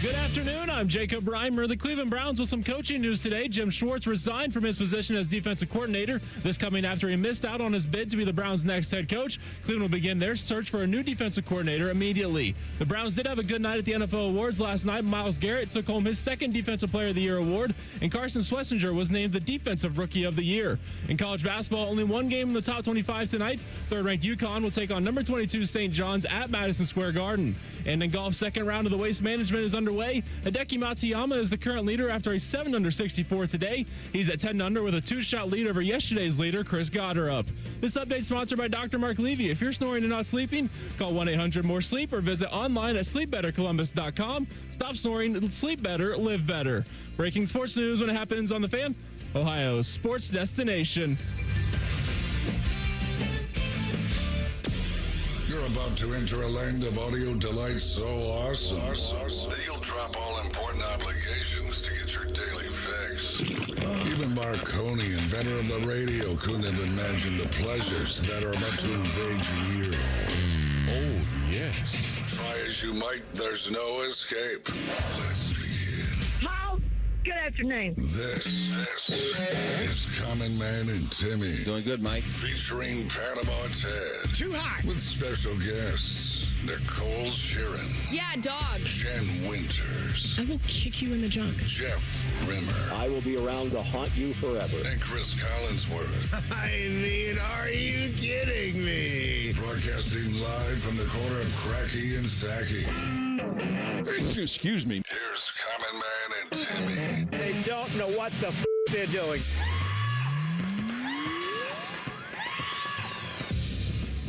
Good afternoon. I'm Jacob Reimer. The Cleveland Browns with some coaching news today. Jim Schwartz resigned from his position as defensive coordinator. This coming after he missed out on his bid to be the Browns' next head coach. Cleveland will begin their search for a new defensive coordinator immediately. The Browns did have a good night at the NFL Awards last night. Myles Garrett took home his second Defensive Player of the Year award, and Carson Schlesinger was named the Defensive Rookie of the Year. In college basketball, only one game in the top 25 tonight. Third-ranked UConn will take on number 22 St. John's at Madison Square Garden. And in golf, second round of the Waste Management is underway. Hideki Matsuyama is the current leader after a 7-under 64 today. He's at 10-under with a 2-shot lead over yesterday's leader, Chris Gotterup. This update is sponsored by Dr. Mark Levy. If you're snoring and not sleeping, call 1-800-MORE-SLEEP or visit online at sleepbettercolumbus.com. Stop snoring, sleep better, live better. Breaking sports news when it happens on The Fan, Ohio's sports destination. You're about to enter a land of audio delight so awesome that you'll drop all important obligations to get your daily fix. Even Marconi, inventor of the radio, couldn't have imagined the pleasures that are about to invade your ear hole. Oh, yes. Try as you might, there's no escape. Let's begin. How? Good afternoon. This is Common Man and Timmy. Doing good, Mike. Featuring Panama Ted. Too hot. With special guests, Nicole Sheeran. Yeah, dog. Jen Winters. I will kick you in the junk. Jeff Rimmer. I will be around to haunt you forever. And Chris Collinsworth. I mean, are you kidding me? Broadcasting live from the corner of Cracky and Sacky. Excuse me. Here's Common Man and Timmy. They don't know what the they're doing.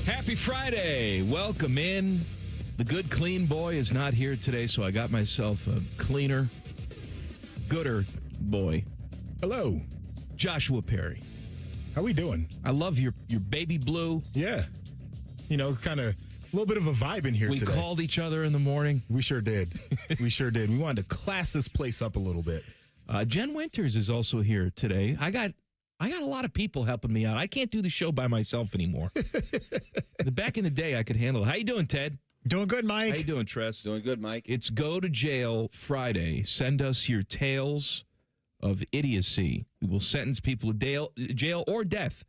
Happy Friday. Welcome in. The good, clean boy is not here today, so I got myself a cleaner, gooder boy. Hello. Joshua Perry. How we doing? I love your baby blue. Yeah. You know, kind of a little bit of a vibe in here We today. called each other in the morning. We sure did. We sure did. We wanted to class this place up a little bit. Jen Winters is also here today. I got a lot of people helping me out. I can't do the show by myself anymore. Back in the day, I could handle it. How you doing, Ted? Doing good, Mike. How you doing, Tress? Doing good, Mike. It's Go to Jail Friday. Send us your tales of idiocy. We will sentence people to jail or death.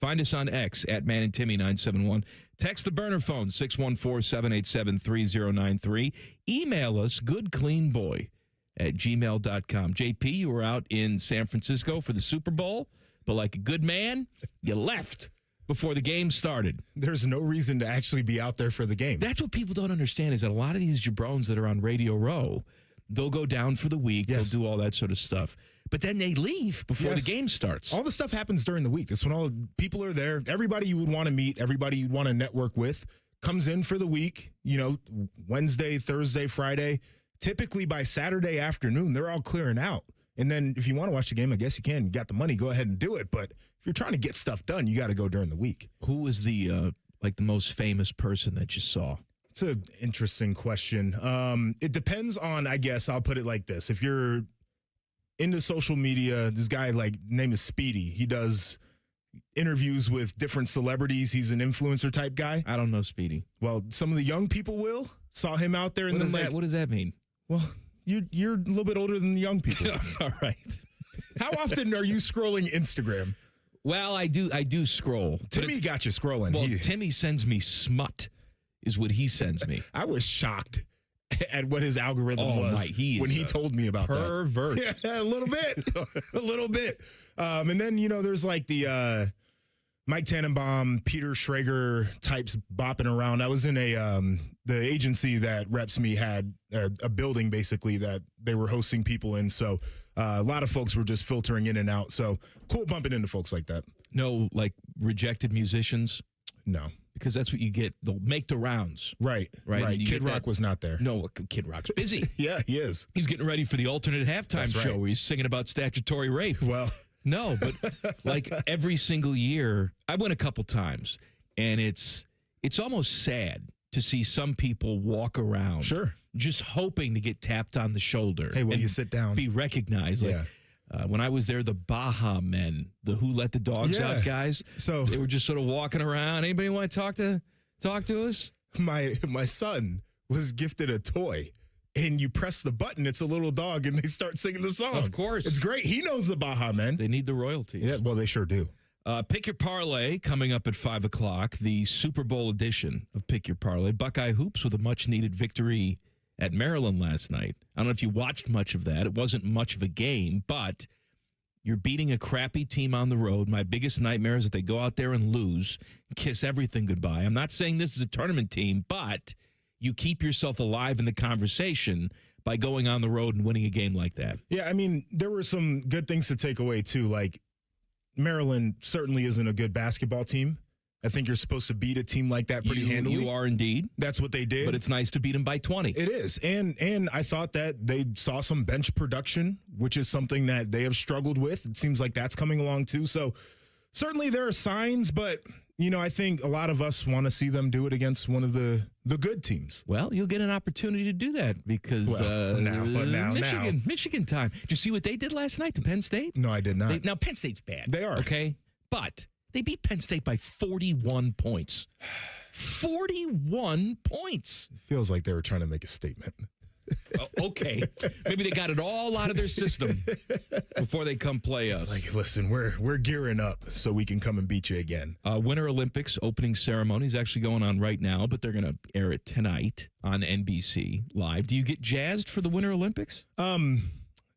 Find us on X at Man and Timmy 971. Text the burner phone 614-787-3093. Email us goodcleanboy@gmail.com. JP, you were out in San Francisco for the Super Bowl, but like a good man, you left before the game started. There's no reason to actually be out there for the game. That's what people don't understand is that a lot of these jabrones that are on Radio Row, they'll go down for the week, Yes. they'll do all that sort of stuff. But then they leave before Yes. the game starts. All the stuff happens during the week. That's when all the people are there. Everybody you would want to meet, everybody you'd want to network with comes in for the week, you know, Wednesday, Thursday, Friday. Typically by Saturday afternoon, they're all clearing out. And then if you want to watch the game, I guess you can. You got the money, go ahead and do it. But if you're trying to get stuff done, you got to go during the week. Who was the the most famous person that you saw? It's an interesting question. It depends on, I guess, I'll put it like this. If you're into social media, this guy, name is Speedy. He does interviews with different celebrities. He's an influencer type guy. I don't know Speedy. Well, some of the young people saw him out there. And What does that mean? Well, you're a little bit older than the young people. All right. How often are you scrolling Instagram? Well, I do scroll. but Timmy got you scrolling. Well, Timmy sends me smut, is what he sends me. I was shocked at what his algorithm was when he told me about pervert. that. Yeah, a little bit. A little bit. And then, there's the Mike Tannenbaum, Peter Schrager types bopping around. I was in the agency that reps me had a building basically that they were hosting people in. So a lot of folks were just filtering in and out. So cool bumping into folks like that. No, rejected musicians? No. Because that's what you get. They'll make the rounds. Right. And you Kid get Rock that- was not there. No, Kid Rock's busy. Yeah, he is. He's getting ready for the alternate halftime That's show right. where he's singing about statutory rape. Well, No, but every single year, I went a couple times, and it's almost sad to see some people walk around, Sure. just hoping to get tapped on the shoulder. Hey, will and you sit down? Be recognized. Yeah. When I was there, the Baja Men, the Who Let the Dogs Yeah. Out guys, So they were just sort of walking around. Anybody want to talk to us? my son was gifted a toy. and you press the button, it's a little dog, and they start singing the song. Of course. It's great. He knows the Baja Men. They need the royalties. Yeah, well, they sure do. Pick Your Parlay coming up at 5 o'clock, the Super Bowl edition of Pick Your Parlay. Buckeye Hoops with a much-needed victory at Maryland last night. I don't know if you watched much of that. It wasn't much of a game, but you're beating a crappy team on the road. My biggest nightmare is that they go out there and lose, kiss everything goodbye. I'm not saying this is a tournament team, but you keep yourself alive in the conversation by going on the road and winning a game like that. Yeah, I mean, there were some good things to take away, too. Like, Maryland certainly isn't a good basketball team. I think you're supposed to beat a team like that pretty handily. You are indeed. That's what they did. But it's nice to beat them by 20. It is. And I thought that they saw some bench production, which is something that they have struggled with. It seems like that's coming along, too. So certainly there are signs, but, you know, I think a lot of us want to see them do it against one of the good teams. Well, you'll get an opportunity to do that because Michigan time. Did you see what they did last night to Penn State? No, I did not. Now, Penn State's bad. They are. Okay? But they beat Penn State by 41 points. 41 points. It feels like they were trying to make a statement. Okay. Maybe they got it all out of their system before they come play us. It's like, listen, we're gearing up so we can come and beat you again. Winter Olympics opening ceremony is actually going on right now, but they're going to air it tonight on NBC Live. Do you get jazzed for the Winter Olympics?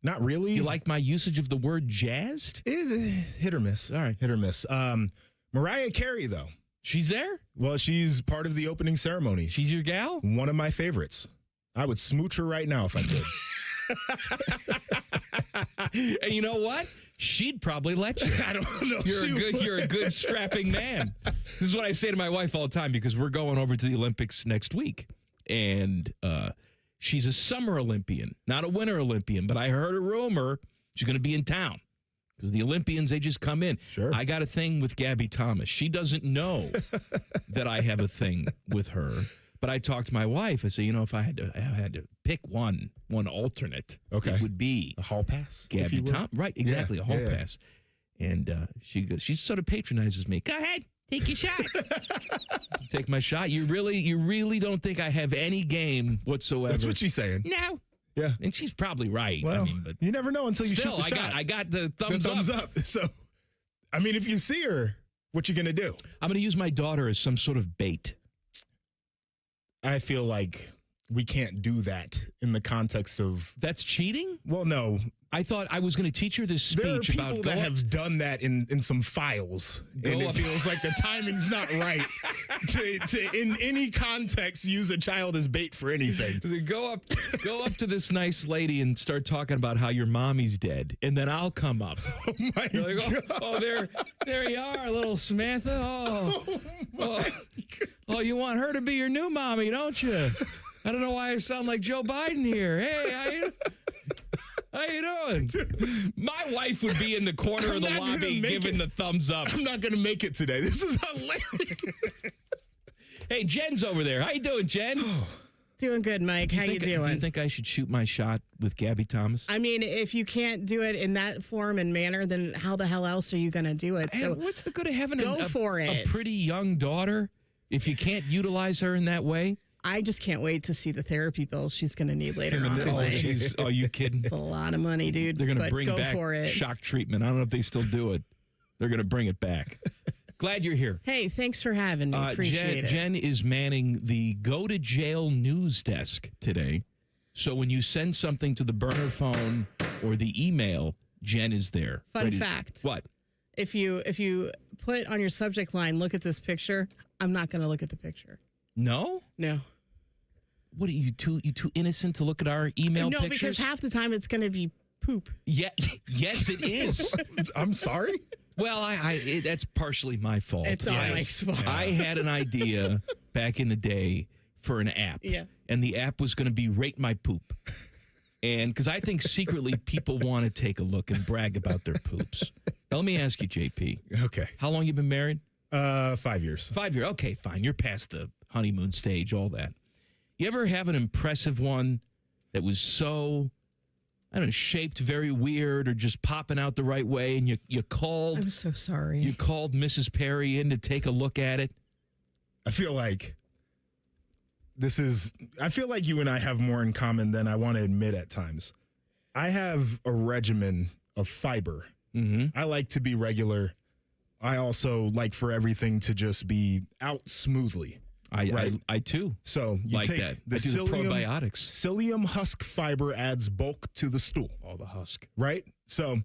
Not really. You like my usage of the word jazzed? Hit or miss. All right. Hit or miss. Mariah Carey, though. She's there? Well, she's part of the opening ceremony. She's your gal? One of my favorites. I would smooch her right now if I could. And you know what? She'd probably let you. I don't know. You're a good strapping man. This is what I say to my wife all the time because we're going over to the Olympics next week. And she's a summer Olympian, not a winter Olympian. But I heard a rumor she's going to be in town because the Olympians, they just come in. Sure. I got a thing with Gabby Thomas. She doesn't know that I have a thing with her. But I talked to my wife. I said, you know, if I had to pick one alternate, okay, it would be a hall pass. Gabby Thomas. Right, exactly, yeah, a hall pass. And she sort of patronizes me. Go ahead, take your shot. Take my shot. You really don't think I have any game whatsoever? That's what she's saying. No. Yeah, and she's probably right. Well, I mean, but you never know until you shoot the shot. I got the thumbs up. So, I mean, if you see her, what you gonna do? I'm gonna use my daughter as some sort of bait. I feel like we can't do that in the context of... That's cheating? Well, no. I thought I was going to teach her this speech there are people about... that have done that in some files, and it feels like the timing's not right to in any context, use a child as bait for anything. Go up to this nice lady and start talking about how your mommy's dead, and then I'll come up. Oh, my God. Oh, there you are, little Samantha. Oh, you want her to be your new mommy, don't you? I don't know why I sound like Joe Biden here. Hey, how you doing? My wife would be in the corner of the lobby giving the thumbs up. I'm not going to make it today. This is hilarious. Hey, Jen's over there. How you doing, Jen? Doing good, Mike. How you doing? Do you think I should shoot my shot with Gabby Thomas? I mean, if you can't do it in that form and manner, then how the hell else are you going to do it? So what's the good of having a pretty young daughter if you can't utilize her in that way? I just can't wait to see the therapy bills she's going to need later on. Are you kidding? It's a lot of money, dude. They're going to bring back for it. shock treatment. I don't know if they still do it. They're going to bring it back. Glad you're here. Hey, thanks for having me. Appreciate it. Jen is manning the go to jail news desk today. So when you send something to the burner phone or the email, Jen is there. Fun fact. What? If you put on your subject line, look at this picture, I'm not going to look at the picture. No? No. What are you too innocent to look at our email pictures? No, because half the time it's going to be poop. Yeah, yes, it is. I'm sorry. Well, that's partially my fault. It's all Mike's fault. I had an idea back in the day for an app. Yeah. And the app was going to be Rate My Poop. And because I think secretly people want to take a look and brag about their poops. Now, let me ask you, JP. Okay. How long you been married? 5 years. 5 years. Okay, fine. You're past the honeymoon stage, all that. You ever have an impressive one that was so, I don't know, shaped very weird or just popping out the right way, and you called? I'm so sorry. You called Mrs. Perry in to take a look at it? I feel like I feel like you and I have more in common than I want to admit at times. I have a regimen of fiber. Mm-hmm. I like to be regular. I also like for everything to just be out smoothly. I too. So you like take that. the I do the probiotics. Psyllium husk fiber adds bulk to the stool. Oh, the husk. Right? So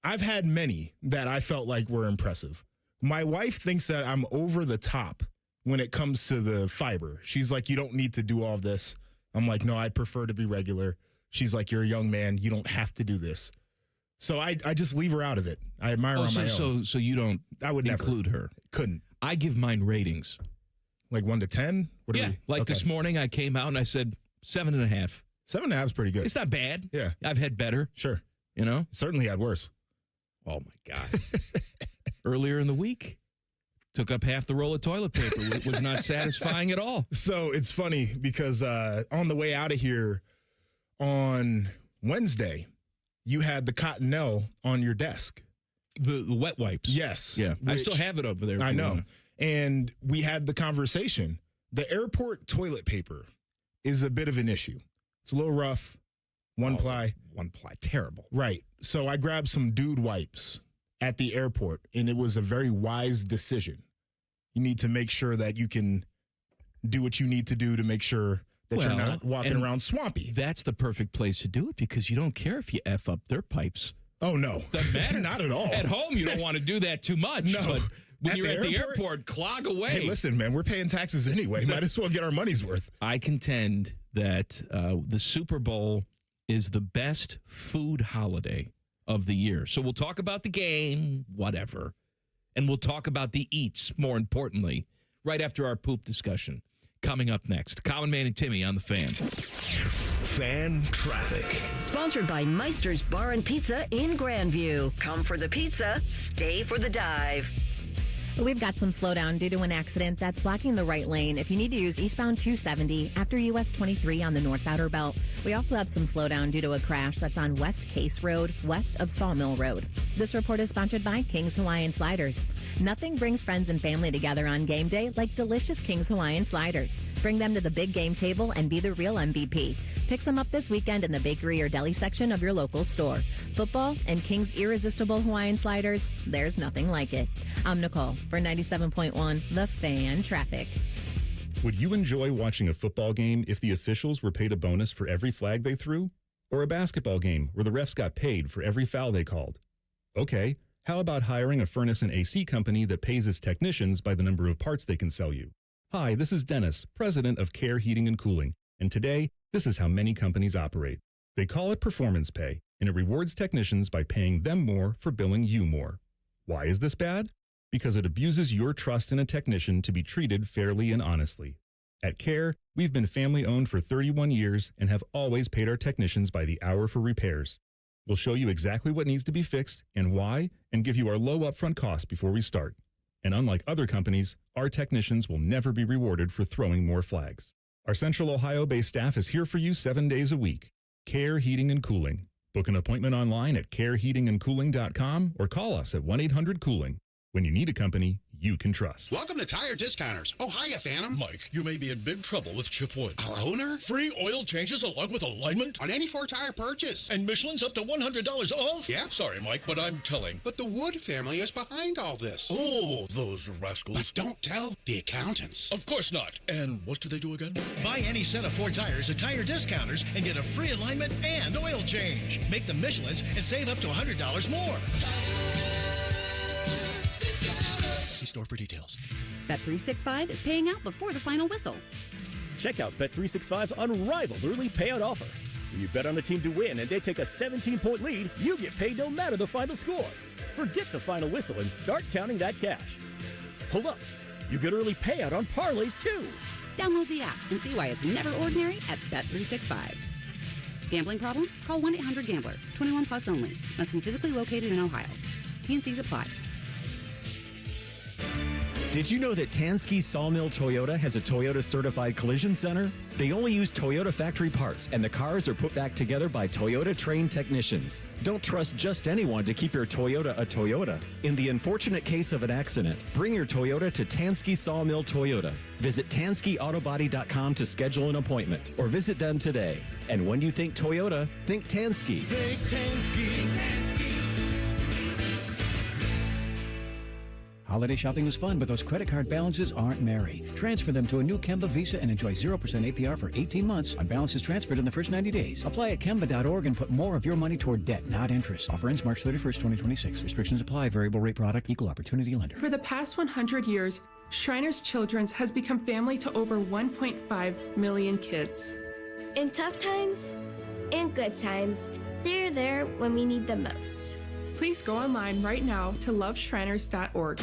I've had many that I felt like were impressive. My wife thinks that I'm over the top when it comes to the fiber. She's like, you don't need to do all this. I'm like, no, I'd prefer to be regular. She's like, you're a young man. You don't have to do this. So I just leave her out of it. I admire her on my own. So you don't I would include her? Couldn't. I give mine ratings. Like 1 to 10? This morning I came out and I said 7.5. 7.5 is pretty good. It's not bad. Yeah. I've had better. Sure. You know? Certainly had worse. Oh, my God. Earlier in the week, took up half the roll of toilet paper. It was not satisfying at all. So it's funny because on the way out of here on Wednesday, you had the Cottonelle on your desk. The wet wipes. Yes. Yeah. I still have it over there. I know. And we had the conversation. The airport toilet paper is a bit of an issue. It's a little rough. One ply. Terrible. Right. So I grabbed some dude wipes at the airport, and it was a very wise decision. You need to make sure that you can do what you need to do to make sure that you're not walking around swampy. That's the perfect place to do it because you don't care if you F up their pipes. Oh, no. Doesn't matter. Not at all. At home, you don't want to do that too much. No. But when you're at the airport, clog away. Hey, listen, man, we're paying taxes anyway. Might as well get our money's worth. I contend that the Super Bowl is the best food holiday of the year. So we'll talk about the game, whatever, and we'll talk about the eats, more importantly, right after our poop discussion. Coming up next, Common Man and Timmy on the Fan. Fan traffic. Sponsored by Meister's Bar and Pizza in Grandview. Come for the pizza, stay for the dive. We've got some slowdown due to an accident that's blocking the right lane if you need to use eastbound 270 after US 23 on the North Outer Belt. We also have some slowdown due to a crash that's on West Case Road, west of Sawmill Road. This report is sponsored by King's Hawaiian Sliders. Nothing brings friends and family together on game day like delicious King's Hawaiian Sliders. Bring them to the big game table and be the real MVP. Pick some up this weekend in the bakery or deli section of your local store. Football and King's irresistible Hawaiian Sliders, there's nothing like it. I'm Nicole for 97.1 The Fan Traffic. Would you enjoy watching a football game if the officials were paid a bonus for every flag they threw? Or a basketball game where the refs got paid for every foul they called? Okay, how about hiring a furnace and AC company that pays its technicians by the number of parts they can sell you? Hi, this is Dennis, president of Care Heating and Cooling, and today, this is how many companies operate. They call it performance pay, and it rewards technicians by paying them more for billing you more. Why is this bad? Because it abuses your trust in a technician to be treated fairly and honestly. At Care, we've been family-owned for 31 years and have always paid our technicians by the hour for repairs. We'll show you exactly what needs to be fixed and why, and give you our low upfront cost before we start. And unlike other companies, our technicians will never be rewarded for throwing more flags. Our Central Ohio-based staff is here for you 7 days a week. Care Heating and Cooling. Book an appointment online at careheatingandcooling.com or call us at 1-800-COOLING. When you need a company you can trust. Welcome to Tire Discounters. Oh, hiya, Phantom. Mike, you may be in big trouble with Chip Wood. Our owner? Free oil changes along with alignment? On any 4-tire purchase. And Michelin's up to $100 off? Yeah. Sorry, Mike, but I'm telling. But the Wood family is behind all this. Oh, those rascals. But don't tell the accountants. Of course not. And what do they do again? Buy any set of 4 tires at Tire Discounters and get a free alignment and oil change. Make them Michelin's and save up to $100 more. See store for details. Bet365 is paying out before the final whistle. Check out Bet365's unrivaled early payout offer. When you bet on the team to win and they take a 17-point lead, you get paid no matter the final score. Forget the final whistle and start counting that cash. Hold up. You get early payout on parlays, too. Download the app and see why it's never ordinary at Bet365. Gambling problem? Call 1-800-GAMBLER. 21 plus only. Must be physically located in Ohio. T&Cs apply. Did you know that Tansky Sawmill Toyota has a Toyota certified collision center? They only use Toyota factory parts, and the cars are put back together by Toyota trained technicians. Don't trust just anyone to keep your Toyota a Toyota. In the unfortunate case of an accident, bring your Toyota to Tansky Sawmill Toyota. Visit TanskyAutobody.com to schedule an appointment, or visit them today. And when you think Toyota, think Tansky. Think Tansky. Holiday shopping is fun, but those credit card balances aren't merry. Transfer them to a new Kemba Visa and enjoy 0% APR for 18 months on balances transferred in the first 90 days. Apply at Kemba.org and put more of your money toward debt, not interest. Offer ends March 31st, 2026. Restrictions apply. Variable rate product. Equal opportunity lender. For the past 100 years, Shriners Children's has become family to over 1.5 million kids. In tough times and good times, they're there when we need them most. Please go online right now to loveshriners.org.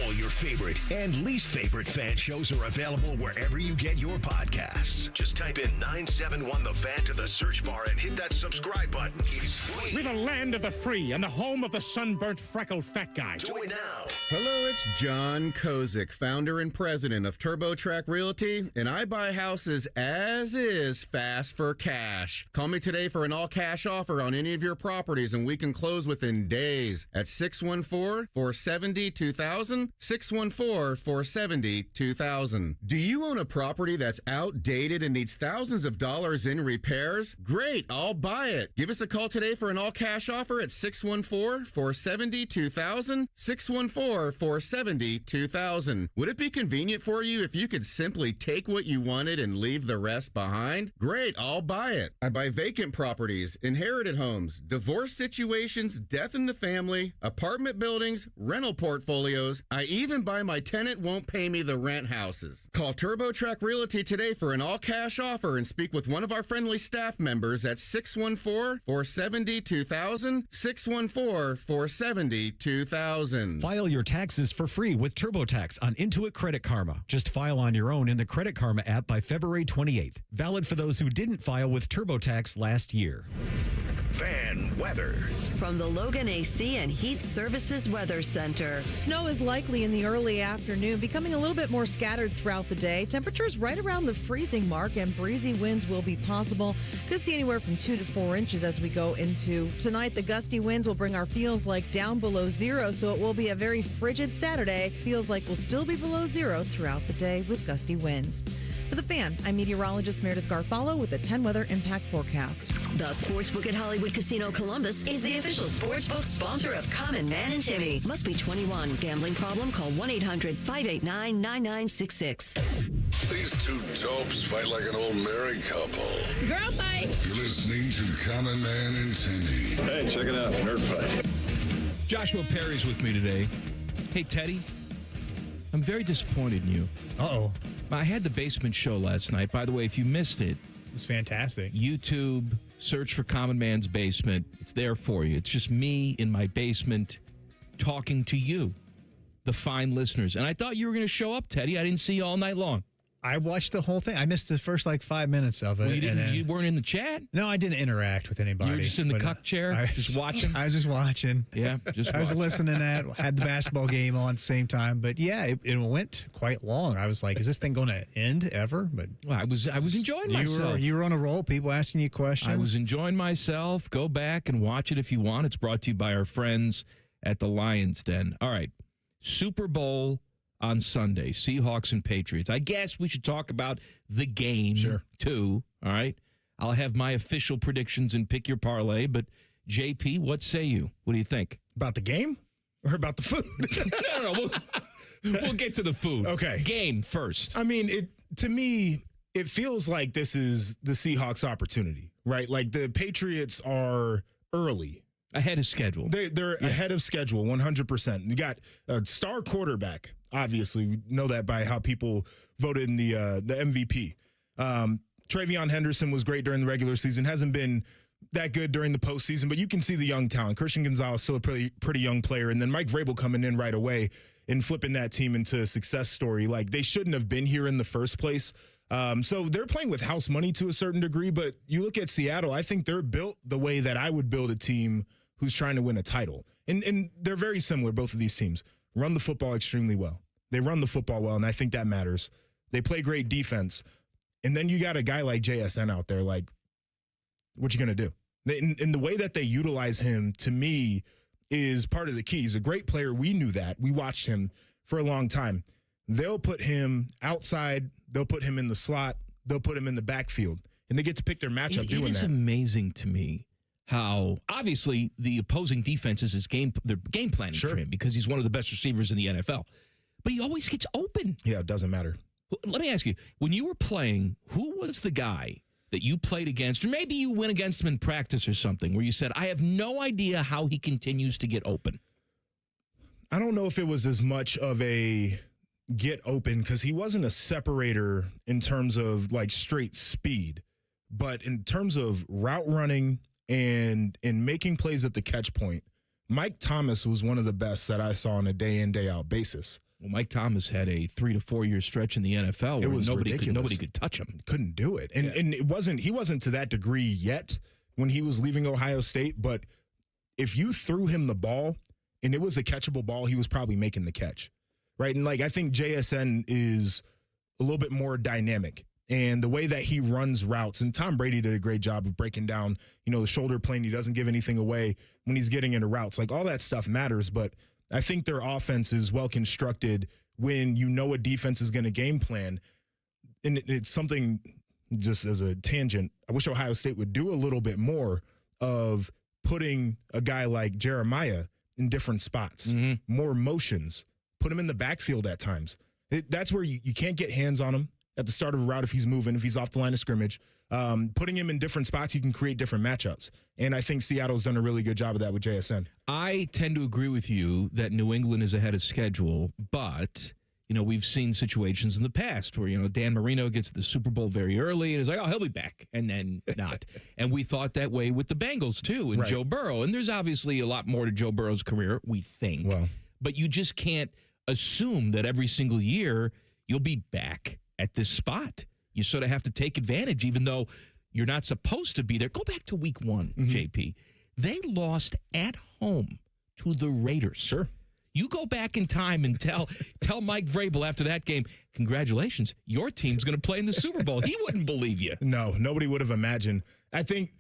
All your favorite and least favorite fan shows are available wherever you get your podcasts. Just type in 971 The Fan to the search bar and hit that subscribe button. It's free. We're the land of the free and the home of the sunburnt, freckled fat guy. Do it now. Hello, it's John Kozik, founder and president of TurboTrack Realty, and I buy houses as is fast for cash. Call me today for an all-cash offer on any of your properties, and we can close within days at 614-470-2000. 614-470-2000. Do you own a property that's outdated and needs thousands of dollars in repairs? Great, I'll buy it. Give us a call today for an all-cash offer at 614-470-2000. 614-470-2000. Would it be convenient for you if you could simply take what you wanted and leave the rest behind? Great, I'll buy it. I buy vacant properties, inherited homes, divorce situations, death in the family, apartment buildings, rental portfolios. I even buy my tenant won't pay me the rent houses. Call TurboTrack Realty today for an all-cash offer and speak with one of our friendly staff members at 614-470-2000. 614-470-2000. File your taxes for free with TurboTax on Intuit Credit Karma. Just file on your own in the Credit Karma app by February 28th. Valid for those who didn't file with TurboTax last year. Fan weather. From the Logan AC and Heat Services Weather Center. Snow is likely in the early afternoon, becoming a little bit more scattered throughout the day. Temperatures right around the freezing mark, and breezy winds will be possible. Could see anywhere from 2 to 4 inches as we go into tonight. The gusty winds will bring our feels like down below zero, so it will be a very frigid Saturday. Feels like we'll still be below zero throughout the day with gusty winds. For The Fan, I'm meteorologist Meredith Garfalo with the 10 Weather Impact Forecast. The Sportsbook at Hollywood Casino Columbus is the official sportsbook sponsor of Common Man and Timmy. Must be 21. Gambling problem? Call 1-800-589-9966. These two dopes fight like an old married couple. Girl fight! You're listening to Common Man and Timmy. Hey, check it out. Nerd fight. Joshua Perry's with me today. Hey, Teddy. I'm very disappointed in you. Uh-oh. I had the basement show last night. By the way, if you missed it, it was fantastic. YouTube, search for Common Man's Basement. It's there for you. It's just me in my basement talking to you, the fine listeners. And I thought you were going to show up, Teddy. I didn't see you all night long. I watched the whole thing. I missed the first 5 minutes of it. Well, you weren't in the chat? No, I didn't interact with anybody. You were just in the cuck chair, just watching? I was just watching. Yeah, just I was listening at, had the basketball game on at the same time. But yeah, it went quite long. I was like, is this thing going to end ever? But well, I was enjoying myself. You were on a roll, people asking you questions. I was enjoying myself. Go back and watch it if you want. It's brought to you by our friends at the Lions Den. All right, Super Bowl on Sunday, Seahawks and Patriots. I guess we should talk about the game, too. All right. I'll have my official predictions and pick your parlay. But, JP, what say you? What do you think? About the game or about the food? No. We'll get to the food. Okay. Game first. I mean, to me, it feels like this is the Seahawks' opportunity, right? Like the Patriots are early. Ahead of schedule. They're ahead of schedule, 100%. You got a star quarterback. Obviously, we know that by how people voted in the MVP. Travion Henderson was great during the regular season. Hasn't been that good during the postseason, but you can see the young talent. Christian Gonzalez still a pretty young player, and then Mike Vrabel coming in right away and flipping that team into a success story. Like they shouldn't have been here in the first place. So they're playing with house money to a certain degree, but you look at Seattle, I think they're built the way that I would build a team who's trying to win a title. And they're very similar, both of these teams. Run the football extremely well. They run the football well, and I think that matters. They play great defense. And then you got a guy like JSN out there, like, what you going to do? In the way that they utilize him, to me, is part of the key. He's a great player. We knew that. We watched him for a long time. They'll put him outside. They'll put him in the slot. They'll put him in the backfield. And they get to pick their matchup doing that. It is amazing to me how, obviously, the opposing defenses is they're game planning for him because he's one of the best receivers in the NFL. But he always gets open. Yeah, it doesn't matter. Let me ask you, when you were playing, who was the guy that you played against, or maybe you went against him in practice or something, where you said, I have no idea how he continues to get open? I don't know if it was as much of a get open because he wasn't a separator in terms of like straight speed, but in terms of route running and making plays at the catch point, Mike Thomas was one of the best that I saw on a day in, day out basis. Well, Mike Thomas had a 3 to 4 year stretch in the NFL where nobody could touch him. Couldn't do it. And he wasn't to that degree yet when he was leaving Ohio State, but if you threw him the ball and it was a catchable ball, he was probably making the catch. Right? And like I think JSN is a little bit more dynamic. And the way that he runs routes, and Tom Brady did a great job of breaking down, the shoulder plane. He doesn't give anything away when he's getting into routes. Like all that stuff matters, but I think their offense is well constructed when a defense is going to game plan. And it's something, just as a tangent, I wish Ohio State would do a little bit more of putting a guy like Jeremiah in different spots, more motions, put him in the backfield at times. That's where you can't get hands on him at the start of a route if he's moving, if he's off the line of scrimmage. Putting him in different spots, you can create different matchups. And I think Seattle's done a really good job of that with JSN. I tend to agree with you that New England is ahead of schedule, but, we've seen situations in the past where, Dan Marino gets the Super Bowl very early and is like, oh, he'll be back, and then not. And we thought that way with the Bengals, too, and Joe Burrow. And there's obviously a lot more to Joe Burrow's career, we think. Well, but you just can't assume that every single year you'll be back at this spot. You sort of have to take advantage, even though you're not supposed to be there. Go back to week 1, JP. They lost at home to the Raiders. Sure. You go back in time and tell Mike Vrabel after that game, congratulations, your team's going to play in the Super Bowl. He wouldn't believe you. No, nobody would have imagined. I think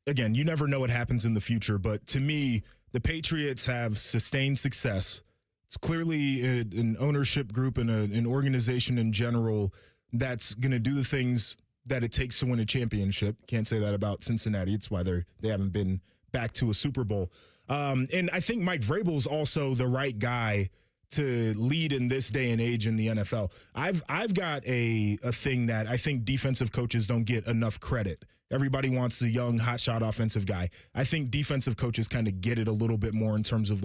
again, you never know what happens in the future, but to me, the Patriots have sustained success. It's clearly an ownership group and an organization in general that's going to do the things that it takes to win a championship. Can't say that about Cincinnati. It's why they haven't been back to a Super Bowl. And I think Mike Vrabel is also the right guy to lead in this day and age in the NFL. I've got a thing that I think defensive coaches don't get enough credit. Everybody wants the young, hotshot offensive guy. I think defensive coaches kind of get it a little bit more in terms of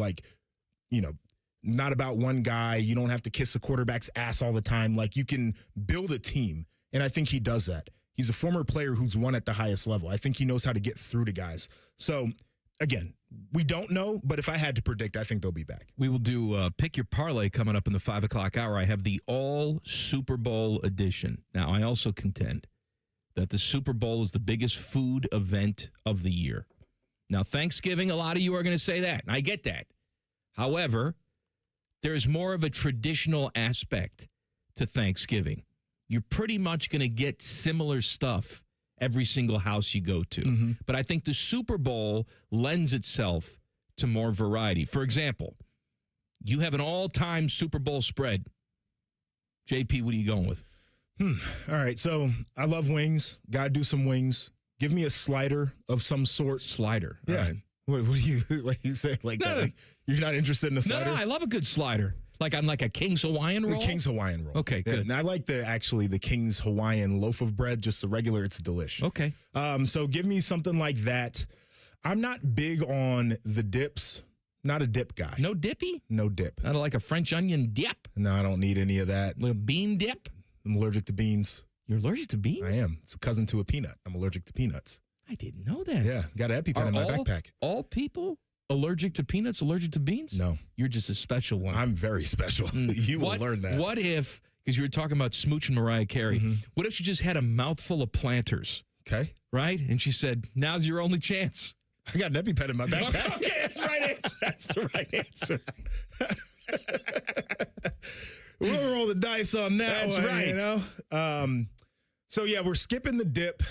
not about one guy. You don't have to kiss the quarterback's ass all the time. Like, you can build a team, and I think he does that. He's a former player who's won at the highest level. I think he knows how to get through to guys. So, again, we don't know, but if I had to predict, I think they'll be back. We will do Pick Your Parlay coming up in the 5 o'clock hour. I have the all Super Bowl edition. Now, I also contend that the Super Bowl is the biggest food event of the year. Now, Thanksgiving, a lot of you are going to say that, and I get that. However, there's more of a traditional aspect to Thanksgiving. You're pretty much going to get similar stuff every single house you go to. But I think the Super Bowl lends itself to more variety. For example, you have an all-time Super Bowl spread. JP, what are you going with? All right, so I love wings. Got to do some wings. Give me a slider of some sort. Slider. Yeah. All right. What do you say like that? Like, you're not interested in a slider? No, I love a good slider. Like on like a King's Hawaiian roll? The King's Hawaiian roll. Okay, good. And I like the King's Hawaiian loaf of bread, just the regular. It's delish. Okay. So give me something like that. I'm not big on the dips. Not a dip guy. No dippy? No dip. Not like a French onion dip? No, I don't need any of that. Little bean dip? I'm allergic to beans. You're allergic to beans? I am. It's a cousin to a peanut. I'm allergic to peanuts. I didn't know that. Yeah, got an EpiPen in my backpack. All people allergic to peanuts, allergic to beans? No. You're just a special one. I'm very special. You will learn that. What if, because you were talking about smooching Mariah Carey, what if she just had a mouthful of Planters? Okay. Right? And she said, now's your only chance. I got an EpiPen in my backpack. Okay, that's the right answer. That's the right answer. We'll roll the dice on that. That's one, right. You know. So yeah, we're skipping the dip.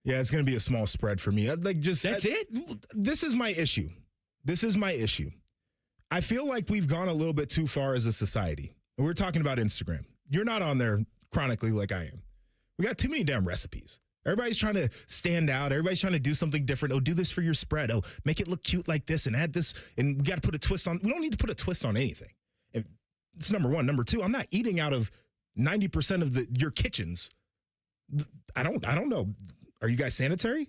Yeah, it's going to be a small spread for me. That's it. This is my issue. I feel like we've gone a little bit too far as a society. We're talking about Instagram. You're not on there chronically like I am. We got too many damn recipes. Everybody's trying to stand out. Everybody's trying to do something different. Oh, do this for your spread. Oh, make it look cute like this and add this. And we got to put a twist on. We don't need to put a twist on anything. It's number one. Number two, I'm not eating out of 90% of your kitchens. I don't know. Are you guys sanitary?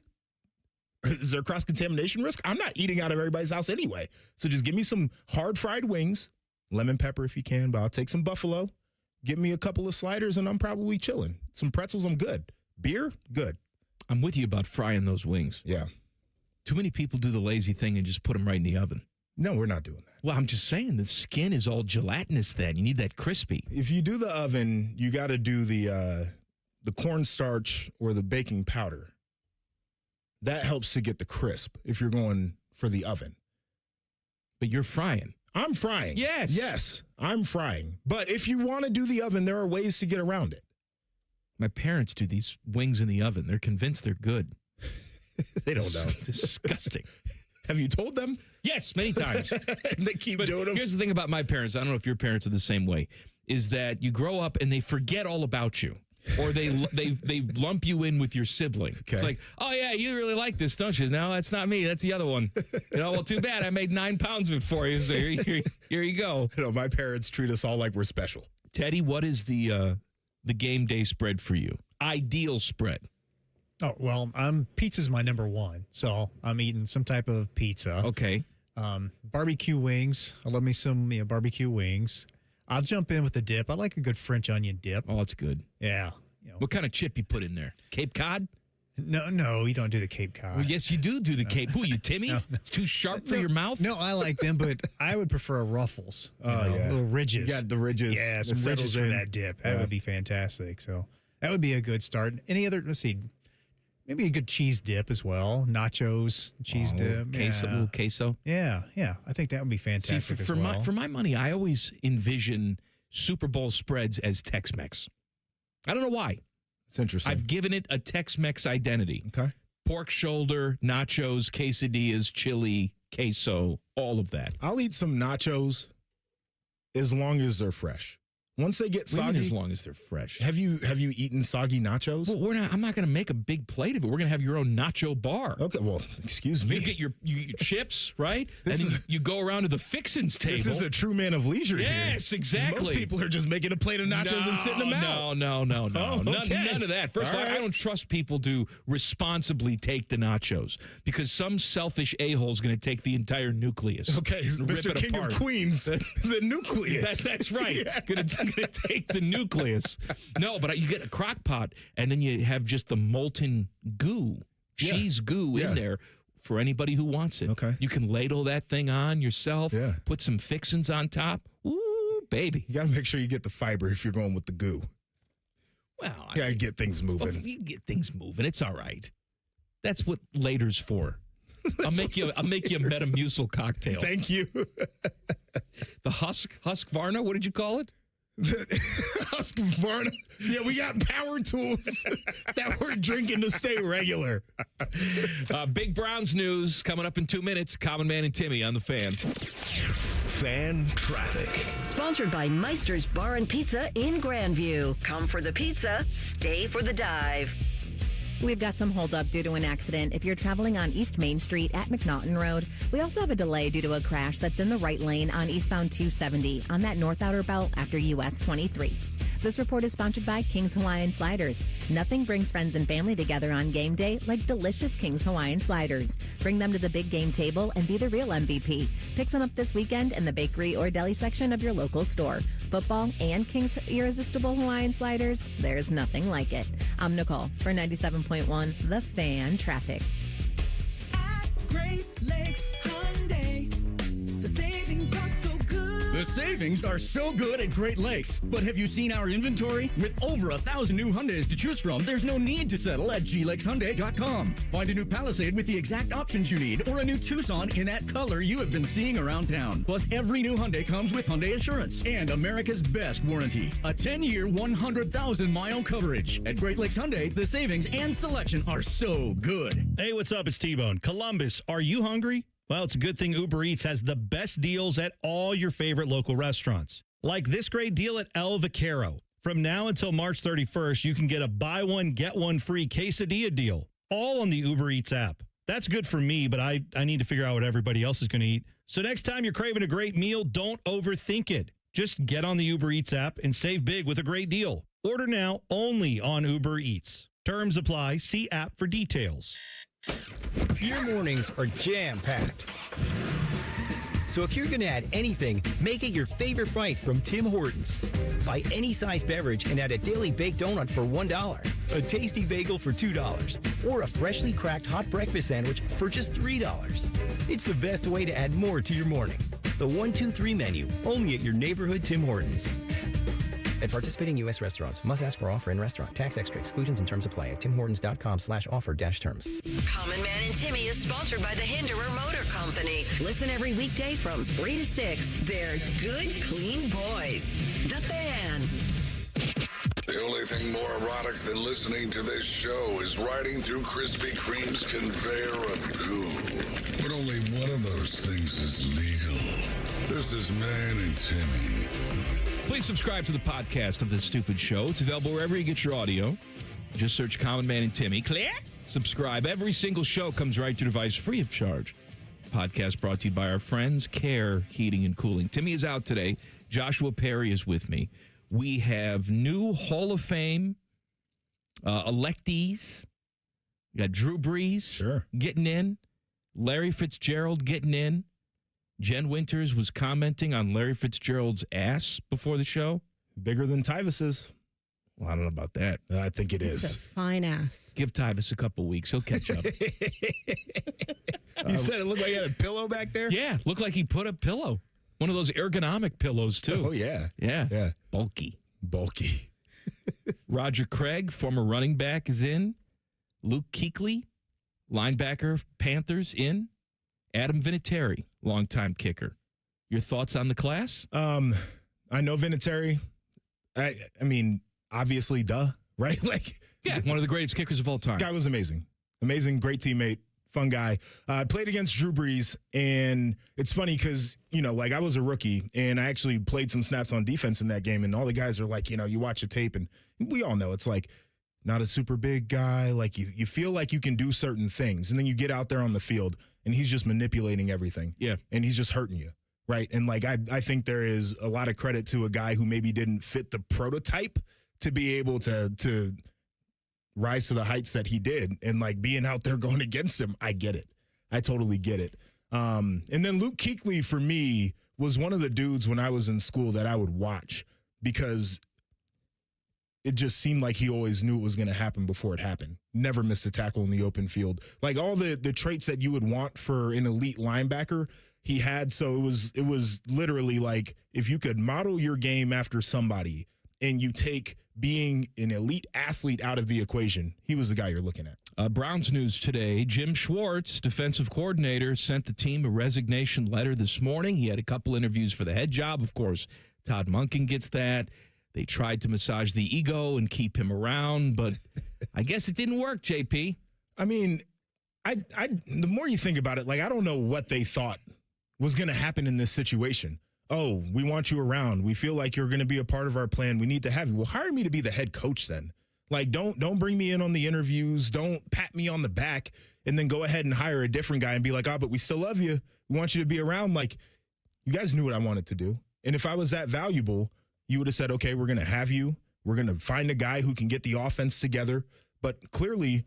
Is there cross-contamination risk? I'm not eating out of everybody's house anyway. So just give me some hard fried wings, lemon pepper if you can, but I'll take some buffalo. Give me a couple of sliders and I'm probably chilling. Some pretzels, I'm good. Beer, good. I'm with you about frying those wings. Yeah. Too many people do the lazy thing and just put them right in the oven. No, we're not doing that. Well, I'm just saying the skin is all gelatinous then. You need that crispy. If you do the oven, you got to do the cornstarch or the baking powder. That helps to get the crisp if you're going for the oven. But you're frying. I'm frying. Yes. Yes, I'm frying. But if you want to do the oven, there are ways to get around it. My parents do these wings in the oven. They're convinced they're good. They don't know. It's disgusting. Have you told them? Yes, many times. They keep doing them. Here's the thing about my parents. I don't know if your parents are the same way, is that you grow up and they forget all about you. Or they lump you in with your sibling. Okay. It's like, oh, yeah, you really like this, don't you? No, that's not me. That's the other one. Well, too bad. I made 9 pounds of it for you, so here you go. My parents treat us all like we're special. Teddy, what is the game day spread for you? Ideal spread. Oh, well, pizza's my number one, so I'm eating some type of pizza. Okay. Barbecue wings. I love me some barbecue wings. I'll jump in with the dip. I like a good French onion dip. Oh, it's good. Yeah. What kind of chip you put in there? Cape Cod? No, you don't do the Cape Cod. Well, yes, you do the Cape. Who, you Timmy? No. It's too sharp for your mouth? No, I like them, but I would prefer a Ruffles. Little ridges. You got the ridges. Yeah, some ridges for that dip. That would be fantastic. So that would be a good start. Any other, let's see, maybe a good cheese dip as well. Nachos, cheese dip. Queso, yeah. little queso. Yeah. I think that would be fantastic as well. For my money, I always envision Super Bowl spreads as Tex-Mex. I don't know why. It's interesting. I've given it a Tex-Mex identity. Okay. Pork shoulder, nachos, quesadillas, chili, queso, all of that. I'll eat some nachos as long as they're fresh. Once they get soggy, as long as they're fresh. Have you eaten soggy nachos? Well, I'm not going to make a big plate of it. We're going to have your own nacho bar. Okay. Well, excuse me. You get your chips, right? You go around to the fixins table. This is a true man of leisure. Yes, here. exactly. Most people are just making a plate of nachos and sitting them out. No. Oh, okay. None of that. First of all, I don't trust people to responsibly take the nachos because some selfish a-hole is going to take the entire nucleus. Okay, Mr. King apart. of Queens, the nucleus. That's right. Yeah. Going to take the nucleus. No, but you get a crock pot and then you have just the molten goo, cheese goo in there for anybody who wants it. Okay. You can ladle that thing on yourself, put some fixins on top. Ooh, baby. You got to make sure you get the fiber if you're going with the goo. Well, you got to get things moving. Well, you get things moving. It's all right. That's what later's for. I'll make you a Metamucil cocktail. Thank you. The Husqvarna, what did you call it? Husqvarna. Yeah, we got power tools that we're drinking to stay regular. Big Browns news coming up in 2 minutes. Common Man and Timmy on the Fan. Fan traffic. Sponsored by Meister's Bar and Pizza in Grandview. Come for the pizza, stay for the dive. We've got some holdup due to an accident if you're traveling on East Main Street at McNaughton Road. We also have a delay due to a crash that's in the right lane on eastbound 270 on that north outer belt after US 23. This report is sponsored by King's Hawaiian Sliders. Nothing brings friends and family together on game day like delicious King's Hawaiian Sliders. Bring them to the big game table and be the real MVP. Pick some up this weekend in the bakery or deli section of your local store. Football and King's Irresistible Hawaiian Sliders, there's nothing like it. I'm Nicole for 97.1 The Fan Traffic. At Great Lakes Hyundai, the savings are so good. The savings are so good at Great Lakes. But have you seen our inventory? With over 1,000 new Hyundais to choose from, there's no need to settle at glakeshyundai.com. Find a new Palisade with the exact options you need, or a new Tucson in that color you have been seeing around town. Plus, every new Hyundai comes with Hyundai Assurance and America's best warranty. A 10-year, 100,000-mile coverage. At Great Lakes Hyundai, the savings and selection are so good. Hey, what's up? It's T-Bone. Columbus, are you hungry? Well, it's a good thing Uber Eats has the best deals at all your favorite local restaurants. Like this great deal at El Vaquero. From now until March 31st, you can get a buy one, get one free quesadilla deal, all on the Uber Eats app. That's good for me, but I need to figure out what everybody else is going to eat. So next time you're craving a great meal, don't overthink it. Just get on the Uber Eats app and save big with a great deal. Order now only on Uber Eats. Terms apply. See app for details. Your mornings are jam-packed. So if you're going to add anything, make it your favorite bite from Tim Hortons. Buy any size beverage and add a daily baked donut for $1, a tasty bagel for $2, or a freshly cracked hot breakfast sandwich for just $3. It's the best way to add more to your morning. The 1-2-3 menu, only at your neighborhood Tim Hortons. At participating U.S. restaurants, must ask for offer in restaurant. Tax extra. Exclusions and terms apply at timhortons.com/offer-terms. Common Man and Timmy is sponsored by the Hinderer Motor Company. Listen every weekday from 3 to 6. They're good, clean boys. The Fan. The only thing more erotic than listening to this show is riding through Krispy Kreme's conveyor of goo. But only one of those things is legal. This is Man and Timmy. Please subscribe to the podcast of This Stupid Show. It's available wherever you get your audio. Just search Common Man and Timmy. Click. Subscribe. Every single show comes right to your device free of charge. Podcast brought to you by our friends, Care Heating and Cooling. Timmy is out today. Joshua Perry is with me. We have new Hall of Fame electees. We got Drew Brees getting in. Larry Fitzgerald getting in. Jen Winters was commenting on Larry Fitzgerald's ass before the show. Bigger than Tyvus's. Well, I don't know about that. I think it It's is. a fine ass. Give Tyvus a couple weeks. He'll catch up. You said it looked like he had a pillow back there? Yeah, looked like he put a pillow. One of those ergonomic pillows, too. Oh, yeah. Yeah. Bulky. Roger Craig, former running back, is in. Luke Kuechly, linebacker, Panthers, in. Adam Vinatieri, longtime kicker. Your thoughts on the class? I know Vinatieri. I mean, obviously, right? Like, yeah, one of the greatest kickers of all time. Guy was amazing. Amazing, great teammate, fun guy. Played against Drew Brees, and it's funny because, like I was a rookie, and I actually played some snaps on defense in that game, and all the guys are like, you watch the tape, and we all know it's like not a super big guy. Like, you feel like you can do certain things, and then you get out there on the field, and he's just manipulating everything. Yeah. And he's just hurting you, right? And, like, I think there is a lot of credit to a guy who maybe didn't fit the prototype to be able to rise to the heights that he did. And, like, being out there going against him, I get it. I totally get it. And then Luke Kuechly, for me, was one of the dudes when I was in school that I would watch because it just seemed like he always knew it was going to happen before it happened. Never missed a tackle in the open field. Like all the traits that you would want for an elite linebacker, he had. So it was literally like if you could model your game after somebody and you take being an elite athlete out of the equation, he was the guy you're looking at. Browns news today. Jim Schwartz, defensive coordinator, sent the team a resignation letter this morning. He had a couple interviews for the head job. Of course, Todd Monken gets that. They tried to massage the ego and keep him around, but I guess it didn't work, JP. I mean, the more you think about it, like, I don't know what they thought was going to happen in this situation. Oh, we want you around. We feel like you're going to be a part of our plan. We need to have you. Well, hire me to be the head coach then. Like, don't bring me in on the interviews. Don't pat me on the back and then go ahead and hire a different guy and be like, but we still love you. We want you to be around. Like, you guys knew what I wanted to do. And if I was that valuable, you would have said, okay, we're going to have you. We're going to find a guy who can get the offense together. But clearly,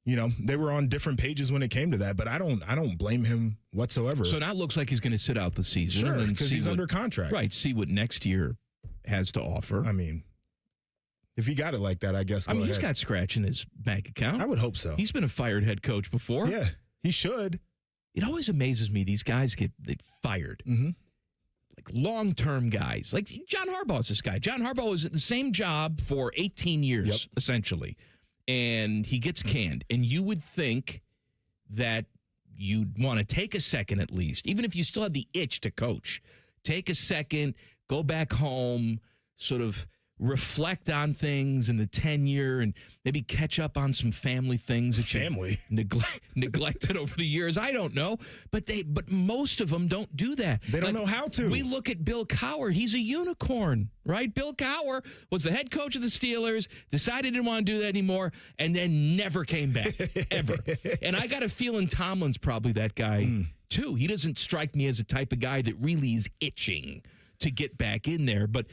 they were on different pages when it came to that. But I don't blame him whatsoever. So now it looks like he's going to sit out the season. Sure, because he's under contract. Right, see what next year has to offer. I mean, if he got it like that, I guess go he's ahead. got scratch in his bank account. I would hope so. He's been a fired head coach before. Yeah, he should. It always amazes me these guys get fired. Mm-hmm. long-term guys. Like John Harbaugh's this guy. John Harbaugh was at the same job for 18 years, essentially. And he gets canned. And you would think that you'd want to take a second at least, even if you still had the itch to coach. Take a second, go back home, sort of reflect on things in the tenure and maybe catch up on some family things that you neglected over the years. I don't know, but most of them don't do that. They don't know how to. We look at Bill Cowher. He's a unicorn, right? Bill Cowher was the head coach of the Steelers, decided he didn't want to do that anymore, and then never came back, ever. And I got a feeling Tomlin's probably that guy, too. He doesn't strike me as a type of guy that really is itching to get back in there, but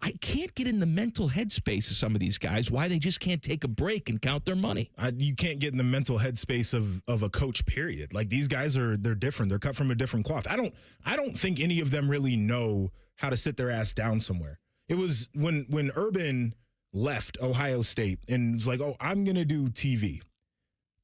I can't get in the mental headspace of some of these guys, why they just can't take a break and count their money. You can't get in the mental headspace of a coach, period. Like, these guys they're different. They're cut from a different cloth. I don't think any of them really know how to sit their ass down somewhere. It was when Urban left Ohio State and was like, oh, I'm going to do TV.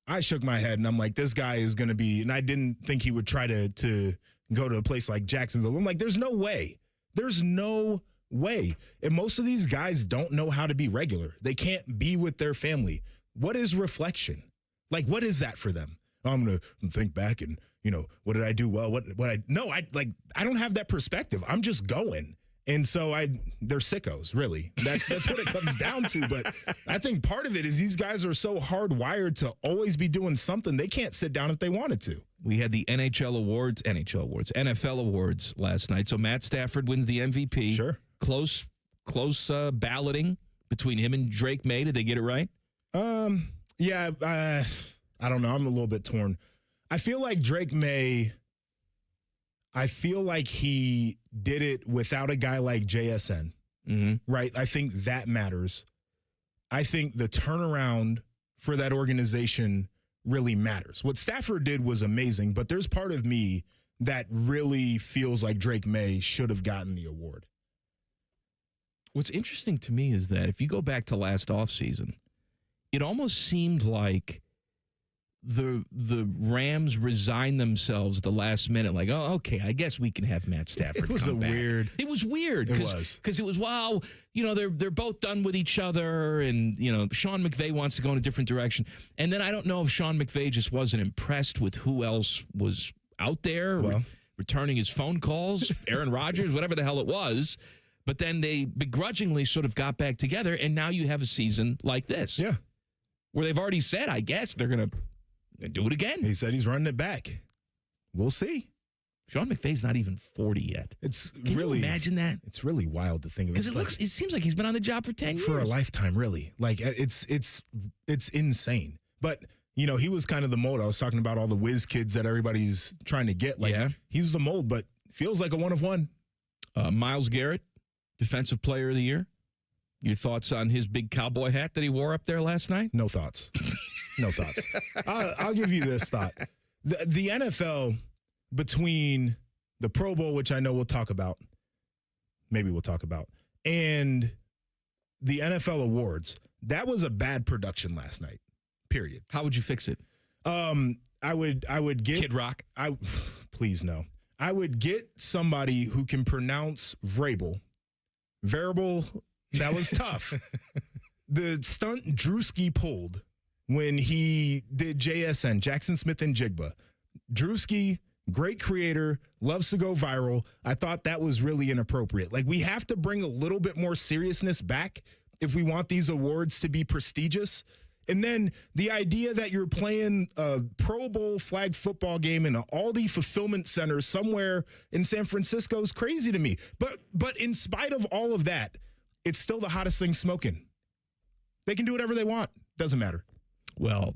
I shook my head and I'm like, this guy is going to be, and I didn't think he would try to go to a place like Jacksonville. I'm like, there's no way. There's no way. And most of these guys don't know how to be regular. They can't be with their family. What is reflection? Like, what is that for them? I'm going to think back and, what did I do well? I don't have that perspective. I'm just going. And so they're sickos, really. That's what it comes down to. But I think part of it is these guys are so hardwired to always be doing something. They can't sit down if they wanted to. We had the NFL awards last night. So Matt Stafford wins the MVP. Sure. Close balloting between him and Drake May. Did they get it right? Yeah, I don't know. I'm a little bit torn. I feel like Drake May, he did it without a guy like JSN, right? I think that matters. I think the turnaround for that organization really matters. What Stafford did was amazing, but there's part of me that really feels like Drake May should have gotten the award. What's interesting to me is that if you go back to last offseason, it almost seemed like the Rams resigned themselves the last minute, like, oh, okay, I guess we can have Matt Stafford. It was weird. It was weird because it was, wow, they're both done with each other, and Sean McVay wants to go in a different direction, and then I don't know if Sean McVay just wasn't impressed with who else was out there returning his phone calls, Aaron Rodgers, whatever the hell it was. But then they begrudgingly sort of got back together, and now you have a season like this. Yeah. Where they've already said, I guess, they're going to do it again. He said he's running it back. We'll see. Sean McVay's not even 40 yet. Can you imagine that? It's really wild to think of. Because it seems like he's been on the job for 10 years. For a lifetime, really. Like, it's insane. But, he was kind of the mold. I was talking about all the whiz kids that everybody's trying to get. Like, he's the mold, but feels like a one of one. Myles Garrett, Defensive Player of the Year. Your thoughts on his big cowboy hat that he wore up there last night? No thoughts. No thoughts. I'll give you this thought. The NFL, between the Pro Bowl, which I know we'll talk about, and the NFL awards, that was a bad production last night, period. How would you fix it? I would get Kid Rock. Please no. I would get somebody who can pronounce variable. That was tough. The stunt Drewski pulled when he did JSN, Jackson Smith and Jigba. Drewski, great creator, loves to go viral. I thought that was really inappropriate. Like, we have to bring a little bit more seriousness back if we want these awards to be prestigious. And then the idea that you're playing a Pro Bowl flag football game in an Aldi fulfillment center somewhere in San Francisco is crazy to me. But in spite of all of that, it's still the hottest thing smoking. They can do whatever they want. Doesn't matter. Well,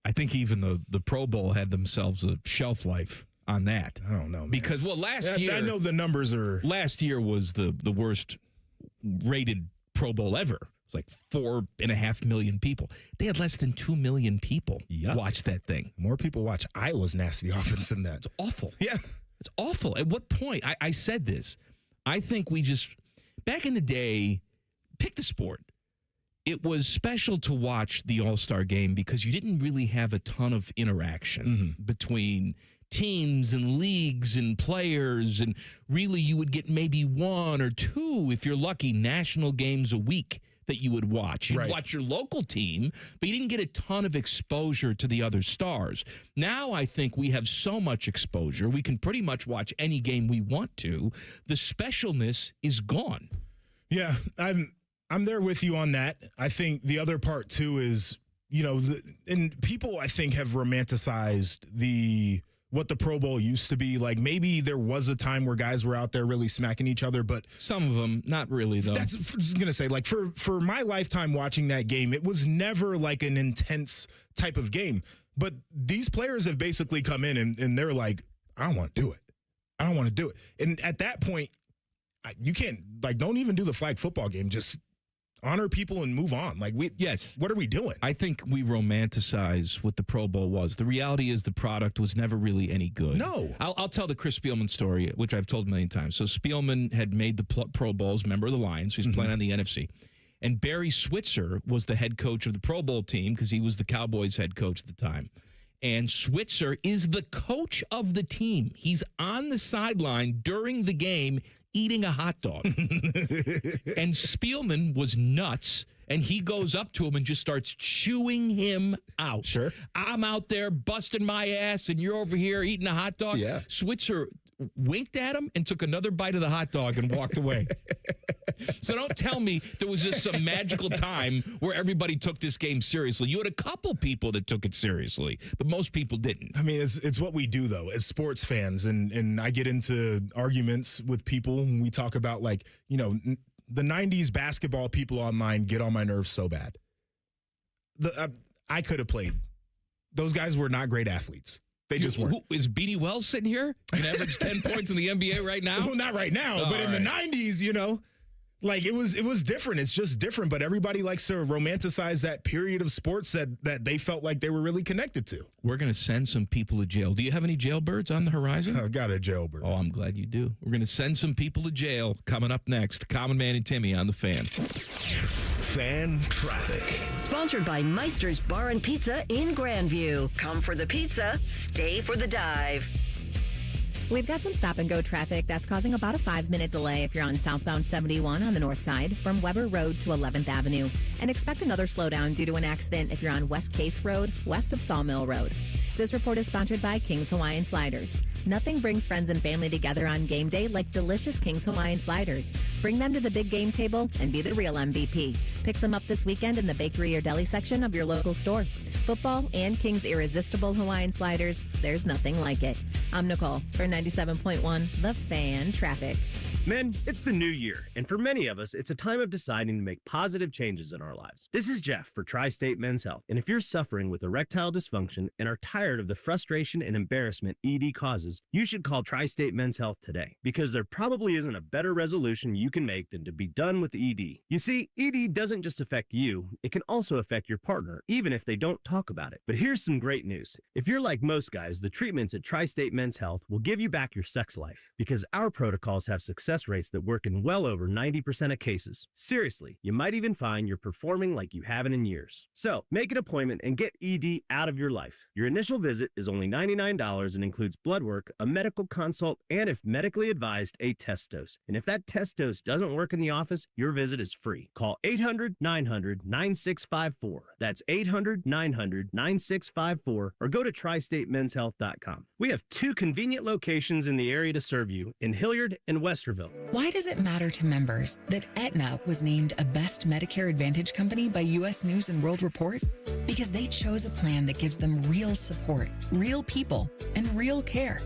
I think even the Pro Bowl had themselves a shelf life on that. I don't know, man. Because, last year... I know the numbers are... Last year was the worst rated Pro Bowl ever. It was like 4.5 million people. They had less than 2 million people watch that thing. More people watch Iowa's nasty offense than that. It's awful. Yeah. It's awful. At what point? I said this. I think we just... Back in the day, pick the sport. It was special to watch the All-Star game because you didn't really have a ton of interaction between teams and leagues and players, and really you would get maybe 1 or 2, if you're lucky, national games a week that you would watch. You'd watch your local team, but you didn't get a ton of exposure to the other stars. Now I think we have so much exposure, we can pretty much watch any game we want to. The specialness is gone. Yeah, I'm there with you on that. I think the other part too is, and people I think have romanticized what the Pro Bowl used to be. Like, maybe there was a time where guys were out there really smacking each other, but some of them, not really, though. That's I was going to say, like, for my lifetime watching that game, it was never like an intense type of game. But these players have basically come in and they're like, I don't want to do it. I don't want to do it. And at that point, you can't, like, don't even do the flag football game. Just honor people and move on. Like, what are we doing? I think we romanticize what the Pro Bowl was. The reality is the product was never really any good. No. I'll tell the Chris Spielman story, which I've told a million times. So Spielman had made the Pro Bowls, member of the Lions, who's playing on the NFC. And Barry Switzer was the head coach of the Pro Bowl team because he was the Cowboys head coach at the time. And Switzer is the coach of the team. He's on the sideline during the game eating a hot dog. And Spielman was nuts, and he goes up to him and just starts chewing him out. Sure. I'm out there busting my ass, and you're over here eating a hot dog. Yeah. Switzer winked at him and took another bite of the hot dog and walked away. So don't tell me there was just some magical time where everybody took this game seriously. You had a couple people that took it seriously, but most people didn't. I mean, it's what we do, though, as sports fans. And I get into arguments with people when we talk about, like, the 90s basketball people online get on my nerves so bad. I could have played. Those guys were not great athletes. They just weren't. Is Beanie Wells sitting here? Can average 10 points in the NBA right now? Well, not right now, but in the 90s, like it was different. It's just different. But everybody likes to romanticize that period of sports that they felt like they were really connected to. We're going to send some people to jail. Do you have any jailbirds on the horizon? I've got a jailbird. Oh, I'm glad you do. We're going to send some people to jail coming up next. Common Man and Timmy on the Fan. Fan traffic. Sponsored by Meister's Bar and Pizza in Grandview. Come for the pizza, stay for the dive. We've got some stop-and-go traffic that's causing about a 5-minute delay if you're on southbound 71 on the north side from Weber Road to 11th Avenue. And expect another slowdown due to an accident if you're on West Case Road, west of Sawmill Road. This report is sponsored by King's Hawaiian Sliders. Nothing brings friends and family together on game day like delicious King's Hawaiian Sliders. Bring them to the big game table and be the real MVP. Pick some up this weekend in the bakery or deli section of your local store. Football and King's irresistible Hawaiian Sliders, there's nothing like it. I'm Nicole for 97.1 The Fan Traffic. Men, it's the new year, and for many of us, it's a time of deciding to make positive changes in our lives. This is Jeff for Tri-State Men's Health, and if you're suffering with erectile dysfunction and are tired of the frustration and embarrassment ED causes, you should call Tri-State Men's Health today, because there probably isn't a better resolution you can make than to be done with ED. You see, ED doesn't just affect you, it can also affect your partner, even if they don't talk about it. But here's some great news. If you're like most guys, the treatments at Tri-State Men's Health will give you back your sex life, because our protocols have success rates that work in well over 90% of cases. Seriously, you might even find you're performing like you haven't in years. So, make an appointment and get ED out of your life. Your initial visit is only $99 and includes blood work, a medical consult, and if medically advised, a test dose. And if that test dose doesn't work in the office, your visit is free. Call 800-900-9654. That's 800-900-9654 or go to tristatemenshealth.com. We have 2 convenient locations in the area to serve you in Hilliard and Westerville. Why does it matter to members that Aetna was named a Best Medicare Advantage company by U.S. News & World Report? Because they chose a plan that gives them real support, real people, and real care.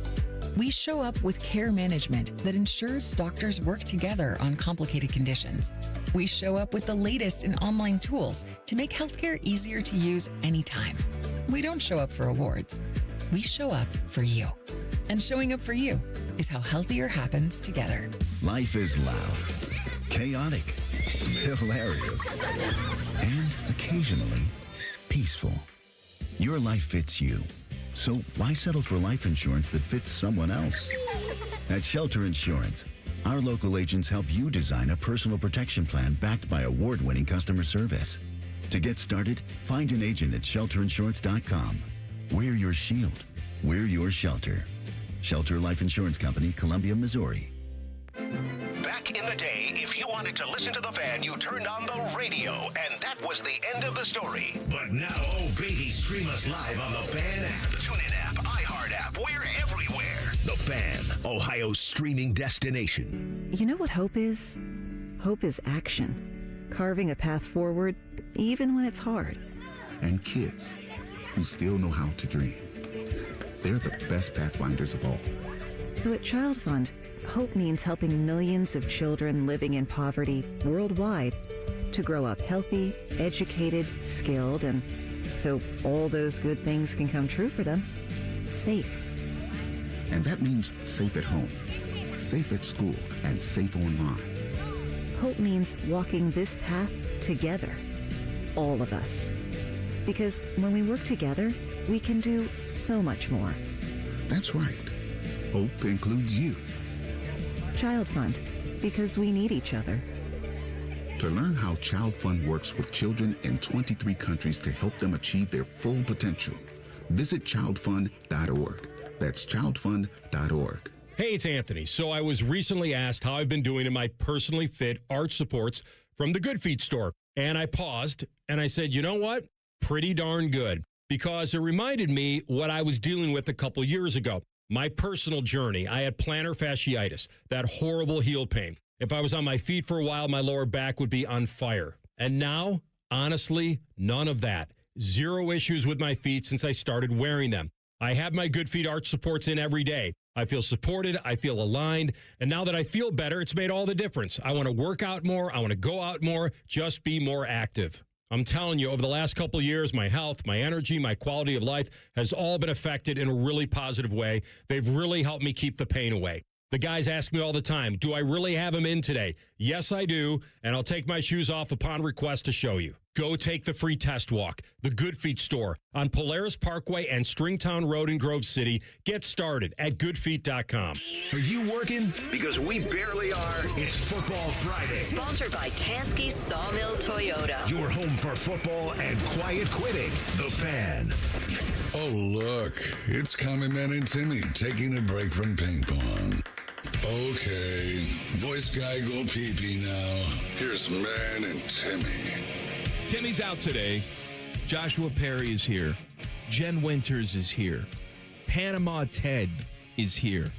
We show up with care management that ensures doctors work together on complicated conditions. We show up with the latest in online tools to make healthcare easier to use anytime. We don't show up for awards. We show up for you. And showing up for you is how healthier happens together. Life is loud, chaotic, hilarious, and occasionally peaceful. Your life fits you. So why settle for life insurance that fits someone else? At Shelter Insurance, our local agents help you design a personal protection plan backed by award-winning customer service. To get started, find an agent at shelterinsurance.com. Wear your shield. We're your shelter. Shelter Life Insurance Company, Columbia, Missouri. Back in the day, if you wanted to listen to the fan, you turned on the radio, and that was the end of the story. But now, oh baby, stream us live on the Fan app, TuneIn app, iHeart app, we're everywhere. The Fan, Ohio's streaming destination. You know what hope is? Hope is action. Carving a path forward, even when it's hard. And kids who still know how to dream. They're the best pathfinders of all. So at Child Fund, hope means helping millions of children living in poverty worldwide to grow up healthy, educated, skilled, and so all those good things can come true for them. Safe. And that means safe at home, safe at school, and safe online. Hope means walking this path together. All of us. Because when we work together, we can do so much more. That's right. Hope includes you. Child Fund, because we need each other. To learn how Child Fund works with children in 23 countries to help them achieve their full potential, visit childfund.org. That's childfund.org. Hey, it's Anthony. So I was recently asked how I've been doing in my personally fit arch supports from the Good Feet store. And I paused and I said, you know what? Pretty darn good. Because it reminded me what I was dealing with a couple years ago. My personal journey. I had plantar fasciitis, that horrible heel pain. If I was on my feet for a while, my lower back would be on fire. And now, honestly, none of that. Zero issues with my feet since I started wearing them. I have my Good Feet arch supports in every day. I feel supported. I feel aligned. And now that I feel better, it's made all the difference. I want to work out more. I want to go out more. Just be more active. I'm telling you, over the last couple of years, my health, my energy, my quality of life has all been affected in a really positive way. They've really helped me keep the pain away. The guys ask me all the time, do I really have them in today? Yes, I do, and I'll take my shoes off upon request to show you. Go take the free test walk. The Good Feet store on Polaris Parkway and Stringtown Road in Grove City. Get started at goodfeet.com. Are you working? Because we barely are. It's Football Friday. Sponsored by Tansky Sawmill Toyota. Your home for football and quiet quitting. The Fan. Oh, look. It's Common Man and Timmy taking a break from ping pong. Okay. Voice guy go pee-pee now. Here's Man and Timmy. Timmy's out today. Joshua Perry is here. Jen Winters is here. Panama Ted is here.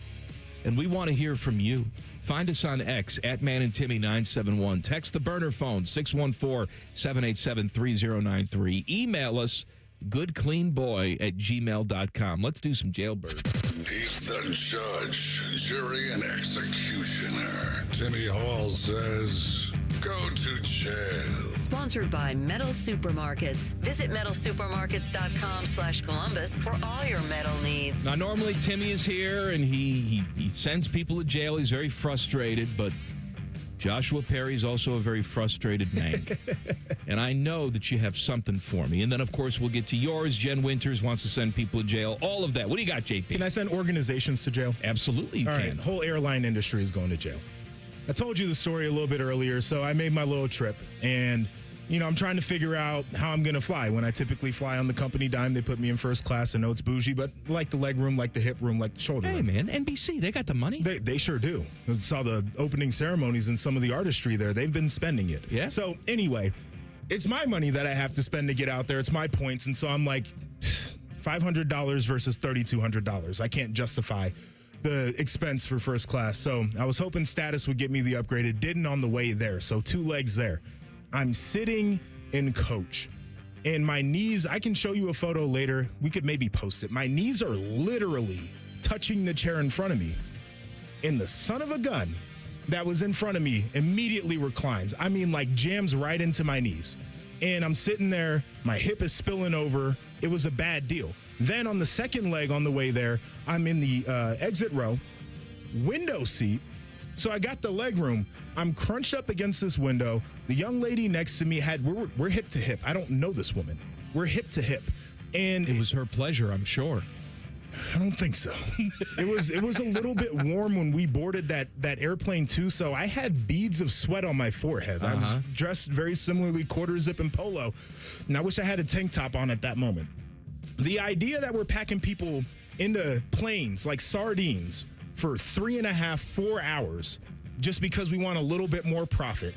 And we want to hear from you. Find us on X at Man and Timmy 971. Text the burner phone 614-787-3093. Email us goodcleanboy@gmail.com. Let's do some jailbird. He's the judge, jury, and executioner. Timmy Hall says, go to jail. Sponsored by Metal Supermarkets. Visit metalsupermarkets.com/Columbus for all your metal needs. Now, normally Timmy is here and he sends people to jail. He's very frustrated, but Joshua Perry's also a very frustrated man. And I know that you have something for me. And then, of course, we'll get to yours. Jen Winters wants to send people to jail. All of that. What do you got, JP? Can I send organizations to jail? Absolutely, you All can. right, the whole airline industry is going to jail. I told you the story a little bit earlier, so I made my little trip. And, you know, I'm trying to figure out how I'm going to fly. When I typically fly on the company dime, they put me in first class. I know it's bougie, but like the leg room, like the hip room, like the shoulder room. Hey, man, NBC, they got the money. They sure do. I saw the opening ceremonies and some of the artistry there. They've been spending it. Yeah. So anyway, it's my money that I have to spend to get out there. It's my points. And so I'm like, $500 versus $3,200. I can't justify the expense for first class. So I was hoping status would get me the upgrade. It didn't on the way there. So 2 legs there. I'm sitting in coach. And my knees, I can show you a photo later. We could maybe post it. My knees are literally touching the chair in front of me. And the son of a gun that was in front of me immediately reclines. I mean, like jams right into my knees. And I'm sitting there, my hip is spilling over. It was a bad deal. Then on the second leg on the way there, I'm in the exit row, window seat. So I got the leg room. I'm crunched up against this window. The young lady next to me we're hip to hip. I don't know this woman. We're hip to hip. And it was her pleasure, I'm sure. I don't think so. It was a little bit warm when we boarded that airplane too, so I had beads of sweat on my forehead. I was dressed very similarly, quarter zip and polo. And I wish I had a tank top on at that moment. The idea that we're packing people into planes like sardines for 3.5, 4 hours just because we want a little bit more profit.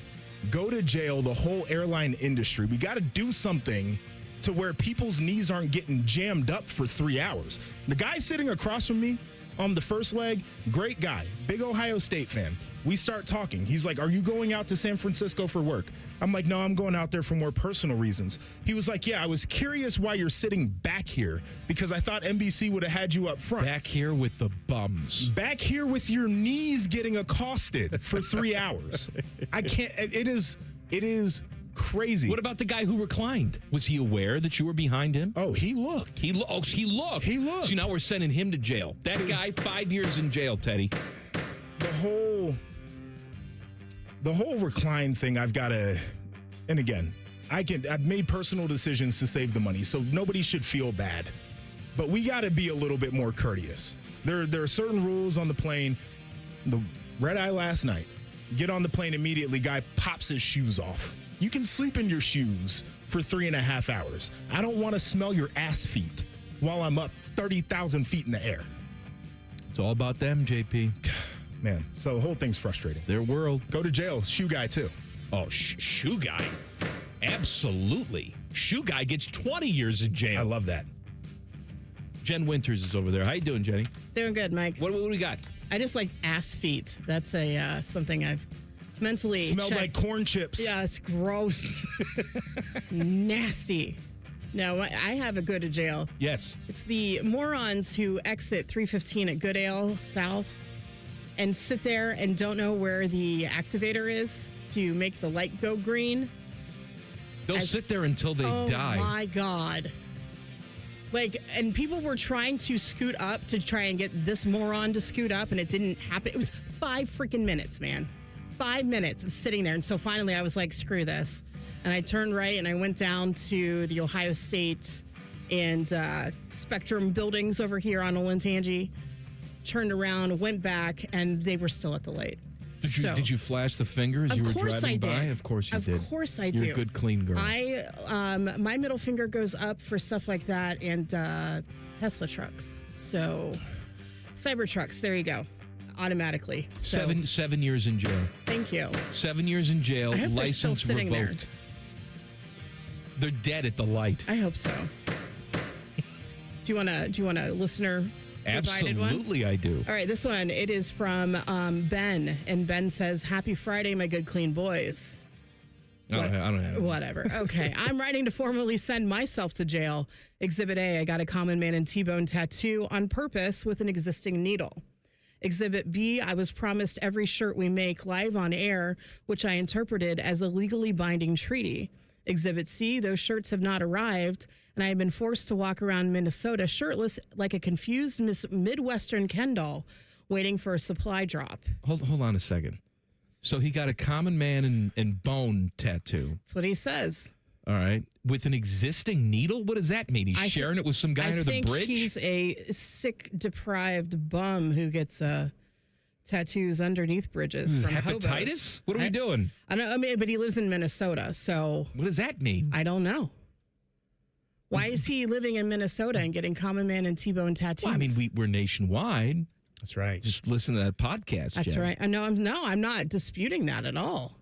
Go to jail, the whole airline industry. We got to do something to where people's knees aren't getting jammed up for 3 hours. The guy sitting across from me on the first leg, great guy, big Ohio State fan. We start talking. He's like, are you going out to San Francisco for work? I'm like, no, I'm going out there for more personal reasons. He was like, yeah, I was curious why you're sitting back here because I thought NBC would have had you up front. Back here with the bums. Back here with your knees getting accosted for 3 hours. I can't, it is crazy. What about the guy who reclined? Was he aware that you were behind him? Oh, he looked. He looked. He looked. So now we're sending him to jail. That guy, 5 years in jail, Teddy. The whole recline thing, I've got to, and again, I've made personal decisions to save the money, so nobody should feel bad. But we got to be a little bit more courteous. There are certain rules on the plane. The red eye last night, get on the plane immediately, guy pops his shoes off. You can sleep in your shoes for 3.5 hours. I don't want to smell your ass feet while I'm up 30,000 feet in the air. It's all about them, JP. Man, so the whole thing's frustrating. It's their world. Go to jail. Shoe guy, too. Oh, shoe guy. Absolutely. Shoe guy gets 20 years in jail. I love that. Jen Winters is over there. How you doing, Jenny? Doing good, Mike. What do we got? I just like ass feet. That's a something I've mentally smelled checked. like corn chips. Yeah, it's gross. Nasty. No, I have a go to jail. Yes. It's the morons who exit 315 at Goodale South and sit there and don't know where the activator is to make the light go green. They'll sit there until they die. Oh, my God. Like, and people were trying to scoot up to try and get this moron to scoot up, and it didn't happen. It was 5 freaking minutes, man. 5 minutes of sitting there. And so finally I was like, screw this. And I turned right and I went down to the Ohio State and Spectrum buildings over here on Olentangy. Turned around, went back, and they were still at the light. Did you flash the finger as you were driving by? Of course you did. Of course I do. You're a good, clean girl. My middle finger goes up for stuff like that and Tesla trucks. So, Cybertrucks, there you go. Automatically. So, 7 years in jail. Thank you. 7 years in jail, I hope they're still license sitting revoked. there. They're dead at the light. I hope so. Do you want a listener provided one? Absolutely, I do. All right, this one, it is from Ben, and Ben says, "Happy Friday, my good clean boys." I don't have it. Whatever. Okay, I'm writing to formally send myself to jail. Exhibit A, I got a common man and T-bone tattoo on purpose with an existing needle. Exhibit B, I was promised every shirt we make live on air, which I interpreted as a legally binding treaty. Exhibit C, those shirts have not arrived, and I have been forced to walk around Minnesota shirtless like a confused Midwestern Ken doll, waiting for a supply drop. Hold on a second. So he got a common man and bone tattoo. That's what he says. All right. With an existing needle? What does that mean? He's sharing it with some guy under the bridge? I think he's a sick, deprived bum who gets tattoos underneath bridges. From hepatitis? Hobos. What are we doing? I don't. I mean, but he lives in Minnesota, so what does that mean? I don't know. Why is he living in Minnesota and getting common man and T-bone tattoos? Well, I mean, we're nationwide. That's right. Just listen to that podcast. That's Jen. right. I'm not disputing that at all.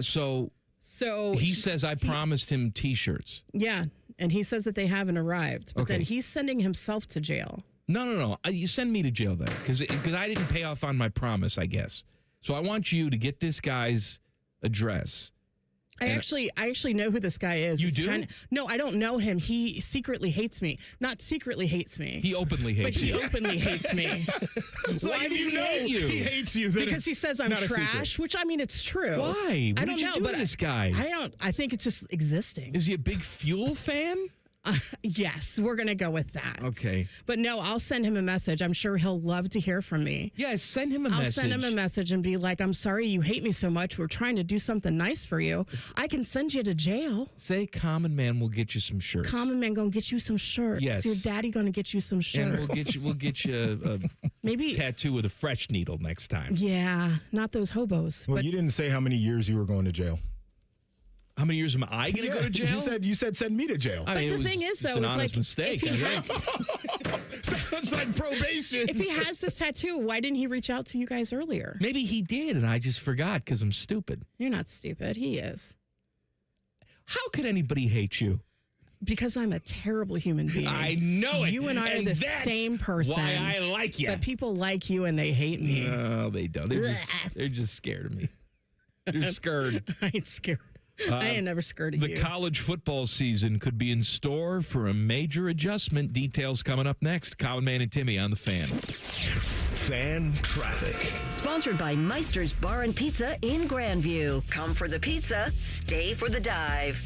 So he says I promised him T-shirts. Yeah, and he says that they haven't arrived, but Okay. then he's sending himself to jail. No. You send me to jail then, because I didn't pay off on my promise, I guess. So I want you to get this guy's address. I actually know who this guy is. You do? No, I don't know him. He secretly hates me. Not secretly hates me. He openly hates you. you. But he openly hates me. So Why if does you he know hate you? he hates you, then Because it's he says I'm not a secret. trash, which I mean it's true. Why? What I don't did you know, do but to this guy? I think it's just existing. Is he a big Fuel fan? Yes, we're going to go with that. Okay. But no, I'll send him a message. I'm sure he'll love to hear from me. Yeah, send him a I'll message. send him a message and be like, I'm sorry you hate me so much. We're trying to do something nice for you. I can send you to jail. Say Common Man will get you some shirts. Common Man gonna get you some shirts. Yes. Your daddy gonna get you some shirts. And we'll get you a maybe tattoo with a fresh needle next time. Yeah, not those hobos. Well, but you didn't say how many years you were going to jail. How many years am I going to go to jail? You said send me to jail. I mean, the it was thing is, just though, an it's honest like, mistake. if he has- Sounds like probation. If he has this tattoo, why didn't he reach out to you guys earlier? Maybe he did, and I just forgot because I'm stupid. You're not stupid. He is. How could anybody hate you? Because I'm a terrible human being. I know it. You and I are the that's same person. why I like you. But people like you and they hate me. No, they don't. They're just scared of me. They're scared. I ain't scared. I ain't never scared of The you. college football season could be in store for a major adjustment. Details coming up next. Colin Man and Timmy on the Fan. Fan traffic. Sponsored by Meister's Bar and Pizza in Grandview. Come for the pizza, stay for the dive.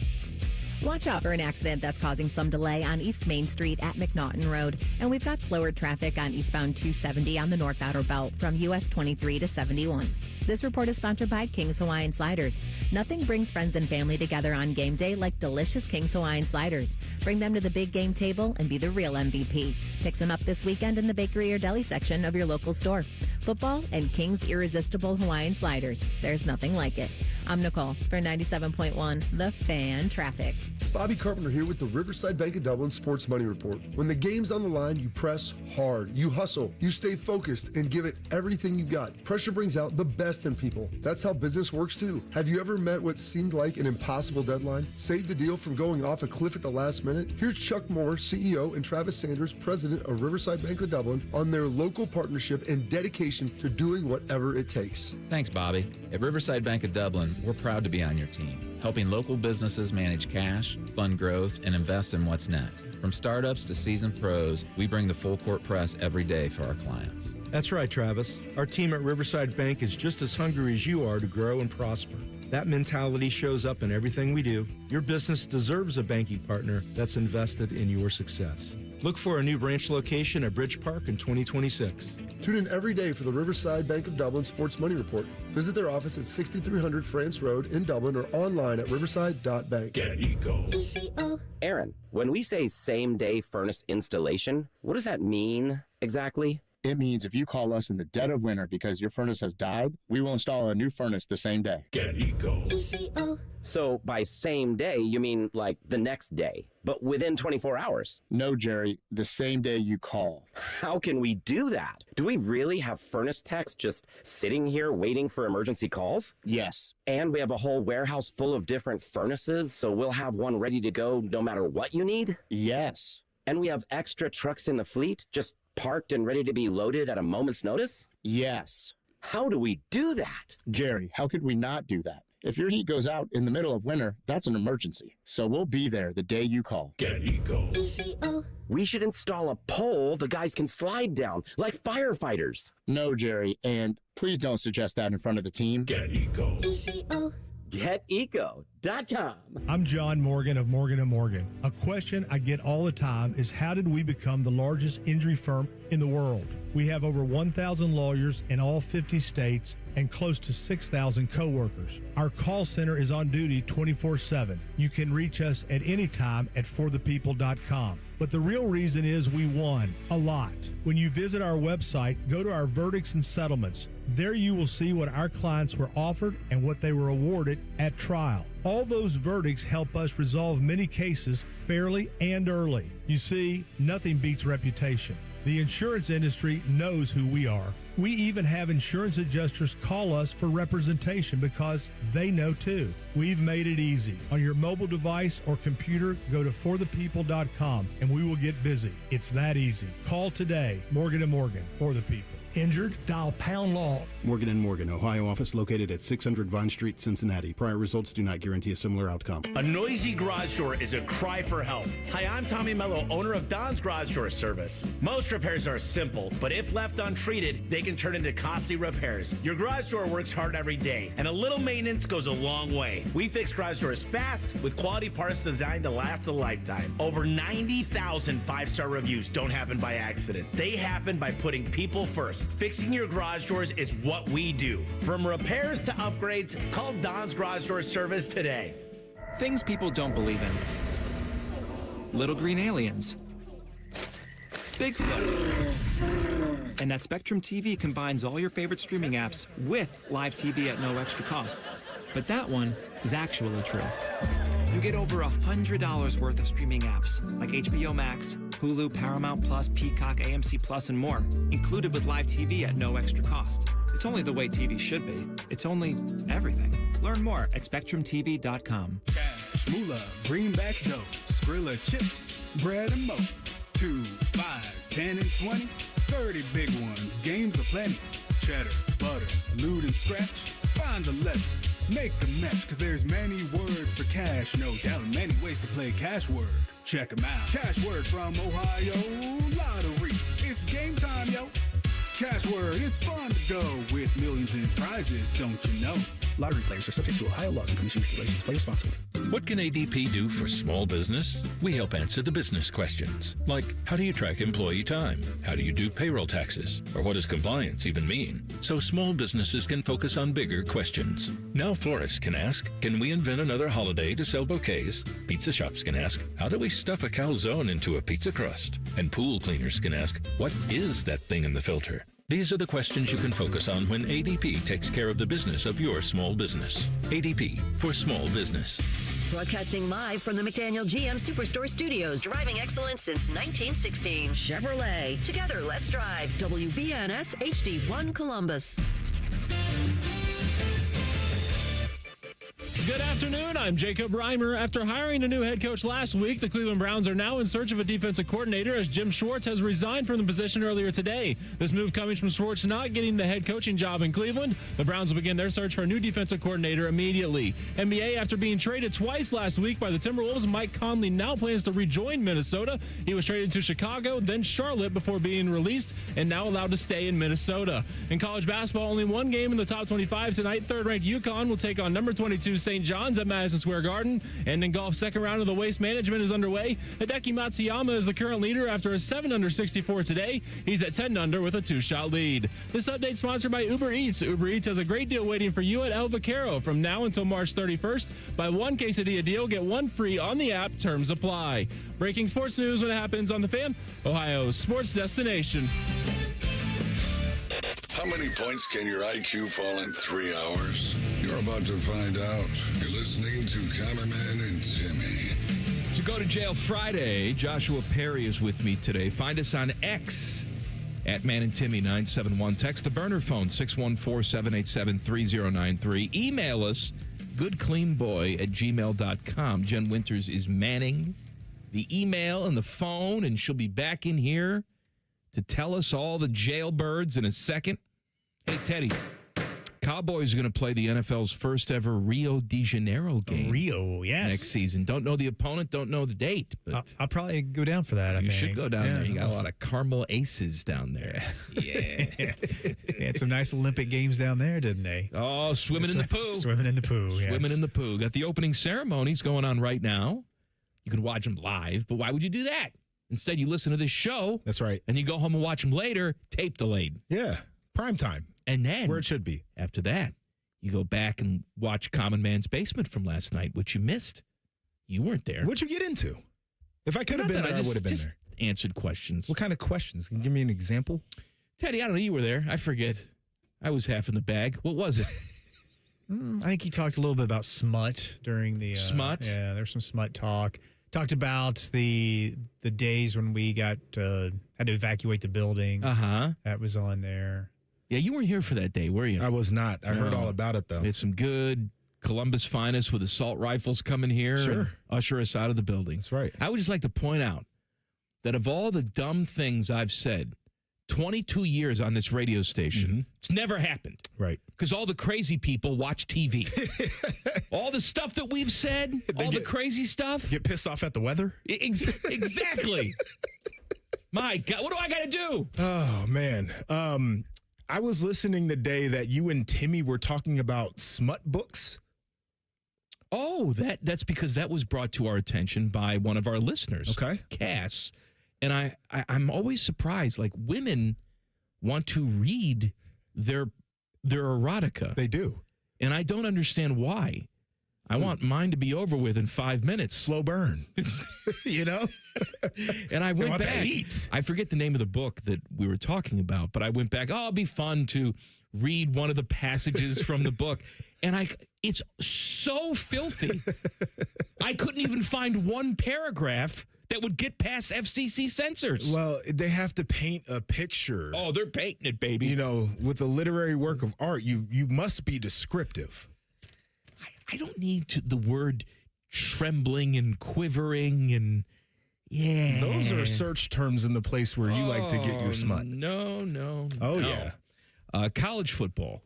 Watch out for an accident that's causing some delay on East Main Street at McNaughton Road. And we've got slower traffic on eastbound 270 on the North Outer Belt from US 23 to 71. This report is sponsored by King's Hawaiian Sliders. Nothing brings friends and family together on game day like delicious King's Hawaiian Sliders. Bring them to the big game table and be the real MVP. Pick some up this weekend in the bakery or deli section of your local store. Football and King's Irresistible Hawaiian Sliders. There's nothing like it. I'm Nicole for 97.1 The Fan Traffic. Bobby Carpenter here with the Riverside Bank of Dublin Sports Money Report. When the game's on the line, you press hard, you hustle, you stay focused, and give it everything you got. Pressure brings out the best in people. That's how business works too. Have you ever met what seemed like an impossible deadline? Saved a deal from going off a cliff at the last minute? Here's Chuck Moore, CEO, and Travis Sanders, president of Riverside Bank of Dublin, on their local partnership and dedication to doing whatever it takes. Thanks, Bobby. At Riverside Bank of Dublin, we're proud to be on your team, helping local businesses manage cash, fund growth, and invest in what's next. From startups to seasoned pros, we bring the full court press every day for our clients. That's right, Travis. Our team at Riverside Bank is just as hungry as you are to grow and prosper. That mentality shows up in everything we do. Your business deserves a banking partner that's invested in your success. Look for a new branch location at Bridge Park in 2026. Tune in every day for the Riverside Bank of Dublin Sports Money Report. Visit their office at 6300 France Road in Dublin or online at riverside.bank. Get eco. Aaron, when we say same-day furnace installation, what does that mean exactly? It means if you call us in the dead of winter because your furnace has died, we will install a new furnace the same day. Get eco. So by same day, you mean like the next day, but within 24 hours? No, Jerry, the same day you call. How can we do that? Do we really have furnace techs just sitting here waiting for emergency calls? Yes. And we have a whole warehouse full of different furnaces, so we'll have one ready to go no matter what you need? Yes. And we have extra trucks in the fleet, just parked and ready to be loaded at a moment's notice? Yes. How do we do that? Jerry, how could we not do that? If your heat goes out in the middle of winter, that's an emergency. So we'll be there the day you call. Get eco. We should install a pole the guys can slide down, like firefighters. No, Jerry, and please don't suggest that in front of the team. Get eco. GetEco.com. I'm John Morgan of Morgan & Morgan. A question I get all the time is how did we become the largest injury firm in the world? We have over 1,000 lawyers in all 50 states and close to 6,000 coworkers. Our call center is on duty 24/7. You can reach us at any time at forthepeople.com. But the real reason is we won a lot. When you visit our website, go to our verdicts and settlements. There you will see what our clients were offered and what they were awarded at trial. All those verdicts help us resolve many cases fairly and early. You see, nothing beats reputation. The insurance industry knows who we are. We even have insurance adjusters call us for representation because they know too. We've made it easy. On your mobile device or computer, go to forthepeople.com and we will get busy. It's that easy. Call today. Morgan & Morgan, for the people. Injured? Dial pound law. Morgan & Morgan, Ohio office located at 600 Vine Street, Cincinnati. Prior results do not guarantee a similar outcome. A noisy garage door is a cry for help. Hi, I'm Tommy Mello, owner of Don's Garage Door Service. Most repairs are simple, but if left untreated, they can turn into costly repairs. Your garage door works hard every day, and a little maintenance goes a long way. We fix garage doors fast with quality parts designed to last a lifetime. Over 90,000 five-star reviews don't happen by accident. They happen by putting people first. Fixing your garage doors is what we do. From repairs to upgrades, call Don's Garage Door Service today. Things people don't believe in. Little green aliens. Bigfoot. And that Spectrum TV combines all your favorite streaming apps with live TV at no extra cost. but that one is actually true. You get over $100 worth of streaming apps like HBO Max, Hulu, Paramount Plus, Peacock, AMC Plus, and more, included with live TV at no extra cost. It's only the way TV should be. It's only everything. Learn more at SpectrumTV.com. Cash, moolah, greenbacks dough, Skrilla chips, bread and mo. 2, 5, 10, and 20, 30 big ones, games aplenty. Cheddar, butter, loot and scratch, find the letters, make the match, cause there's many words for cash, no doubt, many ways to play Cash Word. Check 'em out. Cash Word from Ohio Lottery. It's game time, yo. Cash Word, it's fun to go with millions in prizes, don't you know? Lottery players are subject to Ohio laws and commission regulations. Play responsibly. What can ADP do for small business? We help answer the business questions, like how do you track employee time? How do you do payroll taxes? Or what does compliance even mean? So small businesses can focus on bigger questions. Now florists can ask, can we invent another holiday to sell bouquets? Pizza shops can ask, how do we stuff a calzone into a pizza crust? And pool cleaners can ask, what is that thing in the filter? These are the questions you can focus on when ADP takes care of the business of your small business. ADP for small business. Broadcasting live from the McDaniel GM Superstore Studios, driving excellence since 1916. Chevrolet. Together, let's drive. WBNS HD1 Columbus. Good afternoon. I'm Jacob Reimer. After hiring a new head coach last week, the Cleveland Browns are now in search of a defensive coordinator as Jim Schwartz has resigned from the position earlier today. This move coming from Schwartz not getting the head coaching job in Cleveland. The Browns will begin their search for a new defensive coordinator immediately. NBA, after being traded twice last week by the Timberwolves, Mike Conley now plans to rejoin Minnesota. He was traded to Chicago, then Charlotte before being released and now allowed to stay in Minnesota. In college basketball, only one game in the top 25 tonight. Third-ranked UConn will take on number 22 St. John's at Madison Square Garden. And in golf, second round of the Waste Management is underway. Hideki Matsuyama is the current leader after a 7 under 64 today. He's at 10 under with a 2-shot lead. This update sponsored by Uber Eats. Uber Eats has a great deal waiting for you at El Vaquero from now until March 31st. Buy one quesadilla deal, get one free on the app. Terms apply. Breaking sports news when it happens on The Fan, Ohio's sports destination. How many points can your IQ fall in 3 hours? You're about to find out. You're listening to Common Man and Timmy. To go to jail Friday, Joshua Perry is with me today. Find us on X at Man and Timmy 971. Text the burner phone 614-787-3093. Email us goodcleanboy@gmail.com. Jen Winters is manning the email and the phone, and she'll be back in here to tell us all the jailbirds in a second. Hey, Teddy, Cowboys are going to play the NFL's first ever Rio de Janeiro game. Rio, yes. Next season. Don't know the opponent, don't know the date. But I'll probably go down for that, I think. You should go down there. You got a lot of Carmel Aces down there. Yeah. They had some nice Olympic games down there, didn't they? Oh, swimming in the poo. Swimming in the poo, yes. Swimming in the poo. Got the opening ceremonies going on right now. You can watch them live, but why would you do that? Instead, you listen to this show. That's right. And you go home and watch them later, tape delayed. Yeah. Prime time. And then, where it should be. After that, you go back and watch Common Man's Basement from last night, which you missed. You weren't there. What'd you get into? If I could have been there, I would have been there. Answered questions. What kind of questions? Can you give me an example? Teddy, I don't know. You were there. I forget. I was half in the bag. What was it? I think you talked a little bit about smut during the... smut? Yeah, there's some smut talk. Talked about the days when we had to evacuate the building. Uh-huh. That was on there. Yeah, you weren't here for that day, were you? I was not. I heard all about it, though. We had some good Columbus finest with assault rifles coming here and usher us out of the building. That's right. I would just like to point out that of all the dumb things I've said, 22 years on this radio station, it's never happened. Right. Because all the crazy people watch TV. All the stuff that we've said, the crazy stuff. Get pissed off at the weather? Exactly. My God, what do I got to do? Oh, man. I was listening the day that you and Timmy were talking about smut books. Oh, that's because that was brought to our attention by one of our listeners. Okay. Cass. And I'm always surprised, like, women want to read their erotica. They do. And I don't understand why. I want mine to be over with in 5 minutes. Slow burn. You know? And I went back. Eat. I forget the name of the book that we were talking about, but I went back. Oh, it'll be fun to read one of the passages from the book. And It's so filthy. I couldn't even find one paragraph that would get past FCC censors. Well, they have to paint a picture. Oh, they're painting it, baby. You know, with a literary work of art, you must be descriptive. I don't need the word trembling and quivering and yeah. Those are search terms in the place where you like to get your smut. No. Oh, yeah. College football.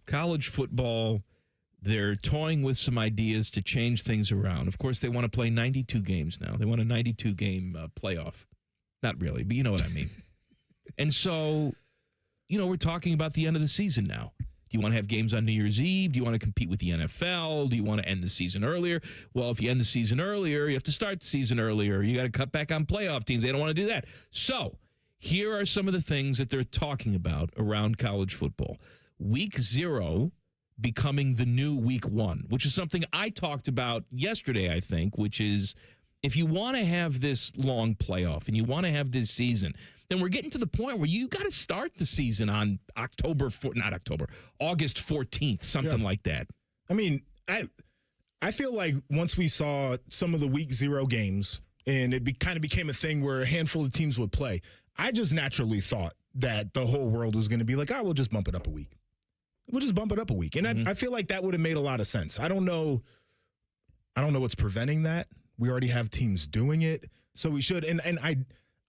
They're toying with some ideas to change things around. Of course, they want to play 92 games now. They want a 92-game playoff. Not really, but you know what I mean. And so, we're talking about the end of the season now. Do you want to have games on New Year's Eve? Do you want to compete with the NFL? Do you want to end the season earlier? Well, if you end the season earlier, you have to start the season earlier. You got to cut back on playoff teams. They don't want to do that. So here are some of the things that they're talking about around college football. Week 0 becoming the new week 1, which is something I talked about yesterday, I think, which is if you want to have this long playoff and you want to have this season, then we're getting to the point where you got to start the season on August 14th, something like that. I mean, I feel like once we saw some of the week 0 games and it kind of became a thing where a handful of teams would play, I just naturally thought that the whole world was going to be like, we'll just bump it up a week. We'll just bump it up a week. And I feel like that would have made a lot of sense. I don't know what's preventing that. We already have teams doing it, so we should. And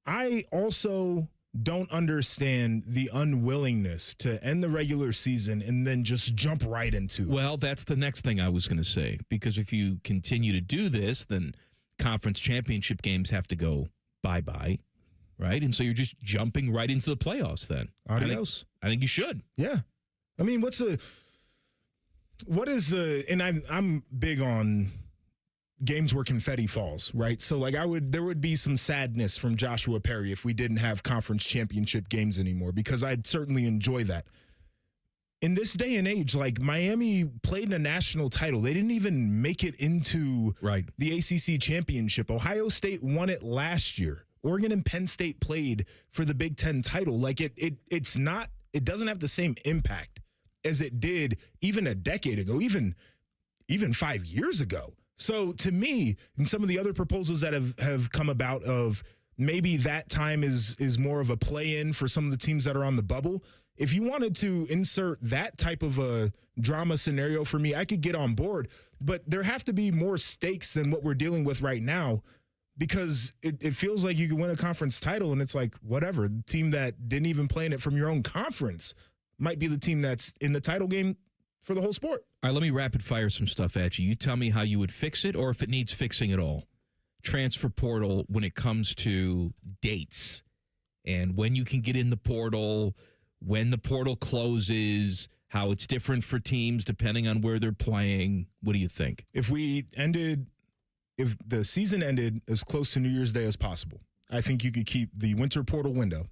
I also don't understand the unwillingness to end the regular season and then just jump right into it. Well, that's the next thing I was going to say, because if you continue to do this, then conference championship games have to go bye-bye, right? And so you're just jumping right into the playoffs then. Adios. I think you should. Yeah. I mean, and I'm big on games where confetti falls, right? So there would be some sadness from Joshua Perry if we didn't have conference championship games anymore, because I'd certainly enjoy that. In this day and age, Miami played in a national title. They didn't even make it into the ACC championship. Ohio State won it last year. Oregon and Penn State played for the Big Ten title. It doesn't have the same impact as it did even a decade ago, even 5 years ago. So to me, and some of the other proposals that have come about of maybe that time is more of a play-in for some of the teams that are on the bubble. If you wanted to insert that type of a drama scenario for me, I could get on board. But there have to be more stakes than what we're dealing with right now, because it feels like you can win a conference title and it's like, whatever, the team that didn't even play in it from your own conference might be the team that's in the title game for the whole sport. All right, let me rapid fire some stuff at you. You tell me how you would fix it or if it needs fixing at all. Transfer portal when it comes to dates and when you can get in the portal, when the portal closes, how it's different for teams depending on where they're playing. What do you think? If the season ended as close to New Year's Day as possible, I think you could keep the winter portal window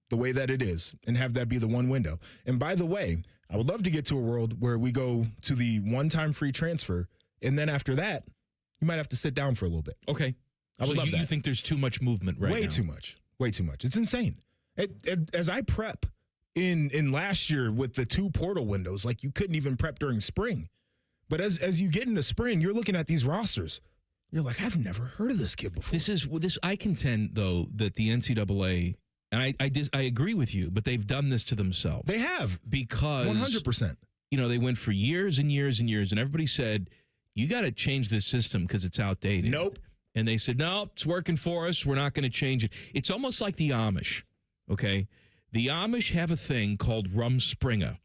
the way that it is and have that be the one window. And by the way, I would love to get to a world where we go to the one-time free transfer, and then after that, you might have to sit down for a little bit. Okay. I would love that. You think there's too much movement right now? Way too much. It's insane. As I prep in last year with the 2 portal windows, you couldn't even prep during spring. But as you get into spring, you're looking at these rosters. You're like, I've never heard of this kid before. I contend, though, that the NCAA, and I agree with you, but they've done this to themselves. They have. Because 100%. They went for years and years and years, and everybody said, you got to change this system because it's outdated. Nope. And they said, no, it's working for us. We're not going to change it. It's almost like the Amish, okay? The Amish have a thing called Rumspringa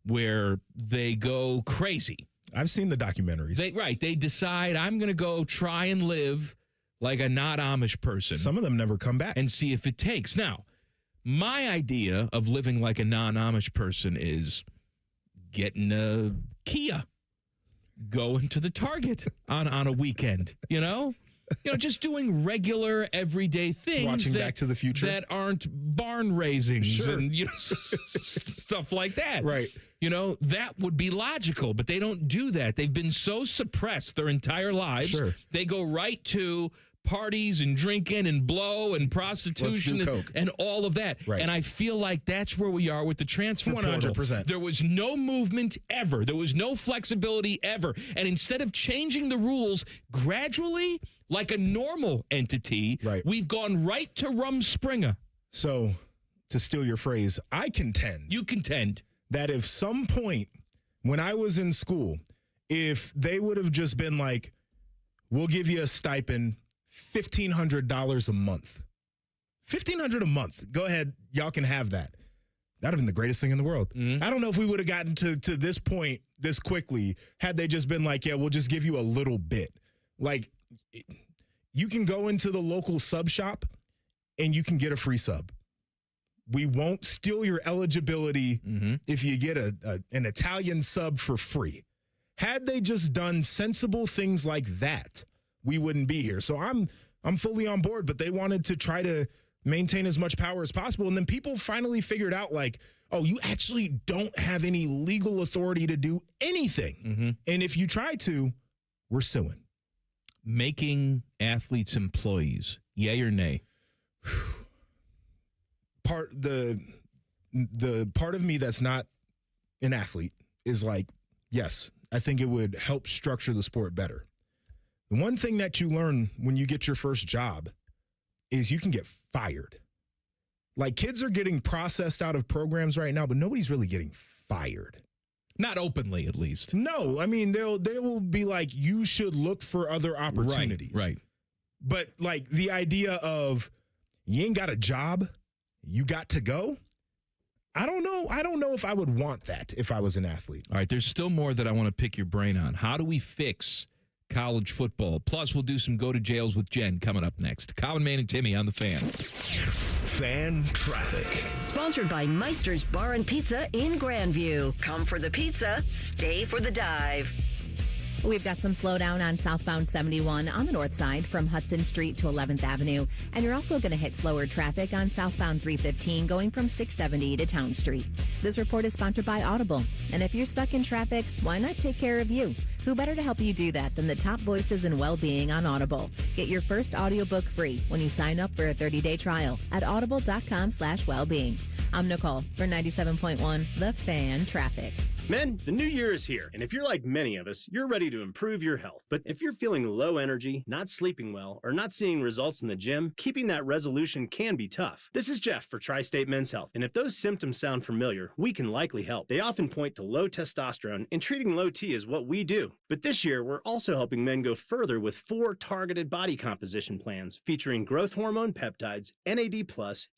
where they go crazy. I've seen the documentaries. They decide, I'm going to go try and live like a not Amish person. Some of them never come back. And see if it takes. Now, my idea of living like a non-Amish person is getting a Kia, going to the Target on a weekend, just doing regular everyday things. Watching Back to the Future. That aren't barn raisings and stuff like that. Right. That would be logical, but they don't do that. They've been so suppressed their entire lives. Sure. They go right to parties and drinking and blow and prostitution and all of that. Right. And I feel like that's where we are with the transfer portal. 100%. There was no movement ever. There was no flexibility ever. And instead of changing the rules gradually, like a normal entity, we've gone right to Rumspringa. So, to steal your phrase, I contend. You contend. That if some point when I was in school, if they would have just been like, we'll give you a stipend, $1,500 a month. $1,500 a month. Go ahead. Y'all can have that. That would have been the greatest thing in the world. Mm-hmm. I don't know if we would have gotten to this point this quickly had they just been like, yeah, we'll just give you a little bit. Like, you can go into the local sub shop and you can get a free sub. We won't steal your eligibility if you get an Italian sub for free. Had they just done sensible things like that, we wouldn't be here. So I'm fully on board, but they wanted to try to maintain as much power as possible. And then people finally figured out, like, oh, you actually don't have any legal authority to do anything. And if you try to, we're suing. Making athletes employees, yay or nay? The part of me that's not an athlete is like, yes, I think it would help structure the sport better. The one thing that you learn when you get your first job is you can get fired. Like, kids are getting processed out of programs right now, but nobody's really getting fired. Not openly, at least. No, I mean, they will be like, you should look for other opportunities. Right. But like the idea of you ain't got a job, you got to go. I don't know. I don't know if I would want that if I was an athlete. All right, there's still more that I want to pick your brain on. How do we fix college football? Plus, we'll do some go-to-jails with Jen coming up next. Common Man and Timmy on The Fan. Fan traffic. Sponsored by Meister's Bar and Pizza in Grandview. Come for the pizza, stay for the dive. We've got some slowdown on southbound 71 on the north side from Hudson Street to 11th Avenue. And you're also going to hit slower traffic on southbound 315 going from 670 to Town Street. This report is sponsored by Audible. And if you're stuck in traffic, why not take care of you? Who better to help you do that than the top voices in well-being on Audible? Get your first audiobook free when you sign up for a 30-day trial at audible.com/wellbeing. I'm Nicole for 97.1 The Fan Traffic. Men, the new year is here, and if you're like many of us, you're ready to improve your health. But if you're feeling low energy, not sleeping well, or not seeing results in the gym, keeping that resolution can be tough. This is Jeff for Tri-State Men's Health, and if those symptoms sound familiar, we can likely help. They often point to low testosterone, and treating low T is what we do. But this year, we're also helping men go further with 4 targeted body composition plans featuring growth hormone peptides, NAD+,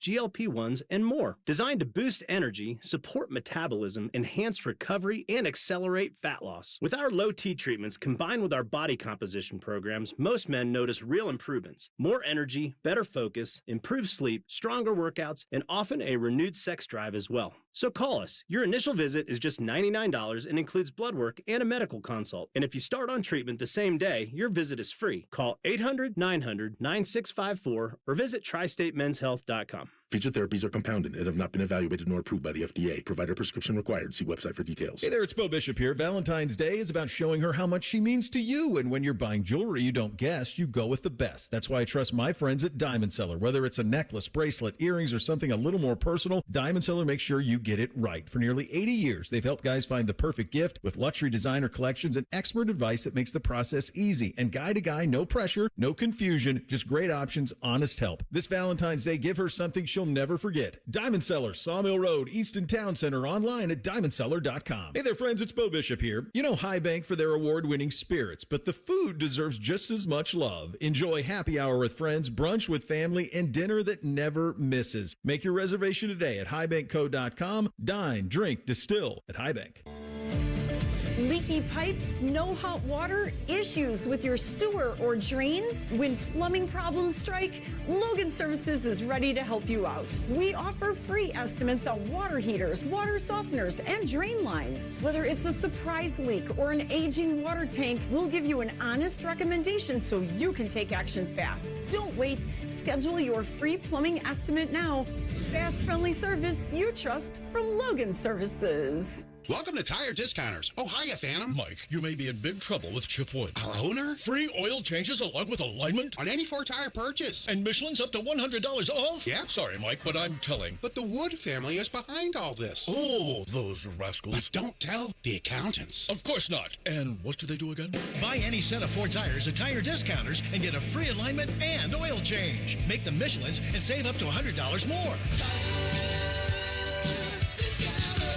GLP-1s, and more. Designed to boost energy, support metabolism, enhance recovery, and accelerate fat loss. With our low T treatments combined with our body composition programs, most men notice real improvements. More energy, better focus, improved sleep, stronger workouts, and often a renewed sex drive as well. So call us. Your initial visit is just $99 and includes blood work and a medical consult. And if you start on treatment the same day, your visit is free. Call 800-900-9654 or visit tristatemenshealth.com. Featured therapies are compounded and have not been evaluated nor approved by the FDA. Provider prescription required. See website for details. Hey there, it's Bo Bishop here. Valentine's Day is about showing her how much she means to you. And when you're buying jewelry you don't guess, you go with the best. That's why I trust my friends at Diamond Seller. Whether it's a necklace, bracelet, earrings, or something a little more personal, Diamond Seller makes sure you get it right. For nearly 80 years, they've helped guys find the perfect gift with luxury designer collections and expert advice that makes the process easy. And guy to guy, no pressure, no confusion, just great options, honest help. This Valentine's Day, give her something she'll never forget. Diamond Seller, Sawmill Road, Easton Town Center, online at diamondseller.com. Hey there, friends, it's Bo Bishop here. You know High Bank for their award-winning spirits, but the food deserves just as much love. Enjoy happy hour with friends, brunch with family, and dinner that never misses. Make your reservation today at highbankco.com. Dine, drink, distill at High Bank. Leaky pipes, no hot water, issues with your sewer or drains? When plumbing problems strike, Logan Services is ready to help you out. We offer free estimates on water heaters, water softeners, and drain lines. Whether it's a surprise leak or an aging water tank, we'll give you an honest recommendation so you can take action fast. Don't wait. Schedule your free plumbing estimate now. Fast, friendly service you trust from Logan Services. Welcome to Tire Discounters. Oh, hiya, Phantom. Mike, you may be in big trouble with Chip Wood. Our owner? Free oil changes along with alignment? On any 4-tire purchase. And Michelin's up to $100 off? Yeah. Sorry, Mike, but I'm telling. But the Wood family is behind all this. Oh, those rascals. But don't tell the accountants. Of course not. And what do they do again? Buy any set of 4 tires at Tire Discounters and get a free alignment and oil change. Make them Michelin's and save up to $100 more.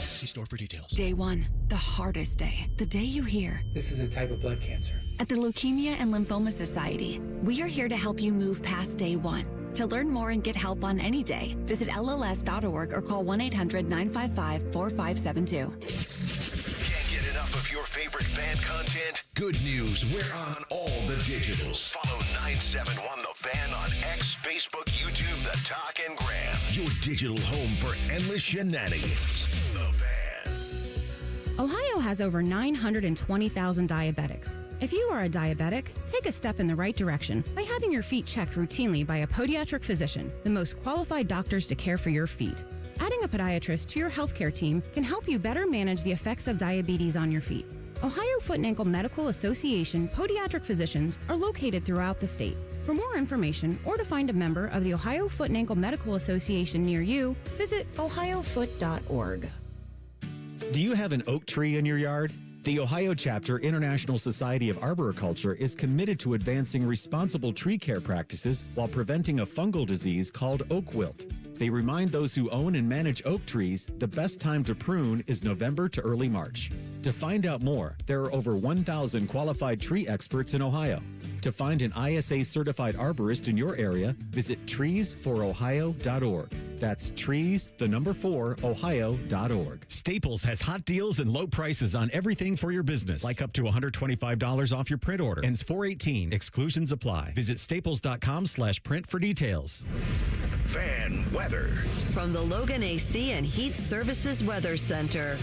See store for details. Day 1, the hardest day. The day you hear, "This is a type of blood cancer." At the Leukemia and Lymphoma Society, we are here to help you move past day 1. To learn more and get help on any day, visit LLS.org or call 1-800-955-4572. Can't get enough of your favorite fan content? Good news, we're on all the digitals. Follow 971 The Fan on X, Facebook, YouTube, The Talk, and Gram. Your digital home for endless shenanigans. The Fan. Ohio has over 920,000 diabetics. If you are a diabetic, take a step in the right direction by having your feet checked routinely by a podiatric physician, the most qualified doctors to care for your feet. Adding a podiatrist to your healthcare team can help you better manage the effects of diabetes on your feet. Ohio Foot and Ankle Medical Association podiatric physicians are located throughout the state. For more information or to find a member of the Ohio Foot and Ankle Medical Association near you, visit ohiofoot.org. Do you have an oak tree in your yard? The Ohio Chapter International Society of Arboriculture is committed to advancing responsible tree care practices while preventing a fungal disease called oak wilt. They remind those who own and manage oak trees the best time to prune is November to early March. To find out more, there are over 1,000 qualified tree experts in Ohio. To find an ISA-certified arborist in your area, visit treesforohio.org. That's trees4ohio.org. Staples has hot deals and low prices on everything for your business, like up to $125 off your print order. Ends 4/18. Exclusions apply. Visit staples.com/print for details. Fan weather. From the Logan AC and Heat Services Weather Center.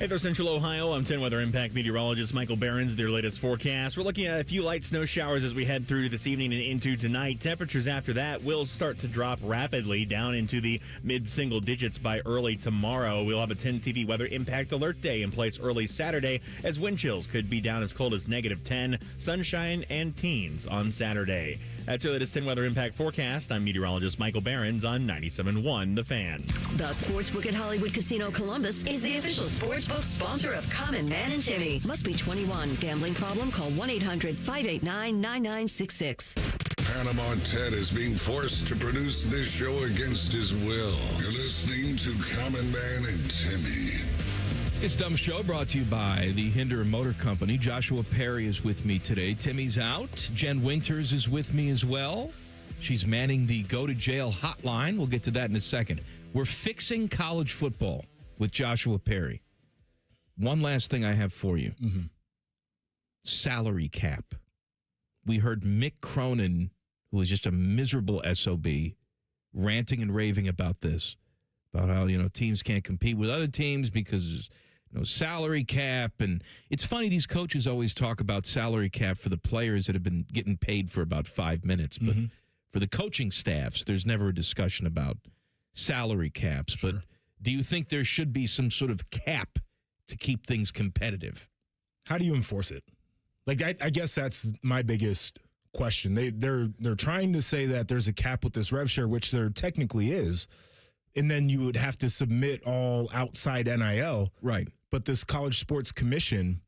Hey, North Central Ohio, I'm 10 Weather Impact meteorologist Michael Behrens, their latest forecast. We're looking at a few light snow showers as we head through this evening and into tonight. Temperatures after that will start to drop rapidly down into the mid-single digits by early tomorrow. We'll have a 10 TV Weather Impact Alert Day in place early Saturday, as wind chills could be down as cold as -10, sunshine and teens on Saturday. That's your latest 10 Weather Impact forecast. I'm meteorologist Michael Behrens on 97.1 The Fan. The Sportsbook at Hollywood Casino Columbus is the official sportsbook sponsor of Common Man and Timmy. Must be 21. Gambling problem? Call 1-800-589-9966. Panama Ted is being forced to produce this show against his will. You're listening to Common Man and Timmy. It's Dumb Show brought to you by the Hinder Motor Company. Joshua Perry is with me today. Timmy's out. Jen Winters is with me as well. She's manning the Go to Jail hotline. We'll get to that in a second. We're fixing college football with Joshua Perry. One last thing I have for you. Salary cap. We heard Mick Cronin, who is just a miserable SOB, ranting and raving about this, about how, teams can't compete with other teams because salary cap. And it's funny, these coaches always talk about salary cap for the players that have been getting paid for about 5 minutes. But for the coaching staffs, there's never a discussion about salary caps. Sure. But do you think there should be some sort of cap to keep things competitive? How do you enforce it? I guess that's my biggest question. They're trying to say that there's a cap with this rev share, which there technically is. And then you would have to submit all outside NIL. Right. But this College Sports Commission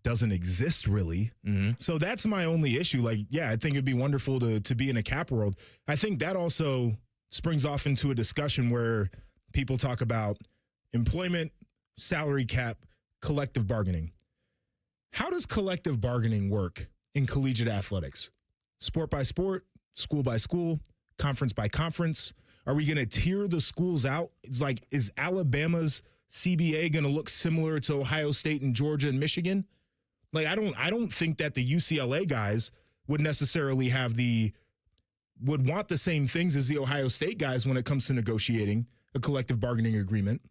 doesn't exist really. So that's my only issue. I think it'd be wonderful to be in a cap world. I think that also springs off into a discussion where people talk about employment, salary cap, collective bargaining. How does collective bargaining work in collegiate athletics? Sport by sport, school by school, conference by conference? Are we going to tier the schools out? It's is Alabama's CBA going to look similar to Ohio State and Georgia and Michigan? I don't think that the UCLA guys would necessarily would want the same things as the Ohio State guys when it comes to negotiating a collective bargaining agreement.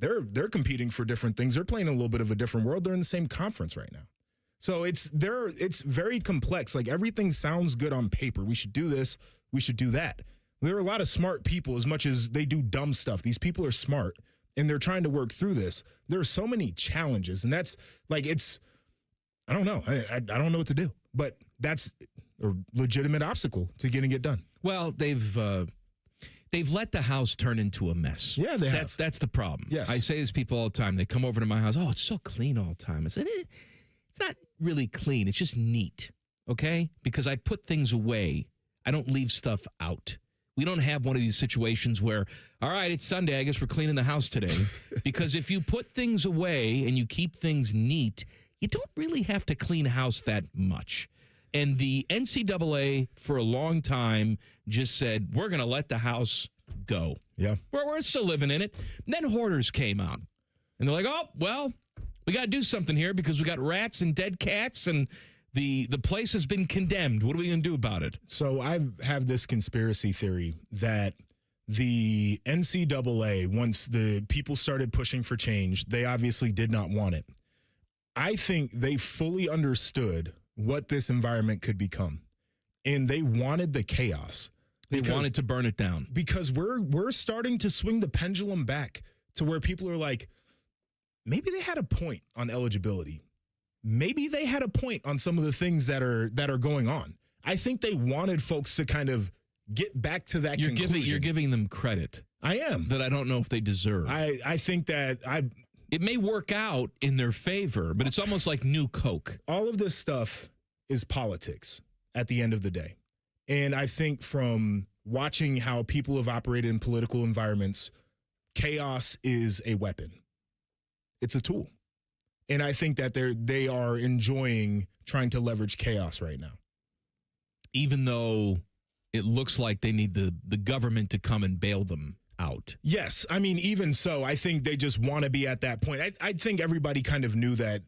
They're competing for different things. They're playing a little bit of a different world. They're in the same conference right now. So it's very complex. Everything sounds good on paper. We should do this. We should do that. There are a lot of smart people as much as they do dumb stuff. These people are smart. and they're trying to work through this. There are so many challenges, and that's like I don't know. I don't know what to do, but that's a legitimate obstacle to getting it done. Well, they've let the house turn into a mess. Yeah, they have. That's the problem. Yes. I say this to people all the time. They come over to my house. Oh, it's so clean all the time. I said, it's not really clean. It's just neat, okay? Because I put things away. I don't leave stuff out. We don't have one of these situations where, all right, it's Sunday. I guess we're cleaning the house today. Because if you put things away and you keep things neat, you don't really have to clean house that much. And the NCAA for a long time just said, we're going to let the house go. Yeah. We're still living in it. And then hoarders came out. And they're like, oh, well, we got to do something here because we got rats and dead cats and the place has been condemned. What are we going to do about it? So I have this conspiracy theory that the NCAA, once the people started pushing for change, they obviously did not want it. I think they fully understood what this environment could become, and they wanted the chaos. They wanted to burn it down. Because we're starting to swing the pendulum back to where people are like, maybe they had a point on eligibility. Maybe they had a point on some of the things that are going on. I think they wanted folks to kind of get back to that conclusion. You're giving them credit. I am. That I don't know if they deserve. I think that it may work out in their favor, but it's almost like new Coke. All of this stuff is politics at the end of the day. And I think from watching how people have operated in political environments, chaos is a weapon. It's a tool. And I think that they are enjoying trying to leverage chaos right now. Even though it looks like they need the government to come and bail them out. Yes. I mean, even so, I think they just want to be at that point. I think everybody kind of knew that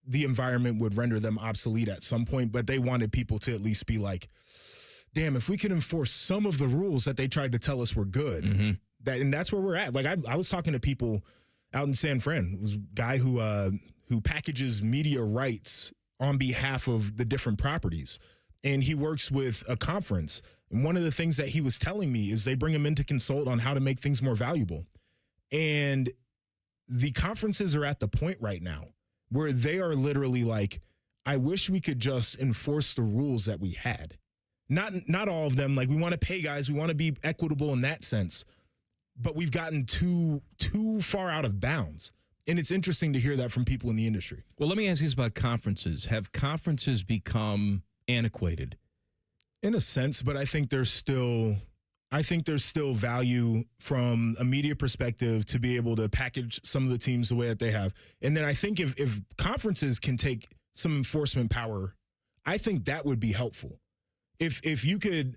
the environment would render them obsolete at some point, but they wanted people to at least be like, damn, if we could enforce some of the rules that they tried to tell us were good, and that's where we're at. Like I was talking to people out in San Fran. It was a guy who packages media rights on behalf of the different properties. And he works with a conference. And one of the things that he was telling me is they bring him in to consult on how to make things more valuable. And the conferences are at the point right now where they are literally like, I wish we could just enforce the rules that we had. Not all of them. Like, we want to pay guys. We want to be equitable in that sense. But we've gotten too far out of bounds. And it's interesting to hear that from people in the industry. Well, let me ask you this about conferences. Have conferences become antiquated? In a sense, but I think there's still value from a media perspective to be able to package some of the teams the way that they have. And then I think if conferences can take some enforcement power, I think that would be helpful. If you could,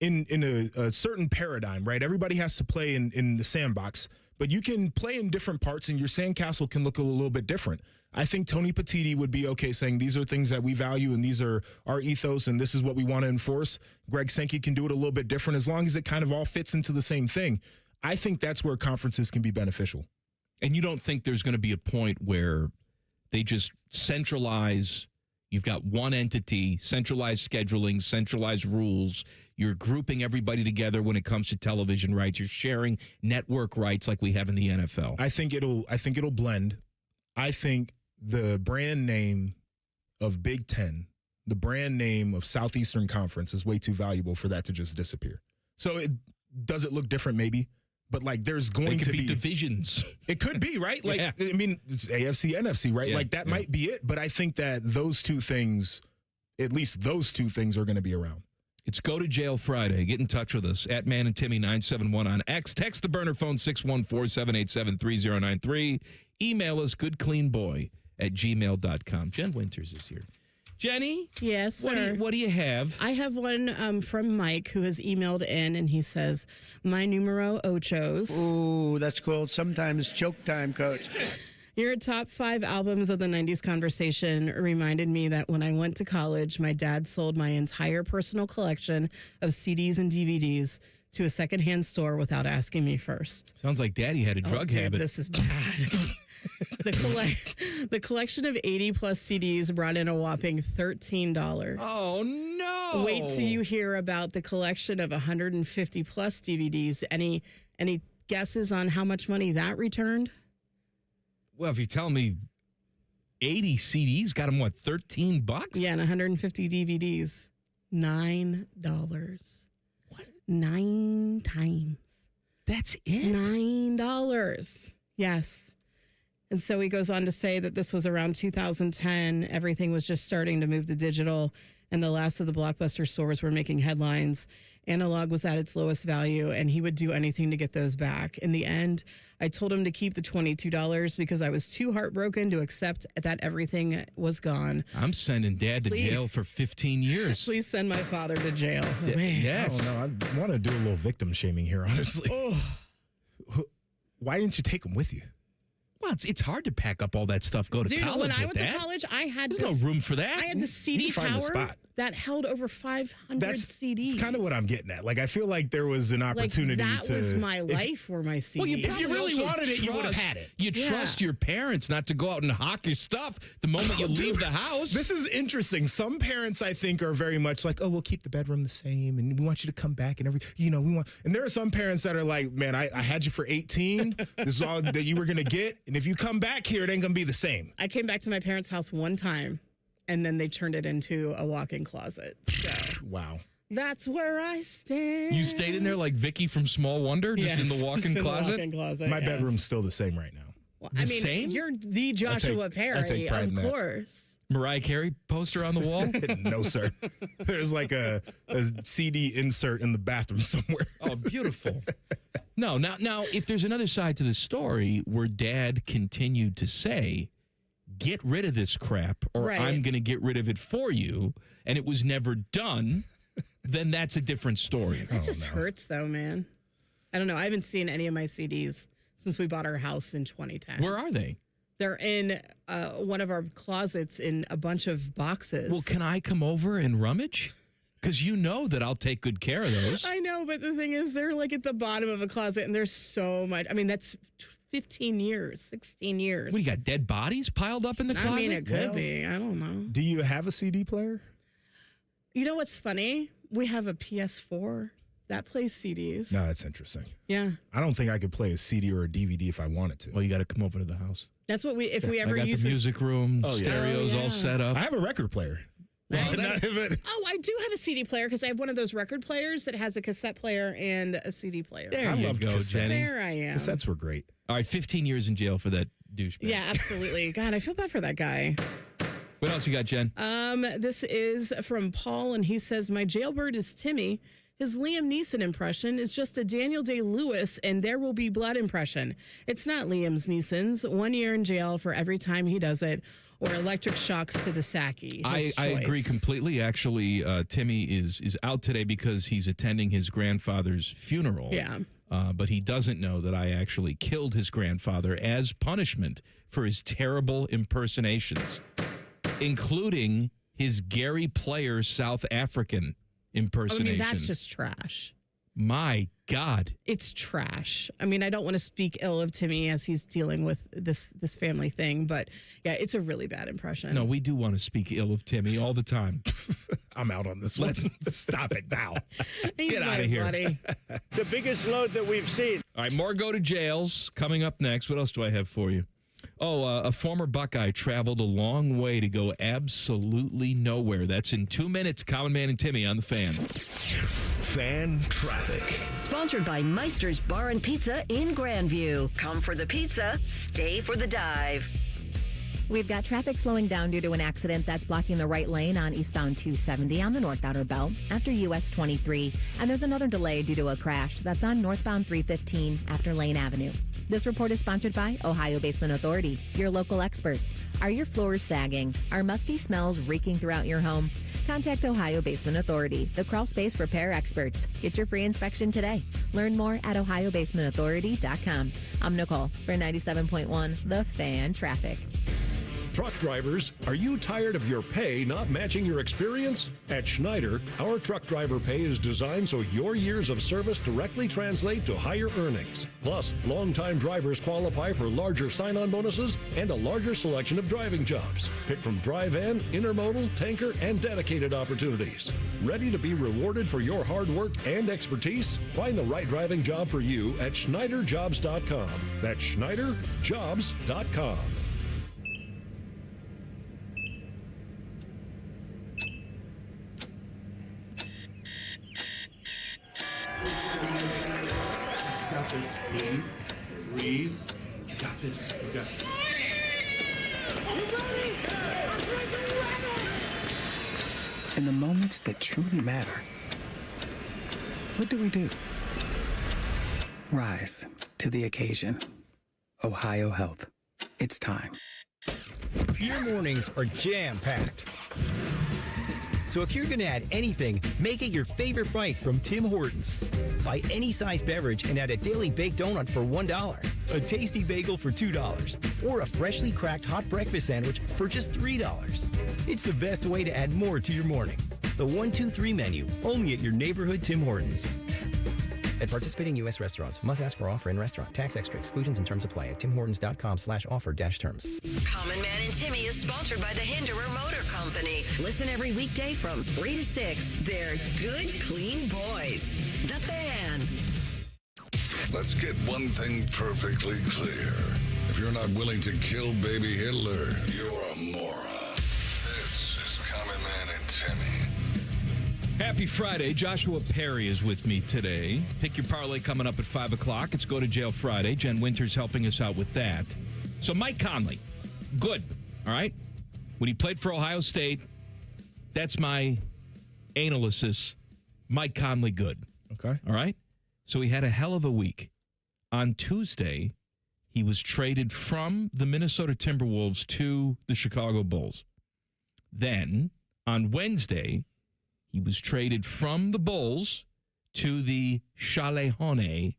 in a certain paradigm, right? Everybody has to play in the sandbox, but you can play in different parts and your sandcastle can look a little bit different. I think Tony Petitti would be okay saying these are things that we value and these are our ethos and this is what we want to enforce. Greg Sankey can do it a little bit different as long as it kind of all fits into the same thing. I think that's where conferences can be beneficial. And you don't think there's going to be a point where they just centralize? You've got one entity, centralized scheduling, centralized rules. You're grouping everybody together when it comes to television rights. You're sharing network rights like we have in the NFL. I think it'll blend. I think the brand name of Big Ten, the brand name of Southeastern Conference is way too valuable for that to just disappear. So does it look different? Maybe. But like there's going to be divisions. It could be, right? Like, yeah. I mean, it's AFC, NFC, right? Yeah, like that might be it. But I think that those two things, at least those two things are going to be around. It's Go to Jail Friday. Get in touch with us at Man and Timmy 971 on X. Text the burner phone 614-787-3093. Email us goodcleanboy@gmail.com. Jen Winters is here. Jenny? Yes, sir. What do you have? I have one from Mike who has emailed in, and he says, my numero ochos. Ooh, that's called sometimes choke time, Coach. Your top 5 albums of the 90s conversation reminded me that when I went to college, my dad sold my entire personal collection of CDs and DVDs to a secondhand store without asking me first. Sounds like Daddy had a drug habit. This is bad. The collection of 80-plus CDs brought in a whopping $13. Oh, no. Wait till you hear about the collection of 150-plus DVDs. Any guesses on how much money that returned? Well, if you're telling me 80 CDs got him, what, $13? Yeah, and 150 DVDs. $9. What? 9 times. That's it? $9. Yes. And so he goes on to say that this was around 2010. Everything was just starting to move to digital, and the last of the Blockbuster stores were making headlines. Analog was at its lowest value, and he would do anything to get those back. In the end, I told him to keep the $22 because I was too heartbroken to accept that everything was gone. I'm sending Dad to jail for 15 years. Please send my father to jail. Yes. I don't know. I want to do a little victim shaming here, honestly. Why didn't you take him with you? Well, it's hard to pack up all that stuff, go to Dude, college when I with went that. to college, I had There's no room for that. I had the CD You can find a tower spot. that held over 500 CDs. That's kind of what I'm getting at. Like, I feel like there was an opportunity that to. was my life for my CDs. Well, If you really wanted it, you would have had it. You Yeah. trust your parents not to go out and hawk your stuff the moment you leave the house. This is interesting. Some parents, I think, are very much like, oh, we'll keep the bedroom the same, and we want you to come back, and we want. And there are some parents that are like, man, I had you for 18. This is all that you were gonna get, and if you come back here, it ain't gonna be the same. I came back to my parents' house one time, and then they turned it into a walk-in closet. So Wow. that's where I stand. You stayed in there like Vicky from Small Wonder, just in the Yes, walk-in just in the closet? walk-in closet, My yes. bedroom's still the same right now. Well, I mean, same? you're the Joshua Perry, I take pride of in that. course. Mariah Carey poster on the wall? No, sir. There's like a CD insert in the bathroom somewhere. Oh, beautiful. No, now, if there's another side to the story where Dad continued to say, get rid of this crap, or Right. I'm going to get rid of it for you, and it was never done, then that's a different story. It just hurts, though, man. I don't know. I haven't seen any of my CDs since we bought our house in 2010. Where are they? They're in one of our closets in a bunch of boxes. Well, can I come over and rummage? Because you know that I'll take good care of those. I know, but the thing is, they're like at the bottom of a closet, and there's so much. I mean, that's 15 years, 16 years. What, you got dead bodies piled up in the closet? I mean, it could be. I don't know. Do you have a CD player? You know what's funny? We have a PS4 that plays CDs. No, that's interesting. Yeah. I don't think I could play a CD or a DVD if I wanted to. Well, you got to come over to the house. That's what if we ever I got use the this- music room, stereos all set up. I have a record player. Nice. Well, not even- Oh, I do have a CD player because I have one of those record players that has a cassette player and a CD player. There you go, Jenny. There I am. Cassettes were great. All right, 15 years in jail for that douchebag. Yeah, absolutely. God, I feel bad for that guy. What else you got, Jen? This is from Paul, and he says, my jailbird is Timmy. His Liam Neeson impression is just a Daniel Day-Lewis and There Will Be Blood impression. It's not Liam's Neeson's. 1 year in jail for every time he does it, or electric shocks to the Saki. I agree completely. Actually, Timmy is out today because he's attending his grandfather's funeral. Yeah. But he doesn't know that I actually killed his grandfather as punishment for his terrible impersonations, including his Gary Player South African impersonation. I mean, that's just trash. My God. It's trash. I mean, I don't want to speak ill of Timmy as he's dealing with this family thing, but yeah, it's a really bad impression. No, we do want to speak ill of Timmy all the time. I'm out on this one. Let's stop it now. He's Get my out of here. buddy. The biggest load that we've seen. All right, more go to jails coming up next. What else do I have for you? Oh, a former Buckeye traveled a long way to go absolutely nowhere. That's in 2 minutes. Common Man and Timmy on the Fan. Fan traffic. Sponsored by Meister's Bar and Pizza in Grandview. Come for the pizza, stay for the dive. We've got traffic slowing down due to an accident that's blocking the right lane on eastbound 270 on the North Outer Belt after US 23. And there's another delay due to a crash that's on northbound 315 after Lane Avenue. This report is sponsored by Ohio Basement Authority, your local expert. Are your floors sagging? Are musty smells reeking throughout your home? Contact Ohio Basement Authority, the crawl space repair experts. Get your free inspection today. Learn more at ohiobasementauthority.com. I'm Nicole for 97.1 The Fan Traffic. Truck drivers, are you tired of your pay not matching your experience? At Schneider, our truck driver pay is designed so your years of service directly translate to higher earnings. Plus, longtime drivers qualify for larger sign-on bonuses and a larger selection of driving jobs. Pick from dry van, intermodal, tanker, and dedicated opportunities. Ready to be rewarded for your hard work and expertise? Find the right driving job for you at SchneiderJobs.com. That's SchneiderJobs.com. Got this. Breathe. You got this. You got this. In the moments that truly matter, what do? Rise to the occasion. Ohio Health. It's time. Your mornings are jam-packed. So if you're going to add anything, make it your favorite bite from Tim Hortons. Buy any size beverage and add a daily baked donut for $1, a tasty bagel for $2, or a freshly cracked hot breakfast sandwich for just $3. It's the best way to add more to your morning. The 1-2-3 menu, only at your neighborhood Tim Hortons. At participating U.S. restaurants, must ask for offer in restaurant. Tax extra exclusions and terms apply at timhortons.com/offer-terms. Common Man and Timmy is sponsored by the Hinderer Motor Company. Listen every weekday from 3 to 6. They're good, clean boys. The Fan. Let's get one thing perfectly clear. If you're not willing to kill baby Hitler, you're a moron. This is Common Man and Timmy. Happy Friday. Joshua Perry is with me today. Pick your parlay coming up at 5 o'clock. It's Go to Jail Friday. Jen Winters helping us out with that. So Mike Conley, good, all right? When he played for Ohio State, that's my analysis. Mike Conley, good. Okay. All right? So he had a hell of a week. On Tuesday, he was traded from the Minnesota Timberwolves to the Chicago Bulls. Then, on Wednesday, he was traded from the Bulls to the Charlotte Hornets.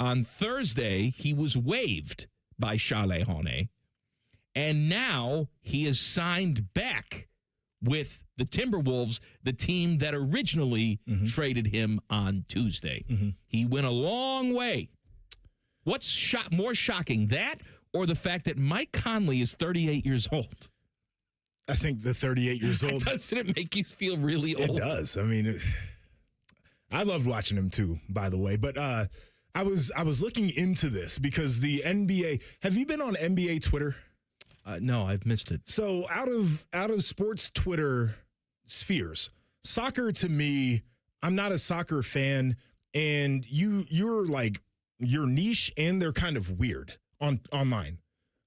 On Thursday, he was waived by Charlotte. And now he is signed back with the Timberwolves, the team that originally traded him on Tuesday. He went a long way. What's more shocking, that or the fact that Mike Conley is 38 years old? I think the 38 years old. Doesn't it make you feel really old? It does. I mean, I loved watching him too, by the way. But I was looking into this because the NBA. Have you been on NBA Twitter? No, I've missed it. So out of sports Twitter spheres, soccer to me, I'm not a soccer fan, and you're like your niche, and they're kind of weird online.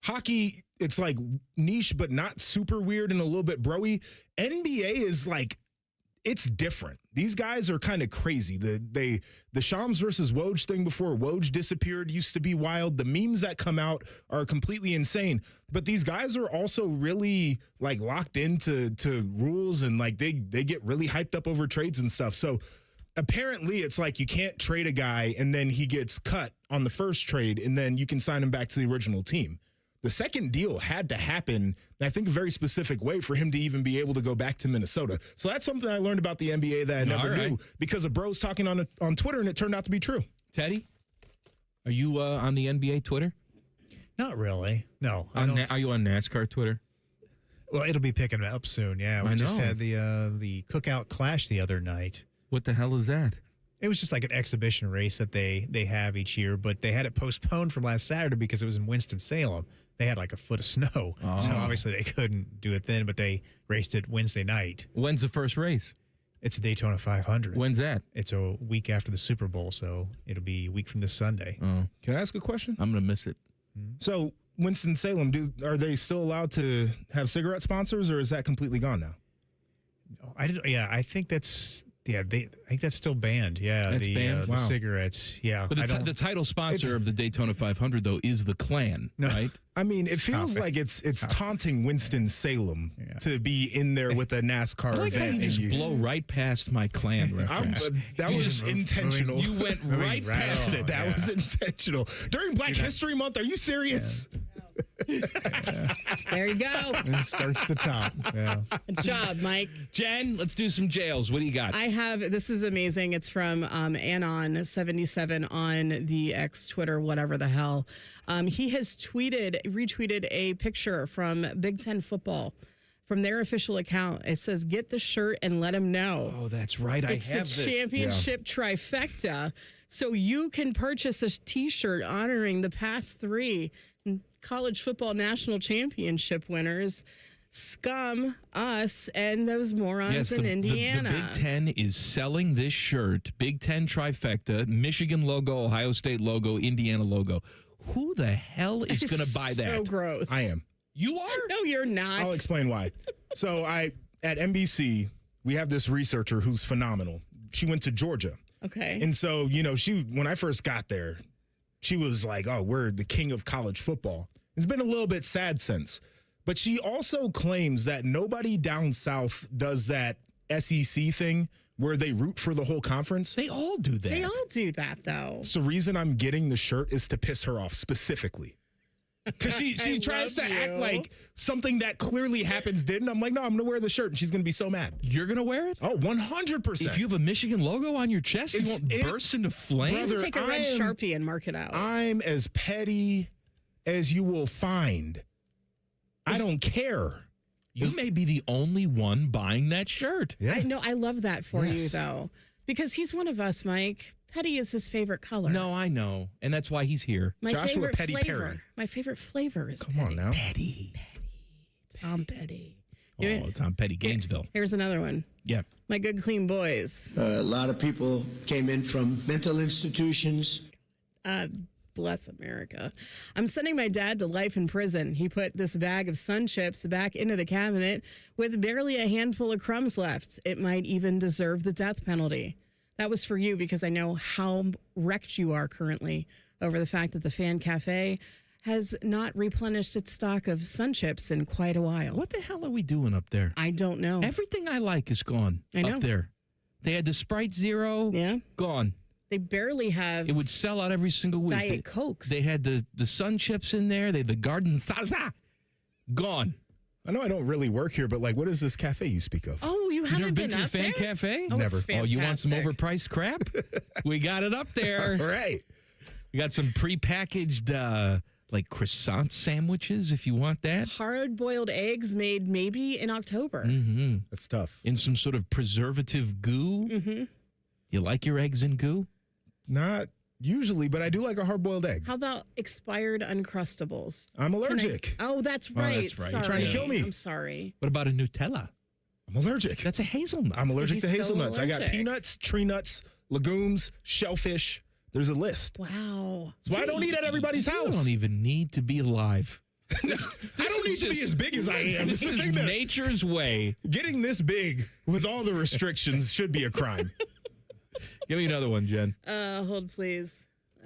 Hockey, it's like niche, but not super weird and a little bit broy. NBA is like, it's different. These guys are kind of crazy. The Shams versus Woj thing before Woj disappeared used to be wild. The memes that come out are completely insane. But these guys are also really like locked into rules, and like they get really hyped up over trades and stuff. So apparently it's like you can't trade a guy and then he gets cut on the first trade and then you can sign him back to the original team. The second deal had to happen, I think, a very specific way for him to even be able to go back to Minnesota. So that's something I learned about the NBA that I never knew because of bros talking on Twitter, and it turned out to be true. Teddy, are you on the NBA Twitter? Not really. No. Are you on NASCAR Twitter? Well, it'll be picking up soon. Yeah, we just had the Cookout Clash the other night. What the hell is that? It was just like an exhibition race that they have each year, but they had it postponed from last Saturday because it was in Winston-Salem. They had like a foot of snow, so obviously they couldn't do it then, but they raced it Wednesday night. When's the first race? It's a Daytona 500. When's that? It's a week after the Super Bowl, so it'll be a week from this Sunday. Oh. Can I ask a question? I'm going to miss it. So Winston-Salem, are they still allowed to have cigarette sponsors, or is that completely gone now? No, I think that's... Yeah, I think that's still banned. Yeah, that's banned? The cigarettes. Yeah, but the title sponsor of the Daytona 500 though is the Klan, right? I mean, it feels like it's taunting Winston-Salem to be in there with a NASCAR I like event. How you just blow right past my Klan reference. That was intentional. You went right past it. That was intentional. During Black History Month, are you serious? There you go. It starts to top. Yeah. Good job, Mike. Jen, let's do some jails. What do you got? I have, this is amazing. It's from Anon77 on the X, Twitter, whatever the hell. He has retweeted a picture from Big Ten football from their official account. It says, get the shirt and let him know. Oh, that's right. It's I have the championship trifecta. So you can purchase a T-shirt honoring the past 3 college football national championship winners, Scum, us, and those morons in Indiana. The Big Ten is selling this shirt, Big Ten trifecta, Michigan logo, Ohio State logo, Indiana logo. Who the hell is going to buy that? So gross. I am. You are? No, you're not. I'll explain why. So at NBC, we have this researcher who's phenomenal. She went to Georgia. Okay. And so, when I first got there, she was like, oh, we're the king of college football. It's been a little bit sad since. But she also claims that nobody down south does that SEC thing where they root for the whole conference. They all do that. They all do that, though. So the reason I'm getting the shirt is to piss her off specifically. Because she tries to act like something that clearly happens didn't. I'm like, no, I'm going to wear the shirt, and she's going to be so mad. You're going to wear it? Oh, 100%. If you have a Michigan logo on your chest, you won't burst into flames? Brother, take a red Sharpie and mark it out. I'm as petty as you will find. I don't care. You may be the only one buying that shirt. Yeah. I know. I love that for you, though, because he's one of us, Mike. Petty is his favorite color. No, I know. And that's why he's here. My Joshua favorite Petty flavor. Perry. My favorite flavor is Come on now. Petty. Tom Petty. Oh, it's on Petty Gainesville. Here's another one. Yeah. My good, clean boys. A lot of people came in from mental institutions. Bless America. I'm sending my dad to life in prison. He put this bag of Sun Chips back into the cabinet with barely a handful of crumbs left. It might even deserve the death penalty. That was for you because I know how wrecked you are currently over the fact that the Fan Cafe has not replenished its stock of Sun Chips in quite a while. What the hell are we doing up there? I don't know. Everything I like is gone up there. They had the Sprite Zero. Yeah. Gone. They barely have. It would sell out every single week. Diet Cokes. They had the Sun Chips in there. They had the Garden Salsa. Gone. I know I don't really work here, but what is this cafe you speak of? Oh, you haven't never been to a up Fan there? Cafe? Oh, Never. It's Oh, you want some fantastic. overpriced crap? We got it up there. All right. We got some prepackaged croissant sandwiches if you want that. Hard-boiled eggs made maybe in October. Mm-hmm. That's tough. In some sort of preservative goo. Mm-hmm. You like your eggs in goo? Not usually, but I do like a hard-boiled egg. How about expired Uncrustables? I'm allergic. Oh, that's right. that's right. Sorry. You're trying to kill me. I'm sorry. What about a Nutella? I'm allergic. That's a hazelnut. I'm allergic He's to so hazelnuts. I got allergic. peanuts, tree nuts, legumes, shellfish. There's a list. Wow. That's why I don't eat at everybody's You house. don't even need to be alive. I don't need to be as big as I am. This is nature's way. Getting this big with all the restrictions should be a crime. Give me another one, Jen. Hold, please.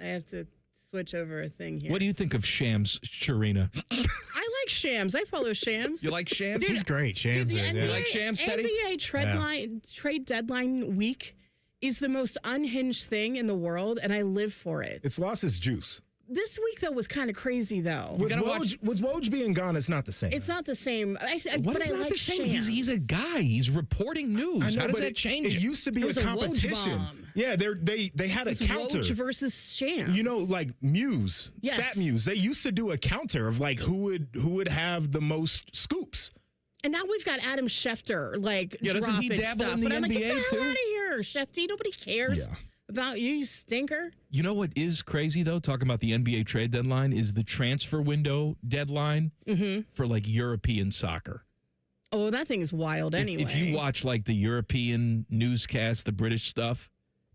I have to switch over a thing here. What do you think of Shams, Sharina? I like Shams. I follow Shams. You like Shams? Dude, He's great. Shams Dude, is. the You like Shams, Teddy? NBA trade deadline week is the most unhinged thing in the world, and I live for it. It's lost its juice. This week, though, was kind of crazy, though. With Woj being gone, it's not the same. It's not the same. What but is I not like the same? Shams. He's a guy. He's reporting news. I know, How does but that change it it? used to be It was a a Woj competition. bomb. Yeah, they had a It's counter. Woj versus Shams. You know, like Muse, Yes. Stat Muse. They used to do a counter of who would have the most scoops. And now we've got Adam Schefter, doesn't he dropping dabble stuff. in the But I'm like, get NBA the hell too? out of here, Shefty. Nobody cares Yeah. about you, you stinker. You know what is crazy, though, talking about the NBA trade deadline, is the transfer window deadline for, European soccer. Oh, that thing is wild anyway. If you watch, the European newscast, the British stuff,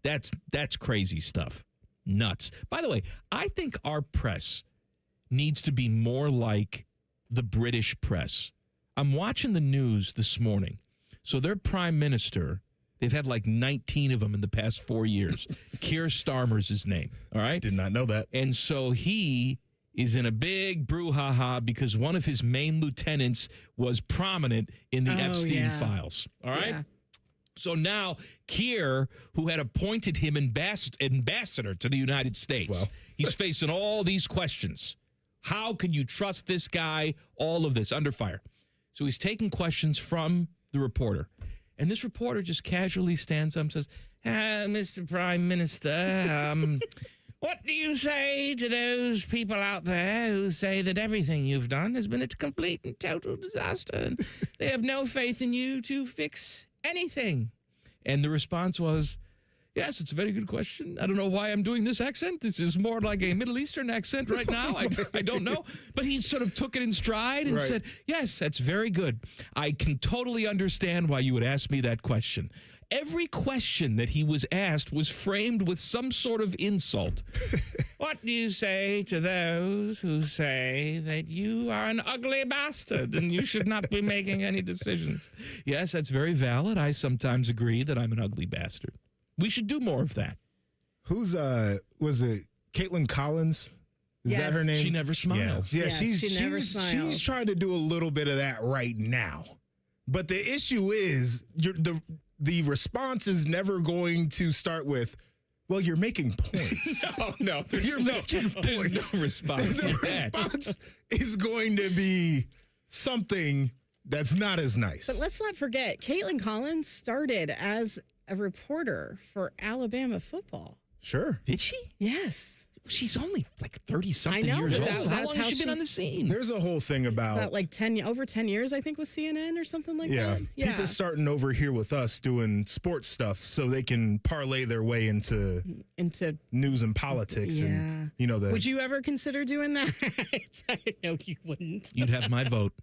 that's crazy stuff. Nuts. By the way, I think our press needs to be more like the British press. I'm watching the news this morning. So their prime minister, they've had 19 of them in the past 4 years. Keir Starmer's his name. All right? Did not know that. And so he is in a big brouhaha because one of his main lieutenants was prominent in the Epstein files. All right? Yeah. So now Keir, who had appointed him ambassador to the United States, he's facing all these questions. How could you trust this guy? All of this under fire. So he's taking questions from the reporter. And this reporter just casually stands up and says, Mr. Prime Minister, what do you say to those people out there who say that everything you've done has been a complete and total disaster and they have no faith in you to fix anything? And the response was, yes, it's a very good question. I don't know why I'm doing this accent. This is more like a Middle Eastern accent right now. I don't know. But he sort of took it in stride and said, yes, that's very good. I can totally understand why you would ask me that question. Every question that he was asked was framed with some sort of insult. What do you say to those who say that you are an ugly bastard and you should not be making any decisions? Yes, that's very valid. I sometimes agree that I'm an ugly bastard. We should do more of that. Who's, was it Caitlin Collins? Is that her name? She never smiles. Yeah, she never smiles. She's trying to do a little bit of that right now. But the issue is the response is never going to start with, well, you're making points. No. You're making points. There's no response. The response is going to be something that's not as nice. But let's not forget, Caitlin Collins started as a reporter for Alabama football. Sure. Did she? Yes. She's only like 30-something I know, years but old. How long has she been on the scene? There's a whole thing about like over 10 years, I think, with CNN or something like yeah, that. Yeah. people starting over here with us doing sports stuff so they can parlay their way into news and politics. Yeah. And, Would you ever consider doing that? I know you wouldn't. You'd have my vote.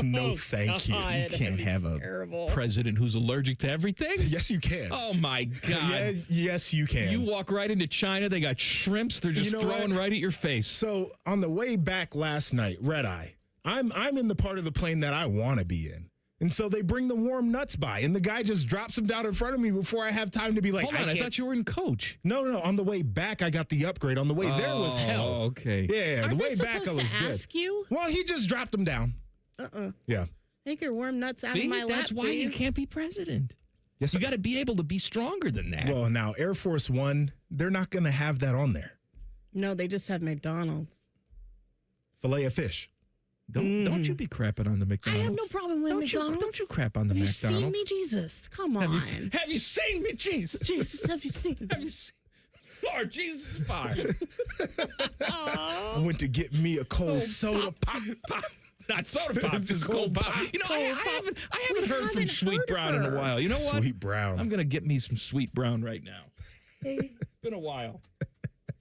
No, thank you. You can't have a president who's allergic to everything. Yes, you can. Oh, my God. Yeah, yes, you can. You walk right into China, they got shrimps. They're just throwing right at your face. So on the way back last night, red eye, I'm in the part of the plane that I want to be in. And so they bring the warm nuts by, and the guy just drops them down in front of me before I have time to be like, hold on, I thought you were in coach. No. On the way back, I got the upgrade. On the way there was hell. Okay. Yeah, Aren't the way they back I was supposed to good. ask you? Well, he just dropped them down. Yeah. Take your warm nuts out See, of my lap, that's why you can't be president. Yes, you got to be able to be stronger than that. Well, now Air Force One, they're not going to have that on there. No, they just have McDonald's. Filet of fish. Don't you be crapping on the McDonald's. I have no problem with McDonald's. Don't you crap on the McDonald's. Have you seen me, Jesus? Come on. Have you seen me, Jesus? Jesus, have you seen me? Have you seen Lord Jesus fire? I went to get me a cold soda pop. Not soda pop, just cold pop. I haven't heard from Sweet Brown in a while. You know what? Sweet Brown. I'm going to get me some Sweet Brown right now. It's been a while.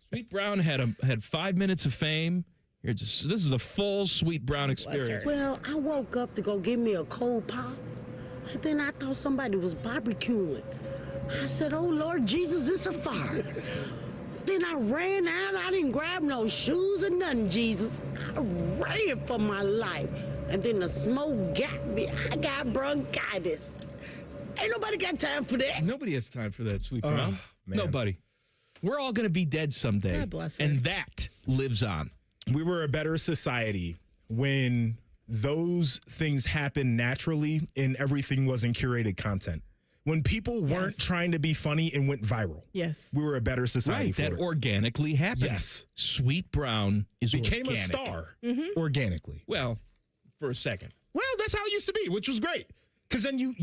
Sweet Brown had 5 minutes of fame. This is the full Sweet Brown experience. Well, I woke up to go get me a cold pop, and then I thought somebody was barbecuing. I said, oh, Lord Jesus, it's a fire. Then I ran out. I didn't grab no shoes or nothing, Jesus. I ran for my life. And then the smoke got me. I got bronchitis. Ain't nobody got time for that. Nobody has time for that, Sweet Brown. Nobody. We're all going to be dead someday. God bless her. And that lives on. We were a better society when those things happened naturally and everything wasn't curated content. When people weren't trying to be funny and went viral. Yes. We were a better society Right, for that it. organically happened. Yes. Sweet Brown became organic. a star organically. Well, for a second. Well, that's how it used to be, which was great. Because then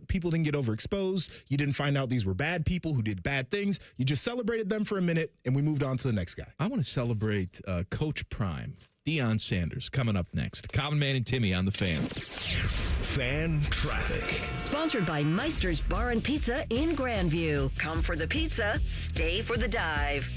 people didn't get overexposed. You didn't find out these were bad people who did bad things. You just celebrated them for a minute, and we moved on to the next guy. I want to celebrate Coach Prime, Deion Sanders, coming up next. Common Man and Timmy on the Fan. Fan traffic. Sponsored by Meister's Bar and Pizza in Grandview. Come for the pizza, stay for the dive.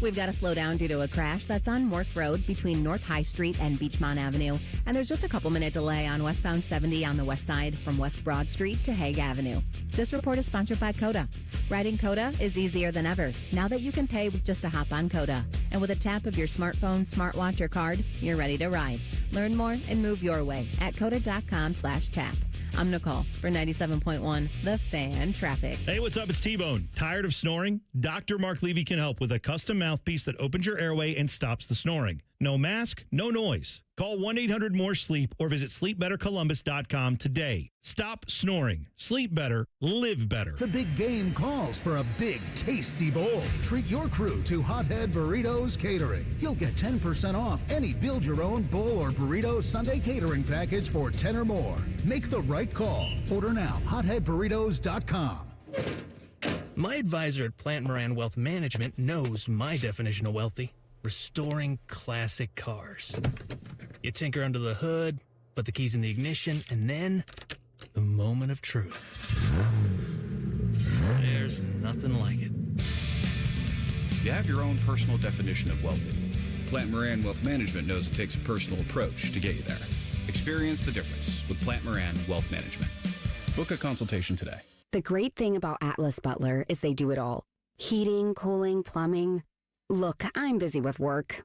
We've got to slow down due to a crash that's on Morse Road between North High Street and Beachmont Avenue. And there's just a couple-minute delay on westbound 70 on the west side from West Broad Street to Hague Avenue. This report is sponsored by Coda. Riding Coda is easier than ever, now that you can pay with just a hop on Coda. And with a tap of your smartphone, smartwatch, or card, you're ready to ride. Learn more and move your way at coda.com/tap. I'm Nicole for 97.1 The Fan Traffic. Hey, what's up? It's T-Bone. Tired of snoring? Dr. Mark Levy can help with a custom mouthpiece that opens your airway and stops the snoring. no mask, no noise. Call 1-800-MORE-SLEEP or visit sleepbettercolumbus.com today. Stop snoring. Sleep better. Live better. The big game calls for a big, tasty bowl. Treat your crew to Hothead Burritos Catering. You'll get 10% off any build-your-own bowl or burrito Sunday catering package for 10 or more. Make the right call. Order now. HotheadBurritos.com. My advisor at Plant Moran Wealth Management knows my definition of wealthy. Restoring classic cars. You tinker under the hood, put the keys in the ignition, and then the moment of truth. There's nothing like it. You have your own personal definition of wealthy. Plant Moran Wealth Management knows it takes a personal approach to get you there. Experience the difference with Plant Moran Wealth Management. Book a consultation today. The great thing about Atlas Butler is they do it all. Heating, cooling, plumbing. Look, I'm busy with work.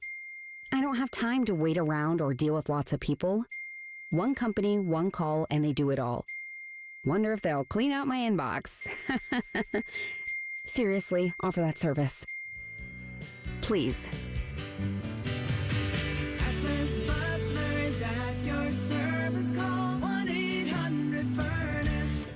I don't have time to wait around or deal with lots of people. One company, one call, and they do it all. Wonder if they'll clean out my inbox. Seriously, offer that service. Please. Atlas Butler is at your service. Call 1-800-FURNACE.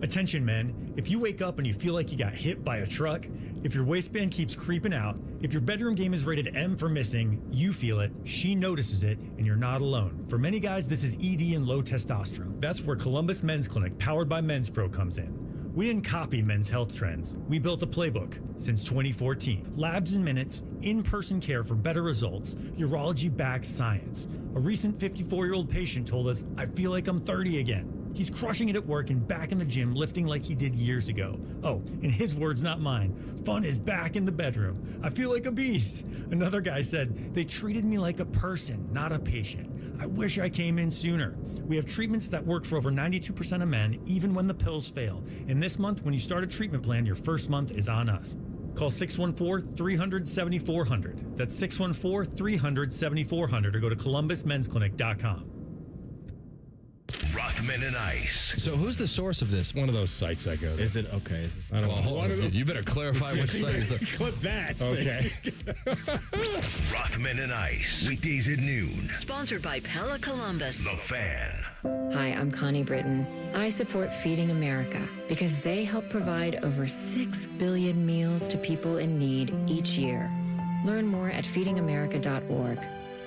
Attention, men. If you wake up and you feel like you got hit by a truck, if your waistband keeps creeping out, if your bedroom game is rated M for missing, you feel it, she notices it, and you're not alone. For many guys, this is ED and low testosterone. That's where Columbus Men's Clinic, powered by Men's Pro, comes in. We didn't copy men's health trends. We built a playbook since 2014. Labs in minutes, in-person care for better results, urology-backed science. A recent 54-year-old patient told us, I feel like I'm 30 again. He's crushing it at work and back in the gym, lifting like he did years ago. Oh, in his words, not mine, fun is back in the bedroom. I feel like a beast. Another guy said, they treated me like a person, not a patient. I wish I came in sooner. We have treatments that work for over 92% of men, even when the pills fail. And this month, when you start a treatment plan, your first month is on us. Call 614-300-7400. That's 614-300-7400 or go to columbusmensclinic.com. Rothman and Ice. So who's the source of this? One of those sites I go to. Is it okay? I don't know. You better clarify what site it's on. Clip that. Okay. Rothman and Ice. Weekdays at noon. Sponsored by Pella Columbus. The Fan. Hi, I'm Connie Britton. I support Feeding America because they help provide over 6 billion meals to people in need each year. Learn more at feedingamerica.org.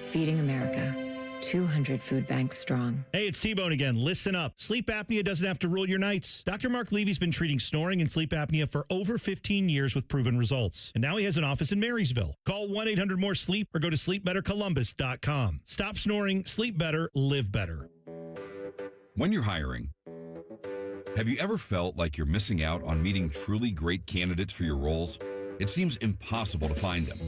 Feeding America. 200 food banks strong. Hey, it's T-Bone again. Listen up. Sleep apnea doesn't have to rule your nights. Dr. Mark Levy's been treating snoring and sleep apnea for over 15 years with proven results. And now he has an office in Marysville. Call 1-800-MORE-SLEEP or go to sleepbettercolumbus.com. Stop snoring, sleep better, live better. When you're hiring, have you ever felt like you're missing out on meeting truly great candidates for your roles? It seems impossible to find them,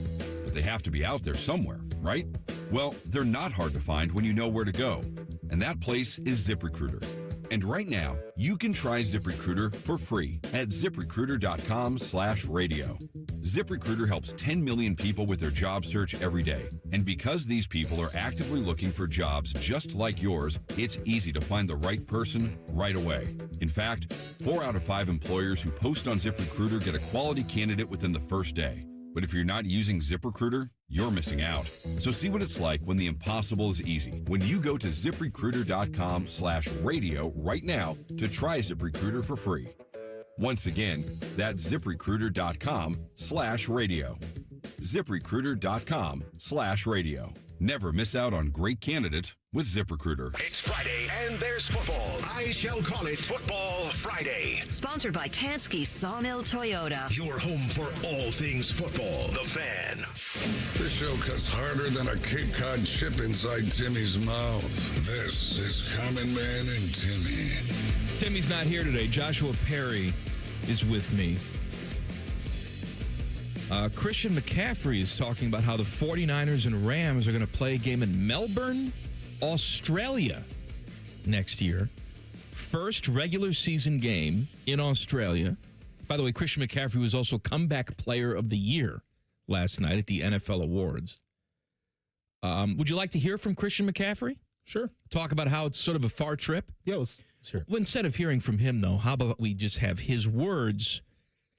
but they have to be out there somewhere, right? Well, they're not hard to find when you know where to go, and that place is ZipRecruiter. And right now, you can try ZipRecruiter for free at ZipRecruiter.com/radio. ZipRecruiter helps 10 million people with their job search every day. And because these people are actively looking for jobs just like yours, it's easy to find the right person right away. In fact, 4 out of 5 employers who post on ZipRecruiter get a quality candidate within the first day. But if you're not using ZipRecruiter, you're missing out. So see what it's like when the impossible is easy. When you go to ZipRecruiter.com/radio right now to try ZipRecruiter for free. Once again, that's ZipRecruiter.com/radio. ZipRecruiter.com/radio. Never miss out on great candidates with ZipRecruiter. It's Friday and there's football. I shall call it Football Friday. Sponsored by Tansky Sawmill Toyota. Your home for all things football. The Fan. This show cuts harder than a Cape Cod chip inside Timmy's mouth. This is Common Man and Timmy. Timmy's not here today. Joshua Perry is with me. Christian McCaffrey is talking about how the 49ers and Rams are going to play a game in Melbourne, Australia next year. First regular season game in Australia. By the way, Christian McCaffrey was also Comeback Player of the Year last night at the NFL Awards. Would you like to hear from Christian McCaffrey? Sure. Talk about how it's sort of a far trip? Yeah, let's hear. Well, instead of hearing from him, though, how about we just have his words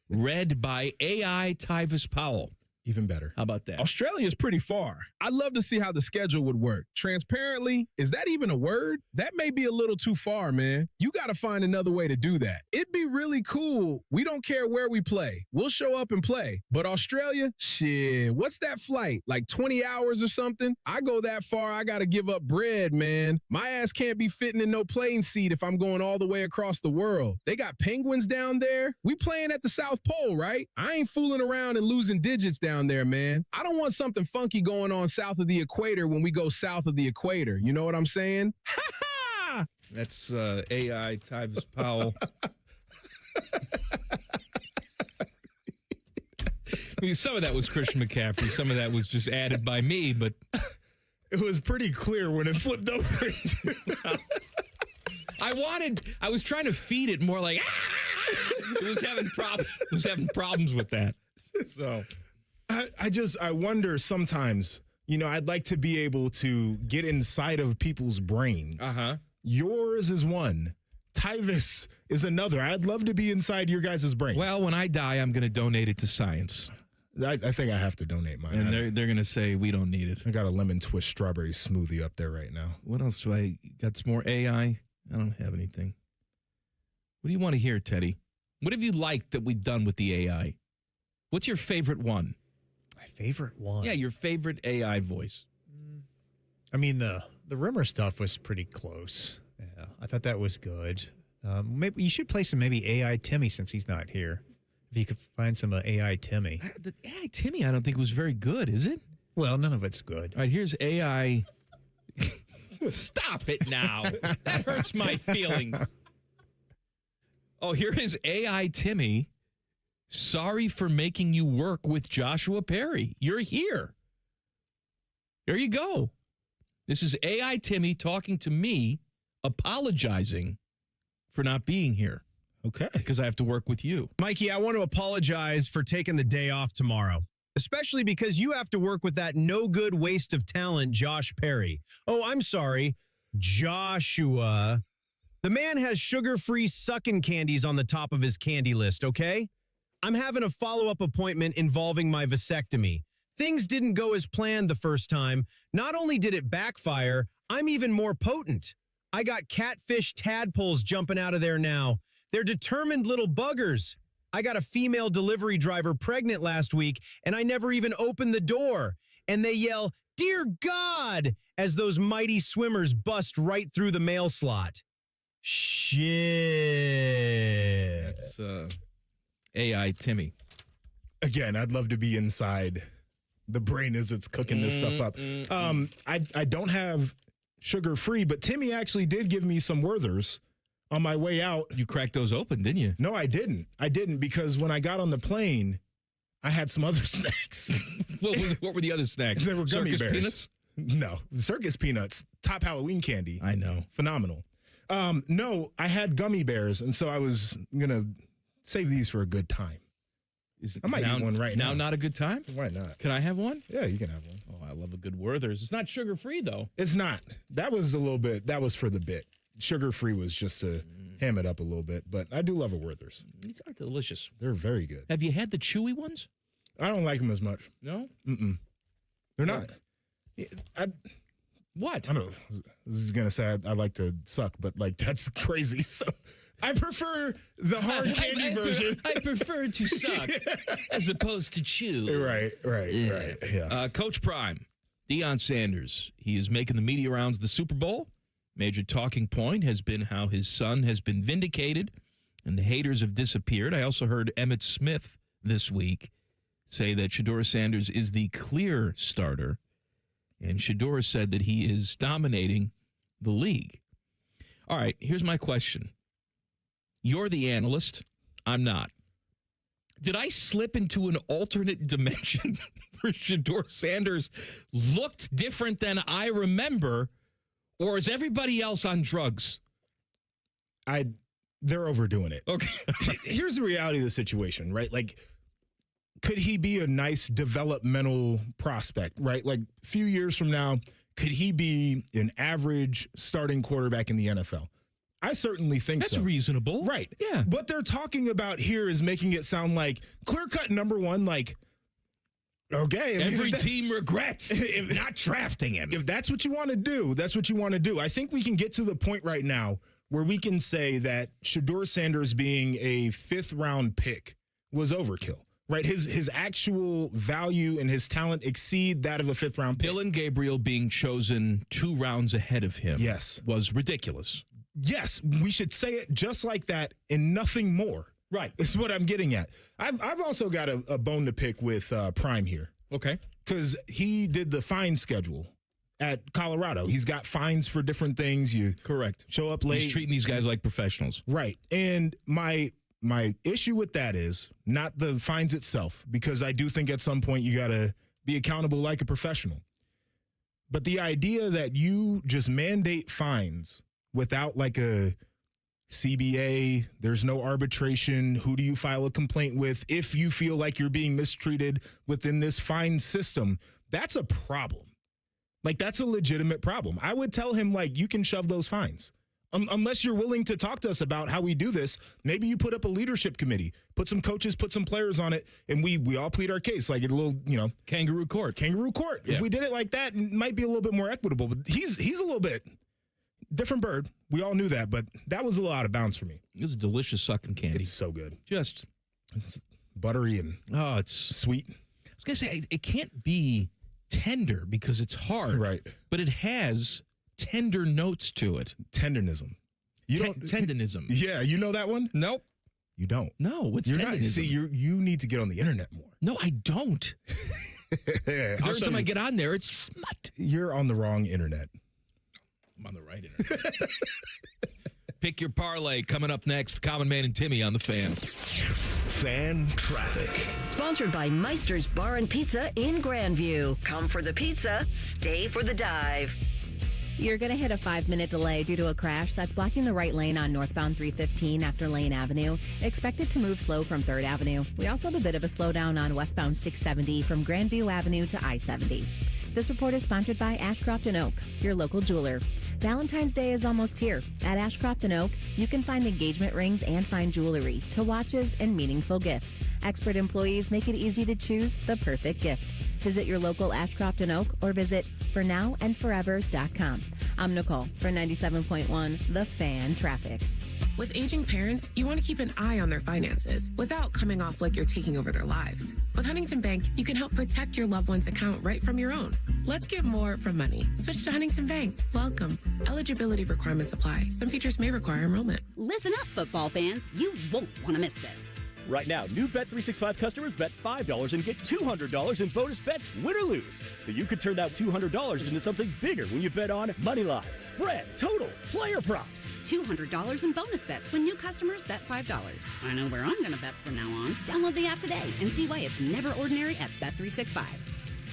read by AI Tyvis Powell. Even better. How about that? Australia's pretty far. I'd love to see how the schedule would work. Transparently, is that even a word? That may be a little too far, man. You got to find another way to do that. It'd be really cool. We don't care where we play. We'll show up and play. But Australia, shit, what's that flight? Like 20 hours or something? I go that far, I got to give up bread, man. My ass can't be fitting in no plane seat if I'm going all the way across the world. They got penguins down there. We playing at the South Pole, right? I ain't fooling around and losing digits down there, man. I don't want something funky going on south of the equator when we go south of the equator. You know what I'm saying? That's AI Tyvis Powell. I mean, some of that was Christian McCaffrey. Some of that was just added by me, but it was pretty clear when it flipped over. I was trying to feed it more like it was having problems with that. So I wonder sometimes, I'd like to be able to get inside of people's brains. Uh-huh. Yours is one. Tyvis is another. I'd love to be inside your guys' brains. Well, when I die, I'm going to donate it to science. I think I have to donate mine. And they're going to say we don't need it. I got a lemon twist strawberry smoothie up there right now. What else do I got? Some more AI? I don't have anything. What do you want to hear, Teddy? What have you liked that we've done with the AI? What's your favorite one? My favorite one? Yeah, your favorite AI voice. I mean, the Rimmer stuff was pretty close. Yeah, I thought that was good. Maybe you should play some AI Timmy since he's not here. If you could find some AI Timmy. The AI Timmy, I don't think was very good, is it? Well, none of it's good. All right, here's AI. Stop it now. That hurts my feelings. Oh, here is AI Timmy. Sorry for making you work with Joshua Perry. You're here. There you go. This is AI Timmy talking to me, apologizing for not being here. Okay. Because I have to work with you. Mikey, I want to apologize for taking the day off tomorrow, especially because you have to work with that no good waste of talent, Josh Perry. Oh, I'm sorry, Joshua. The man has sugar-free sucking candies on the top of his candy list, okay? I'm having a follow-up appointment involving my vasectomy. Things didn't go as planned the first time. Not only did it backfire, I'm even more potent. I got catfish tadpoles jumping out of there now. They're determined little buggers. I got a female delivery driver pregnant last week, and I never even opened the door. And they yell, "Dear God," as those mighty swimmers bust right through the mail slot. Shit. That's AI Timmy. Again, I'd love to be inside the brain as it's cooking this stuff up. I don't have sugar-free, but Timmy actually did give me some Werthers on my way out. You cracked those open, didn't you? No, I didn't. Because when I got on the plane, I had some other snacks. What were the other snacks? They were gummy Circus bears. peanuts? No, circus peanuts. Top Halloween candy. I know. Phenomenal. No, I had gummy bears, and so I was going to save these for a good time. I might eat one right now. Now not a good time? Why not? Can I have one? Yeah, you can have one. Oh, I love a good Werther's. It's not sugar-free, though. It's not. That was a little bit. That was for the bit. Sugar-free was just to ham it up a little bit, but I do love a Werther's. These are delicious. They're very good. Have you had the chewy ones? I don't like them as much. No? Mm-mm. They're not. What? I don't know. I was going to say I like to suck, but that's crazy. So I prefer the hard candy version. I prefer to suck as opposed to chew. Right. Yeah. Coach Prime, Deion Sanders. He is making the media rounds of the Super Bowl. Major talking point has been how his son has been vindicated and the haters have disappeared. I also heard Emmitt Smith this week say that Shedeur Sanders is the clear starter. And Shedeur said that he is dominating the league. All right, here's my question. You're the analyst. I'm not. Did I slip into an alternate dimension where Shedeur Sanders looked different than I remember, or is everybody else on drugs? They're overdoing it. Okay. Here's the reality of the situation, right? Could he be a nice developmental prospect, right? A few years from now, could he be an average starting quarterback in the NFL? I certainly think That's so. reasonable. Right. Yeah. What they're talking about here is making it sound like clear-cut number one, Okay. Every team regrets not drafting him. If that's what you want to do, that's what you want to do. I think we can get to the point right now where we can say that Shedeur Sanders being a 5th-round pick was overkill. Right, his actual value and his talent exceed that of a 5th-round pick. Dylan Gabriel being chosen 2 rounds ahead of him, was ridiculous. Yes, we should say it just like that and nothing more. Right, is what I'm getting at. I've also got a bone to pick with Prime here. Okay, because he did the fine schedule at Colorado. He's got fines for different things. You show up late. He's treating these guys like professionals. Right, and my issue with that is not the fines itself, because I do think at some point you got to be accountable like a professional. But the idea that you just mandate fines without like a CBA, there's no arbitration, who do you file a complaint with if you feel like you're being mistreated within this fine system, that's a problem. Like, that's a legitimate problem. I would tell him, like, you can shove those fines. Unless you're willing to talk to us about how we do this, maybe you put up a leadership committee, put some coaches, put some players on it, and we all plead our case like a little, kangaroo court. Yeah. If we did it like that, it might be a little bit more equitable. But he's a little bit different bird. We all knew that, but that was a little out of bounds for me. It was a delicious sucking candy. It's so good. It's buttery and it's sweet. I was gonna say it can't be tender because it's hard, right? But it has tender notes to it. Tendonism. Tendonism. Yeah, you know that one? Nope. You don't. No, what's You're tendonism? not. See, you need to get on the internet more. No, I don't. Every time I get on there, it's smut. You're on the wrong internet. I'm on the right internet. Pick your parlay coming up next. Common Man and Timmy on the Fan. Fan traffic. Sponsored by Meister's Bar and Pizza in Grandview. Come for the pizza, stay for the dive. You're going to hit a 5-minute delay due to a crash that's blocking the right lane on northbound 315 after Lane Avenue. Expect it to move slow from 3rd Avenue. We also have a bit of a slowdown on westbound 670 from Grandview Avenue to I-70. This report is sponsored by Ashcroft & Oak, your local jeweler. Valentine's Day is almost here. At Ashcroft & Oak, you can find engagement rings and fine jewelry, to watches and meaningful gifts. Expert employees make it easy to choose the perfect gift. Visit your local Ashcroft & Oak or visit fornowandforever.com. I'm Nicole for 97.1 The Fan Traffic. With aging parents, you want to keep an eye on their finances without coming off like you're taking over their lives. With Huntington Bank, you can help protect your loved one's account right from your own. Let's get more from money. Switch to Huntington Bank. Welcome. Eligibility requirements apply. Some features may require enrollment. Listen up, football fans. You won't want to miss this. Right now, new Bet365 customers bet $5 and get $200 in bonus bets, win or lose. So you could turn that $200 into something bigger when you bet on money line, spread, totals, player props. $200 in bonus bets when new customers bet $5. I know where I'm going to bet from now on. Download the app today and see why it's never ordinary at Bet365.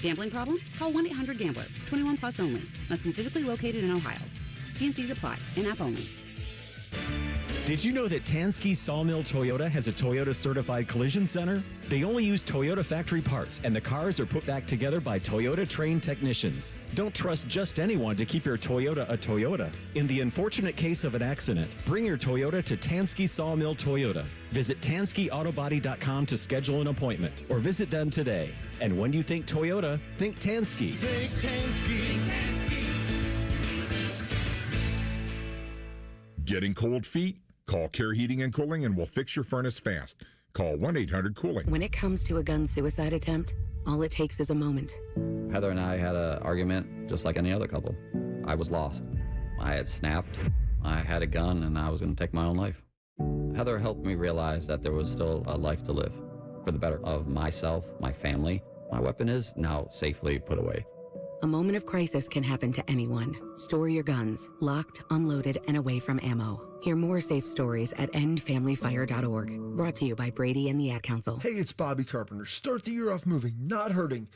Gambling problem? Call 1-800-GAMBLER. 21 plus only. Must be physically located in Ohio. T&Cs apply. In-app only. Did you know that Tansky Sawmill Toyota has a Toyota certified collision center? They only use Toyota factory parts, and the cars are put back together by Toyota trained technicians. Don't trust just anyone to keep your Toyota a Toyota. In the unfortunate case of an accident, bring your Toyota to Tansky Sawmill Toyota. Visit TanskyAutobody.com to schedule an appointment, or visit them today. And when you think Toyota, think Tansky. Think Tansky. Think Tansky. Getting cold feet? Call Care Heating and Cooling and we'll fix your furnace fast. Call 1-800-COOLING. When it comes to a gun suicide attempt, all it takes is a moment. Heather and I had an argument just like any other couple. I was lost. I had snapped. I had a gun and I was going to take my own life. Heather helped me realize that there was still a life to live for the better of myself, my family. My weapon is now safely put away. A moment of crisis can happen to anyone. Store your guns, locked, unloaded, and away from ammo. Hear more safe stories at endfamilyfire.org. Brought to you by Brady and the Ad Council. Hey, it's Bobby Carpenter. Start the year off moving, not hurting.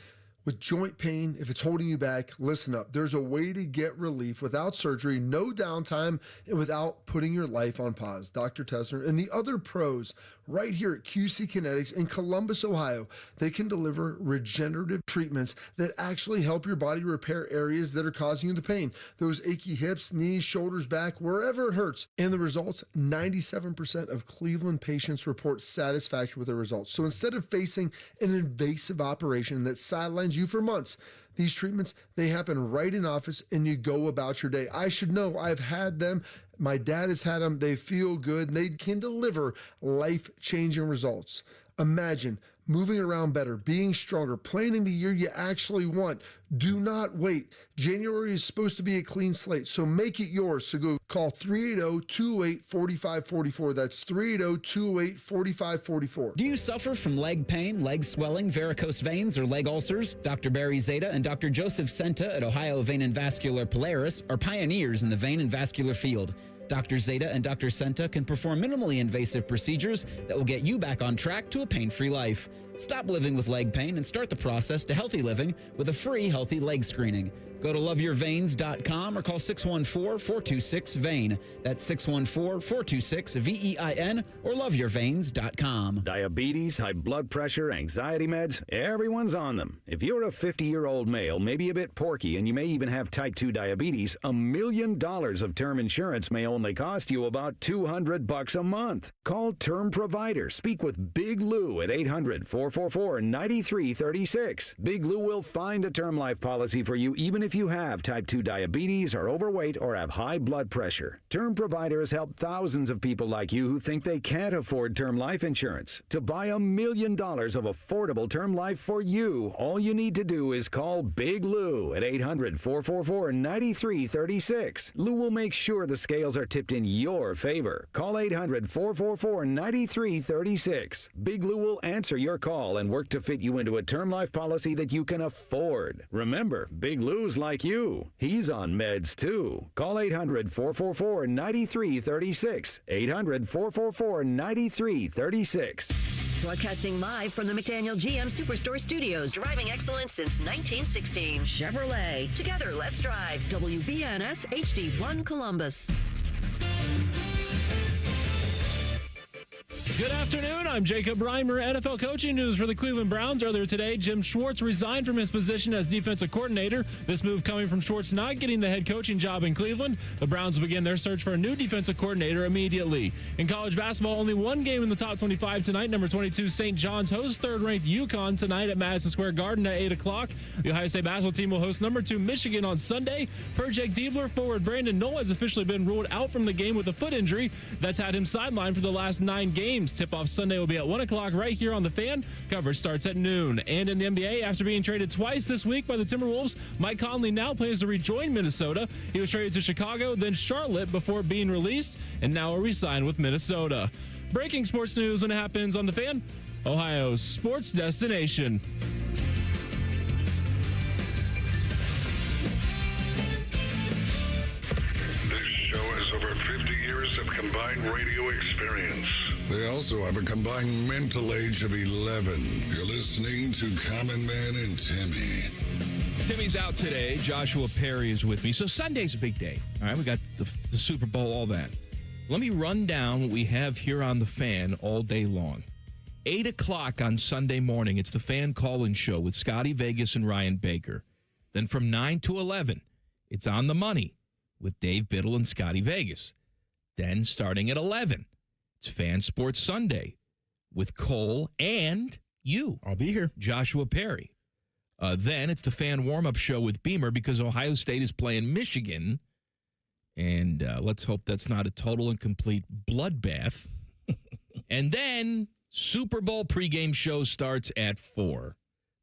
With joint pain, if it's holding you back, listen up. There's a way to get relief without surgery, no downtime, and without putting your life on pause. Dr. Tessner and the other pros Right here at QC Kinetics in Columbus, Ohio, they can deliver regenerative treatments that actually help your body repair areas that are causing you the pain. Those achy hips, knees, shoulders, back, wherever it hurts. And the results, 97% of Cleveland patients report satisfaction with their results. So instead of facing an invasive operation that sidelines you for months, these treatments, they happen right in office and you go about your day. I should know, I've had them. My dad has had them. They feel good and they can deliver life-changing results. Imagine moving around better, being stronger, planning the year you actually want. Do not wait. January is supposed to be a clean slate, so make it yours. So go call 380-208-4544. That's 380-208-4544. Do you suffer from leg pain, leg swelling, varicose veins, or leg ulcers? Dr. Barry Zeta and Dr. Joseph Senta at Ohio Vein and Vascular Polaris are pioneers in the vein and vascular field. Dr. Zeta and Dr. Senta can perform minimally invasive procedures that will get you back on track to a pain-free life. Stop living with leg pain and start the process to healthy living with a free healthy leg screening. Go to loveyourveins.com or call 614-426-VEIN. That's 614-426-VEIN or loveyourveins.com. Diabetes, high blood pressure, anxiety meds, everyone's on them. If you're a 50-year-old male, maybe a bit porky, and you may even have type 2 diabetes, $1 million of term insurance may only cost you about $200 a month. Call Term Provider. Speak with Big Lou at 800-444-9336. Big Lou will find a term life policy for you even if you have type 2 diabetes, are overweight, or have high blood pressure. Term Provider has helped thousands of people like you who think they can't afford term life insurance. To buy $1 million of affordable term life for you, all you need to do is call Big Lou at 800-444-9336. Lou will make sure the scales are tipped in your favor. Call 800-444-9336. Big Lou will answer your call and work to fit you into a term life policy that you can afford. Remember, Big Lou's like you. He's on meds too. Call 800-444-9336. 800-444-9336. Broadcasting live from the McDaniel GM Superstore Studios, driving excellence since 1916. Chevrolet. Together, let's drive. WBNS HD1 Columbus. Good afternoon. I'm Jacob Reimer. NFL coaching news for the Cleveland Browns. Earlier today, Jim Schwartz resigned from his position as defensive coordinator. This move coming from Schwartz not getting the head coaching job in Cleveland. The Browns begin their search for a new defensive coordinator immediately. In college basketball, only one game in the top 25 tonight. Number 22, St. John's hosts third-ranked UConn tonight at Madison Square Garden at 8 o'clock. The Ohio State basketball team will host number 2 Michigan on Sunday. Per Jake Diebler, forward Brandon Knoll has officially been ruled out from the game with a foot injury that's had him sidelined for the last 9 games. Tip-off Sunday will be at 1 o'clock right here on The Fan. Coverage starts at noon. And in the NBA, after being traded twice this week by the Timberwolves, Mike Conley now plans to rejoin Minnesota. He was traded to Chicago, then Charlotte before being released, and now will re-sign with Minnesota. Breaking sports news when it happens on The Fan, Ohio's sports destination. This show has over 50 years of combined radio experience. They also have a combined mental age of 11. You're listening to Common Man and Timmy. Timmy's out today. Joshua Perry is with me. So Sunday's a big day. All right, we got the Super Bowl, all that. Let me run down what we have here on The Fan all day long. 8 o'clock on Sunday morning, it's the Fan Call-In Show with Scotty Vegas and Ryan Baker. Then from 9 to 11, it's On the Money with Dave Biddle and Scotty Vegas. Then starting at 11, it's Fan Sports Sunday with Cole and you. I'll be here. Joshua Perry. Then it's the Fan Warm-Up Show with Beamer because Ohio State is playing Michigan. And let's hope that's not a total and complete bloodbath. And then Super Bowl pregame show starts at 4.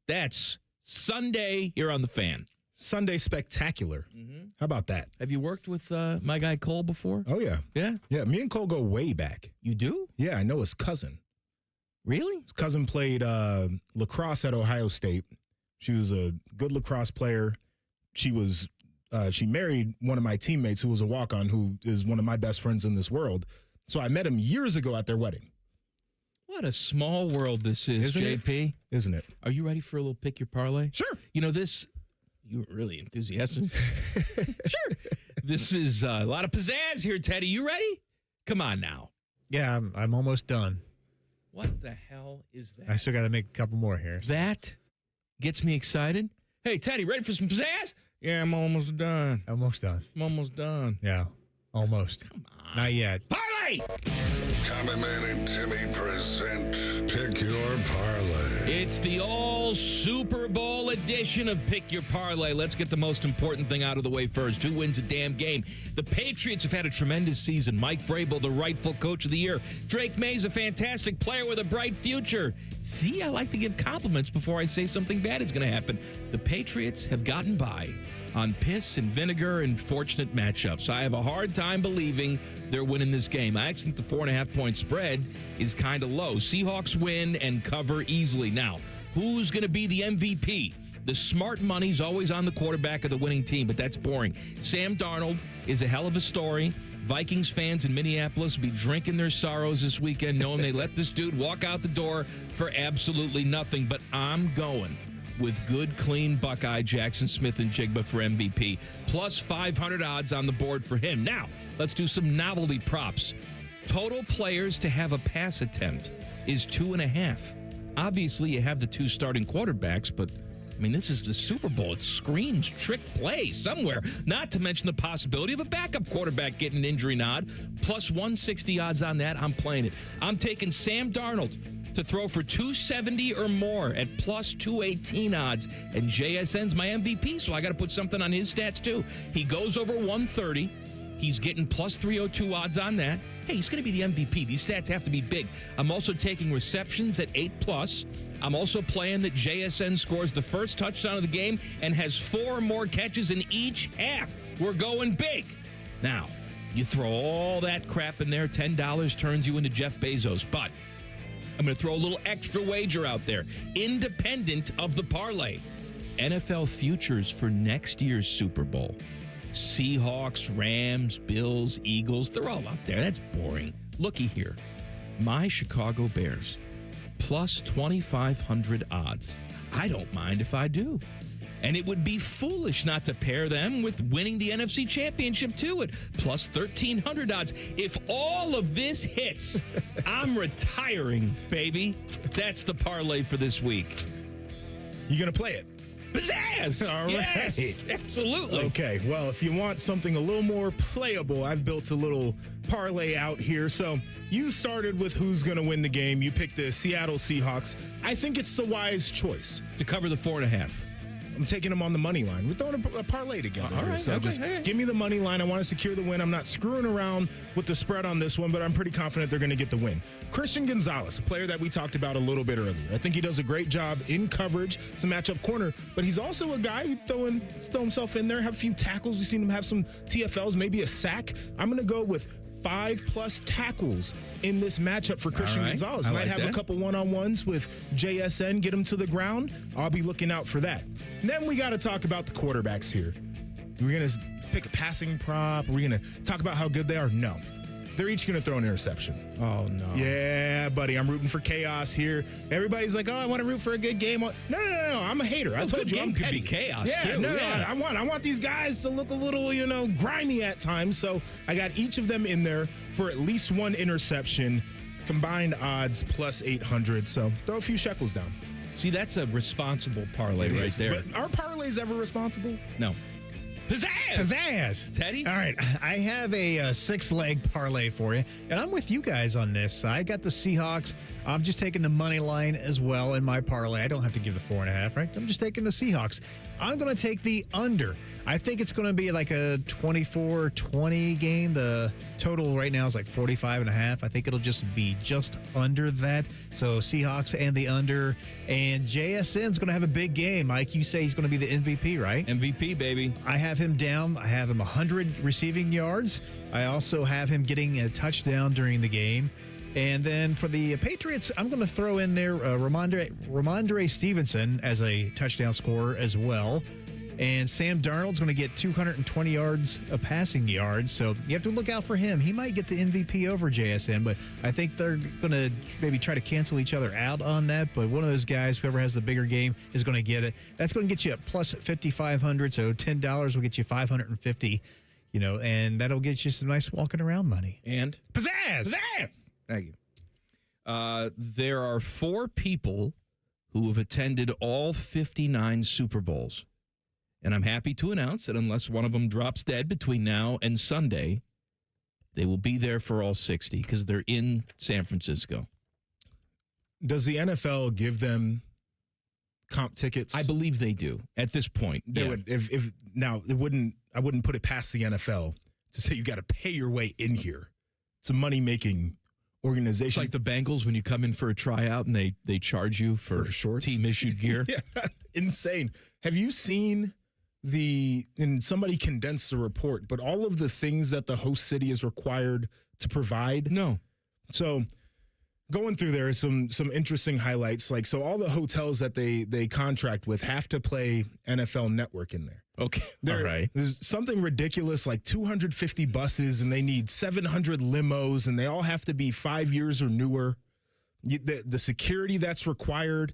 That's Sunday here on The Fan. Sunday Spectacular. Mm-hmm. How about that? Have you worked with my guy Cole before? Oh, yeah. Yeah? Yeah, me and Cole go way back. You do? Yeah, I know his cousin. Really? His cousin played lacrosse at Ohio State. She was a good lacrosse player. She married one of my teammates who was a walk-on who is one of my best friends in this world. So I met him years ago at their wedding. What a small world this is, JP. Isn't it? Are you ready for a little Pick Your Parlay? Sure. You know, you were really enthusiastic. Sure. This is a lot of pizzazz here, Teddy. You ready? Come on now. Yeah, I'm almost done. What the hell is that? I still got to make a couple more here. That gets me excited. Hey, Teddy, ready for some pizzazz? Yeah, I'm almost done. Almost done. I'm almost done. Yeah, almost. Come on. Not yet. Parlay! Common Man and Timmy present Pick Your Parlay. It's the all Super Bowl edition of Pick Your Parlay. Let's get the most important thing out of the way first. Who wins a damn game? The Patriots have had a tremendous season. Mike Vrabel, the rightful coach of the year. Drake May's a fantastic player with a bright future. See, I like to give compliments before I say something bad is going to happen. The Patriots have gotten by on piss and vinegar and fortunate matchups. I have a hard time believing they're winning this game. I actually think the 4.5-point spread is kind of low. Seahawks win and cover easily. Now, who's going to be the MVP? The smart money's always on the quarterback of the winning team, but that's boring. Sam Darnold is a hell of a story. Vikings fans in Minneapolis will be drinking their sorrows this weekend knowing they let this dude walk out the door for absolutely nothing. But I'm going with good, clean Buckeye Jackson Smith-Njigba for MVP. Plus 500 odds on the board for him. Now, let's do some novelty props. Total players to have a pass attempt is 2.5. Obviously, you have the two starting quarterbacks, but I mean, this is the Super Bowl. It screams trick play somewhere. Not to mention the possibility of a backup quarterback getting an injury nod. Plus 160 odds on that. I'm playing it. I'm taking Sam Darnold to throw for 270 or more at plus 218 odds. And JSN's my MVP, so I got to put something on his stats too. He goes over 130. He's getting plus 302 odds on that. Hey, he's going to be the MVP. These stats have to be big. I'm also taking receptions at 8+. I'm also playing that JSN scores the first touchdown of the game and has 4 more catches in each half. We're going big. Now, you throw all that crap in there, $10 turns you into Jeff Bezos. But I'm going to throw a little extra wager out there, independent of the parlay. NFL futures for next year's Super Bowl. Seahawks, Rams, Bills, Eagles, they're all up there. That's boring. Looky here. My Chicago Bears, plus 2,500 odds. I don't mind if I do. And it would be foolish not to pair them with winning the NFC Championship, too, at plus 1,300 odds. If all of this hits, I'm retiring, baby. That's the parlay for this week. You going to play it? Pizzazz! All right. Yes, absolutely. Okay, well, if you want something a little more playable, I've built a little parlay out here. So you started with who's going to win the game. You picked the Seattle Seahawks. I think it's the wise choice. To cover the 4.5. I'm taking them on the money line. We're throwing a parlay together. All right, so okay, just give me the money line. I want to secure the win. I'm not screwing around with the spread on this one, but I'm pretty confident they're going to get the win. Christian Gonzalez, a player that we talked about a little bit earlier. I think he does a great job in coverage. It's a matchup corner, but he's also a guy who throw himself in there, have a few tackles. We've seen him have some TFLs, maybe a sack. I'm going to go with 5+ tackles in this matchup for Christian Gonzalez. Might have a couple one-on-ones with JSN, get him to the ground. I'll be looking out for that. And then we got to talk about the quarterbacks here. We're going to pick a passing prop. We're going to talk about how good they are. No. They're each going to throw an interception. Oh, no. Yeah, buddy. I'm rooting for chaos here. Everybody's like, oh, I want to root for a good game. No. I'm a hater. I told you I'm petty. Could be chaos, yeah, too. No, yeah. I want these guys to look a little, grimy at times. So I got each of them in there for at least one interception. Combined odds plus 800. So throw a few shekels down. See, that's a responsible parlay right there. But are parlays ever responsible? No. Pizzazz. Teddy? All right. I have a 6-leg parlay for you, and I'm with you guys on this. I got the Seahawks. I'm just taking the money line as well in my parlay. I don't have to give the 4.5, right? I'm just taking the Seahawks. I'm going to take the under. I think it's going to be like a 24-20 game. The total right now is like 45.5. I think it'll just be just under that. So Seahawks and the under. And JSN's going to have a big game. Mike, you say he's going to be the MVP, right? MVP, baby. I have him down. I have him 100 receiving yards. I also have him getting a touchdown during the game. And then for the Patriots, I'm going to throw in there Ramondre Stevenson as a touchdown scorer as well. And Sam Darnold's going to get 220 yards of passing yards. So you have to look out for him. He might get the MVP over JSN, but I think they're going to maybe try to cancel each other out on that. But one of those guys, whoever has the bigger game, is going to get it. That's going to get you at plus 5,500. So $10 will get you 550, and that'll get you some nice walking around money. And pizzazz! Thank you. There are 4 people who have attended all 59 Super Bowls. And I'm happy to announce that unless one of them drops dead between now and Sunday, they will be there for all 60 because they're in San Francisco. Does the NFL give them comp tickets? I believe they do at this point. They would. If now it wouldn't. I wouldn't put it past the NFL to say you got to pay your way in here. It's a money making organization. It's like the Bengals when you come in for a tryout and they charge you for shorts, team issued gear. Yeah, insane. Have you seen and somebody condensed the report, but all of the things that the host city is required to provide? No. So going through there, some interesting highlights. Like, so all the hotels that they contract with have to play NFL Network in there. Okay. All right. There's something ridiculous like 250 buses, and they need 700 limos, and they all have to be 5 years or newer. The security that's required.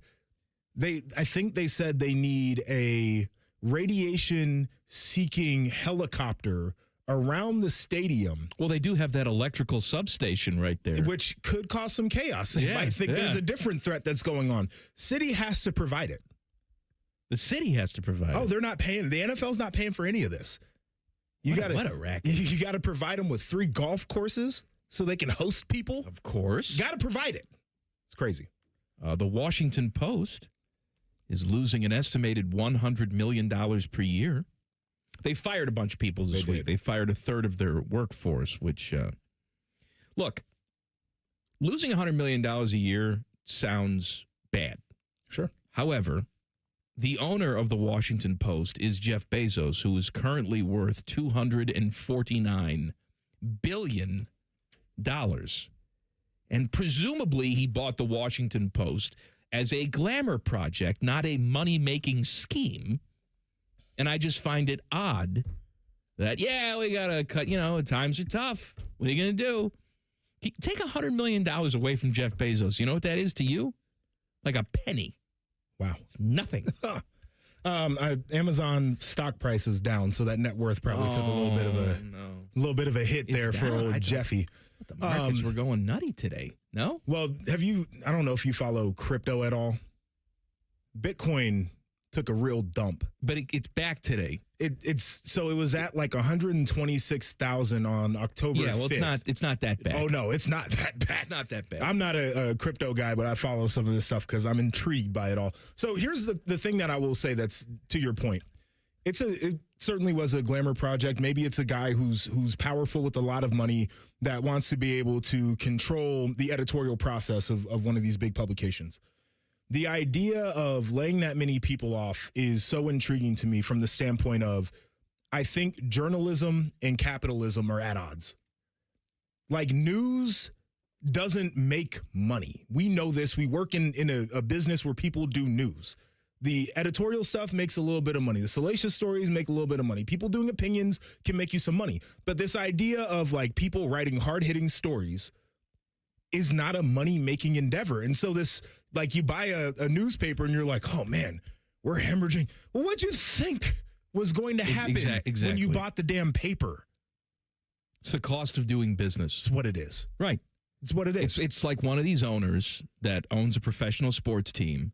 I think they said they need a radiation-seeking helicopter around the stadium. Well, they do have that electrical substation right there, which could cause some chaos. They might think there's a different threat that's going on. City has to provide it. The city has to provide it. They're not paying. The NFL's not paying for any of this. What a racket. You got to provide them with 3 golf courses so they can host people. Of course. Got to provide it. It's crazy. The Washington Post is losing an estimated $100 million per year. They fired a bunch of people this week. They fired a third of their workforce, which, look, losing $100 million a year sounds bad. Sure. However, the owner of the Washington Post is Jeff Bezos, who is currently worth $249 billion. And presumably he bought the Washington Post as a glamour project, not a money-making scheme. And I just find it odd that, we got to cut, times are tough. What are you going to do? Take $100 million away from Jeff Bezos. You know what that is to you? Like a penny. Wow. It's nothing. Amazon stock price is down, so that net worth probably took a little bit of a hit there for old Jeffy. The markets were going nutty today. No? Well, I don't know if you follow crypto at all. Bitcoin took a real dump. But it's back today. It was at like 126,000 on October 5th. It's not that bad. Oh no, it's not that bad. It's not that bad. I'm not a crypto guy, but I follow some of this stuff because I'm intrigued by it all. So here's the thing that I will say that's to your point. It certainly was a glamour project. Maybe it's a guy who's powerful with a lot of money that wants to be able to control the editorial process of one of these big publications. The idea of laying that many people off is so intriguing to me from the standpoint of, I think journalism and capitalism are at odds. Like, news doesn't make money. We know this. We work in a business where people do news. The editorial stuff makes a little bit of money. The salacious stories make a little bit of money. People doing opinions can make you some money. But this idea of like people writing hard-hitting stories is not a money-making endeavor. And so this, like, you buy a newspaper and you're like, oh man, we're hemorrhaging. Well, what'd you think was going to happen when you bought the damn paper? It's the cost of doing business. It's what it is. Right. It's what it is. It's like one of these owners that owns a professional sports team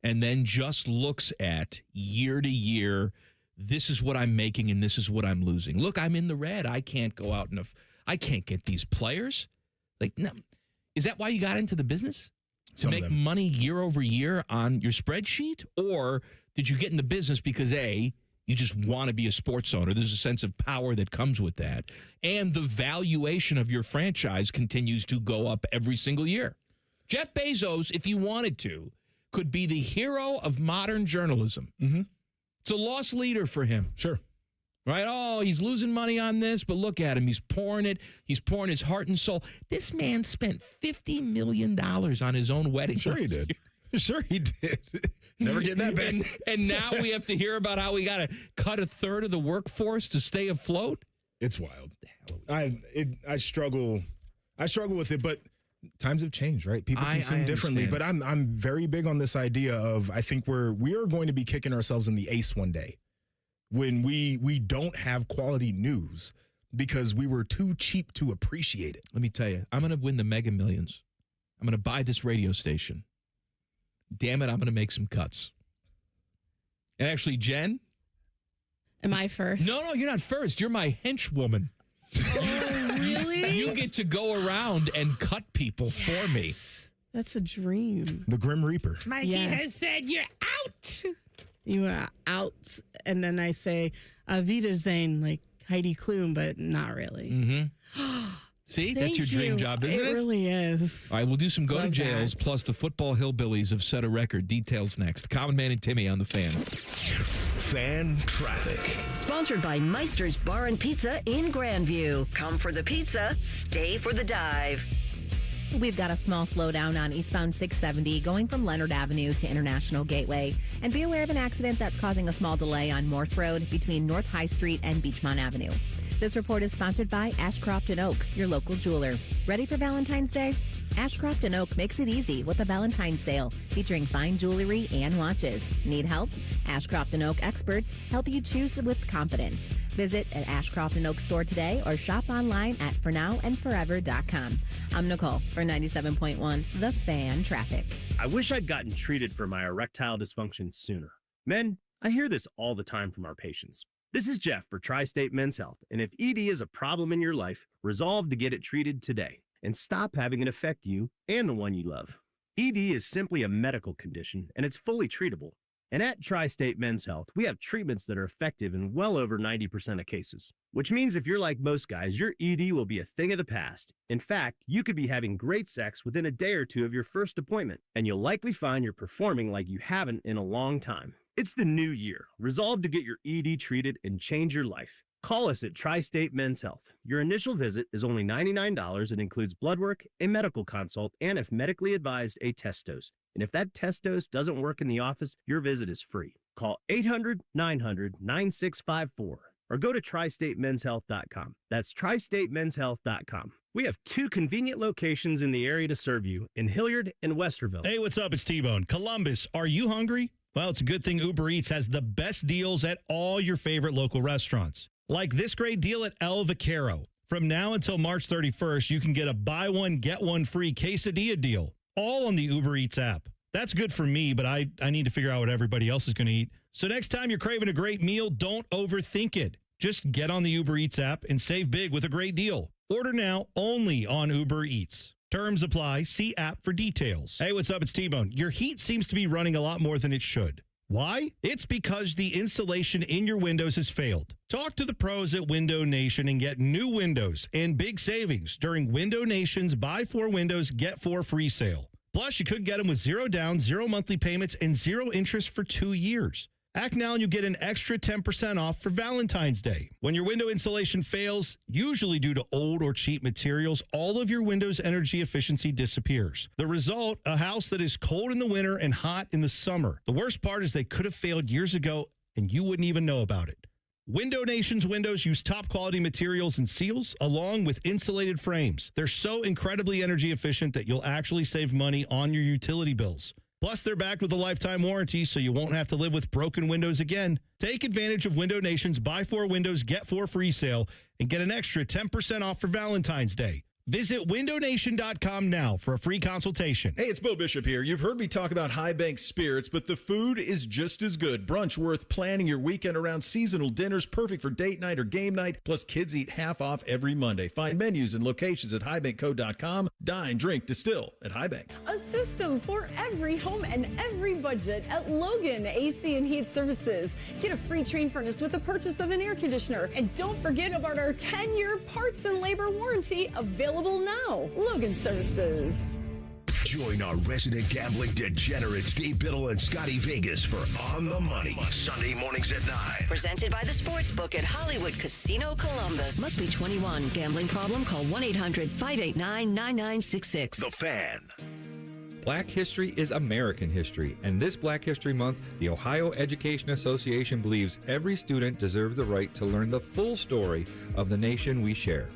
and then just looks at year to year, this is what I'm making and this is what I'm losing. Look, I'm in the red. I can't go out I can't get these players. Like, no. Is that why you got into the business? To make money year over year on your spreadsheet? Or did you get in the business because, A, you just want to be a sports owner? There's a sense of power that comes with that. And the valuation of your franchise continues to go up every single year. Jeff Bezos, if he wanted to, could be the hero of modern journalism. Mm-hmm. It's a lost leader for him. Sure. Right? Oh, he's losing money on this, but look at him. He's pouring it. He's pouring his heart and soul. This man spent $50 million on his own wedding. Sure he did. Sure he did. Never get that back. And now we have to hear about how we got to cut a third of the workforce to stay afloat. It's wild. I struggle with it, but times have changed, right? People consume differently. But I'm very big on this idea of, I think we are going to be kicking ourselves in the ace one day when we don't have quality news because we were too cheap to appreciate it. Let me tell you, I'm going to win the Mega Millions. I'm going to buy this radio station. Damn it, I'm going to make some cuts. And actually, Jen? Am I first? No, you're not first. You're my henchwoman. Oh, really? You get to go around and cut people for me. That's a dream. The Grim Reaper. Mikey has said you're out. You are out. And then I say, Wiedersehen, like Heidi Klum, but not really. Mm-hmm. See, that's your dream job, isn't it? It really is. All right, we'll do some go to Love jails, that. plus the football hillbillies have set a record. Details next. Common Man and Timmy on the Fan. Fan traffic. Sponsored by Meister's Bar and Pizza in Grandview. Come for the pizza, stay for the dive. We've got a small slowdown on eastbound 670 going from Leonard Avenue to International Gateway. And be aware of an accident that's causing a small delay on Morse Road between North High Street and Beachmont Avenue. This report is sponsored by Ashcroft & Oak, your local jeweler. Ready for Valentine's Day? Ashcroft & Oak makes it easy with a Valentine's sale featuring fine jewelry and watches. Need help? Ashcroft & Oak experts help you choose with confidence. Visit an Ashcroft & Oak store today or shop online at fornowandforever.com. I'm Nicole for 97.1 The Fan Traffic. I wish I'd gotten treated for my erectile dysfunction sooner. Men, I hear this all the time from our patients. This is Jeff for Tri-State Men's Health, and if ED is a problem in your life, resolve to get it treated today and stop having it affect you and the one you love. ED is simply a medical condition, and it's fully treatable. And at Tri-State Men's Health, we have treatments that are effective in well over 90% of cases, which means if you're like most guys, your ED will be a thing of the past. In fact, you could be having great sex within a day or two of your first appointment, and you'll likely find you're performing like you haven't in a long time. It's the new year. Resolve to get your ED treated and change your life. Call us at Tri-State Men's Health. Your initial visit is only $99 and includes blood work, a medical consult, and if medically advised, a test dose. And if that test dose doesn't work in the office, your visit is free. Call 800-900-9654 or go to tristatemenshealth.com. That's tristatemenshealth.com. We have 2 convenient locations in the area to serve you in Hilliard and Westerville. Hey, what's up? It's T-Bone. Columbus, are you hungry? Well, it's a good thing Uber Eats has the best deals at all your favorite local restaurants. Like this great deal at El Vaquero. From now until March 31st, you can get a buy one, get one free quesadilla deal, all on the Uber Eats app. That's good for me, but I need to figure out what everybody else is going to eat. So next time you're craving a great meal, don't overthink it. Just get on the Uber Eats app and save big with a great deal. Order now only on Uber Eats. Terms apply. See app for details. Hey, what's up? It's T-Bone. Your heat seems to be running a lot more than it should. Why? It's because the insulation in your windows has failed. Talk to the pros at Window Nation and get new windows and big savings during Window Nation's Buy 4 Windows, Get 4 free sale. Plus, you could get them with 0 down, 0 monthly payments, and 0 interest for 2 years. Act now and you get an extra 10% off for Valentine's Day. When your window insulation fails, usually due to old or cheap materials, all of your window's energy efficiency disappears. The result, a house that is cold in the winter and hot in the summer. The worst part is they could have failed years ago and you wouldn't even know about it. Window Nation's windows use top quality materials and seals along with insulated frames. They're so incredibly energy efficient that you'll actually save money on your utility bills. Plus, they're backed with a lifetime warranty, so you won't have to live with broken windows again. Take advantage of Window Nation's Buy 4 Windows, Get 4 free sale and get an extra 10% off for Valentine's Day. Visit windownation.com now for a free consultation. Hey, it's Bo Bishop here. You've heard me talk about High Bank Spirits, but the food is just as good. Brunch worth planning your weekend around, seasonal dinners perfect for date night or game night. Plus, kids eat half off every Monday. Find menus and locations at highbankco.com. Dine, drink, distill at High Bank. A system for every home and every budget at Logan AC and Heat Services. Get a free Trane furnace with the purchase of an air conditioner. And don't forget about our 10-year parts and labor warranty available now. Logan Services. Join our resident gambling degenerates Steve Biddle and Scotty Vegas for On the Money, Sunday mornings at 9. Presented by the Sportsbook at Hollywood Casino Columbus. Must be 21. Gambling problem? Call 1-800-589-9966. The Fan. Black history is American history, and this Black History Month, the Ohio Education Association believes every student deserves the right to learn the full story of the nation we share.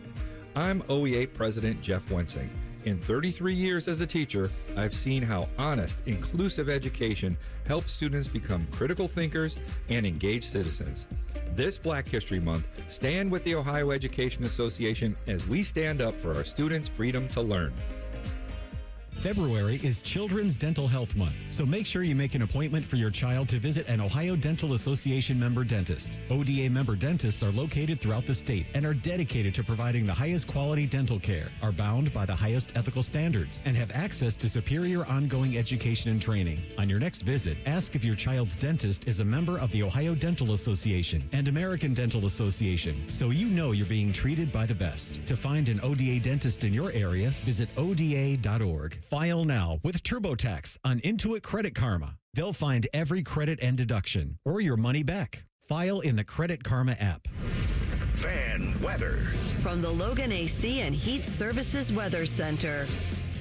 I'm OEA President Jeff Wensing. In 33 years as a teacher, I've seen how honest, inclusive education helps students become critical thinkers and engaged citizens. This Black History Month, stand with the Ohio Education Association as we stand up for our students' freedom to learn. February is Children's Dental Health Month, so make sure you make an appointment for your child to visit an Ohio Dental Association member dentist. ODA member dentists are located throughout the state and are dedicated to providing the highest quality dental care, are bound by the highest ethical standards, and have access to superior ongoing education and training. On your next visit, ask if your child's dentist is a member of the Ohio Dental Association and American Dental Association, so you know you're being treated by the best. To find an ODA dentist in your area, visit ODA.org. File now with TurboTax on Intuit Credit Karma. They'll find every credit and deduction or your money back. File in the Credit Karma app. Fan weather. From the Logan AC and Heat Services Weather Center.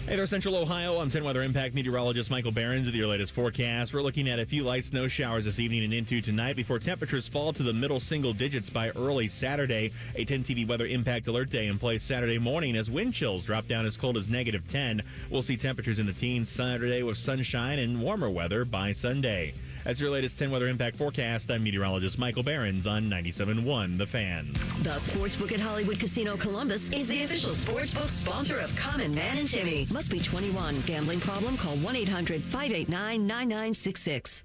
Hey there, Central Ohio. I'm 10 Weather Impact meteorologist Michael Behrens with your latest forecast. We're looking at a few light snow showers this evening and into tonight before temperatures fall to the middle single digits by early Saturday. A 10 TV Weather Impact Alert Day in place Saturday morning as wind chills drop down as cold as -10. We'll see temperatures in the teens Saturday with sunshine and warmer weather by Sunday. That's your latest 10 Weather Impact forecast. I'm meteorologist Michael Behrens on 97.1 The Fan. The Sportsbook at Hollywood Casino Columbus is the official sportsbook sponsor of Common Man and Timmy. Must be 21. Gambling problem? Call 1-800-589-9966.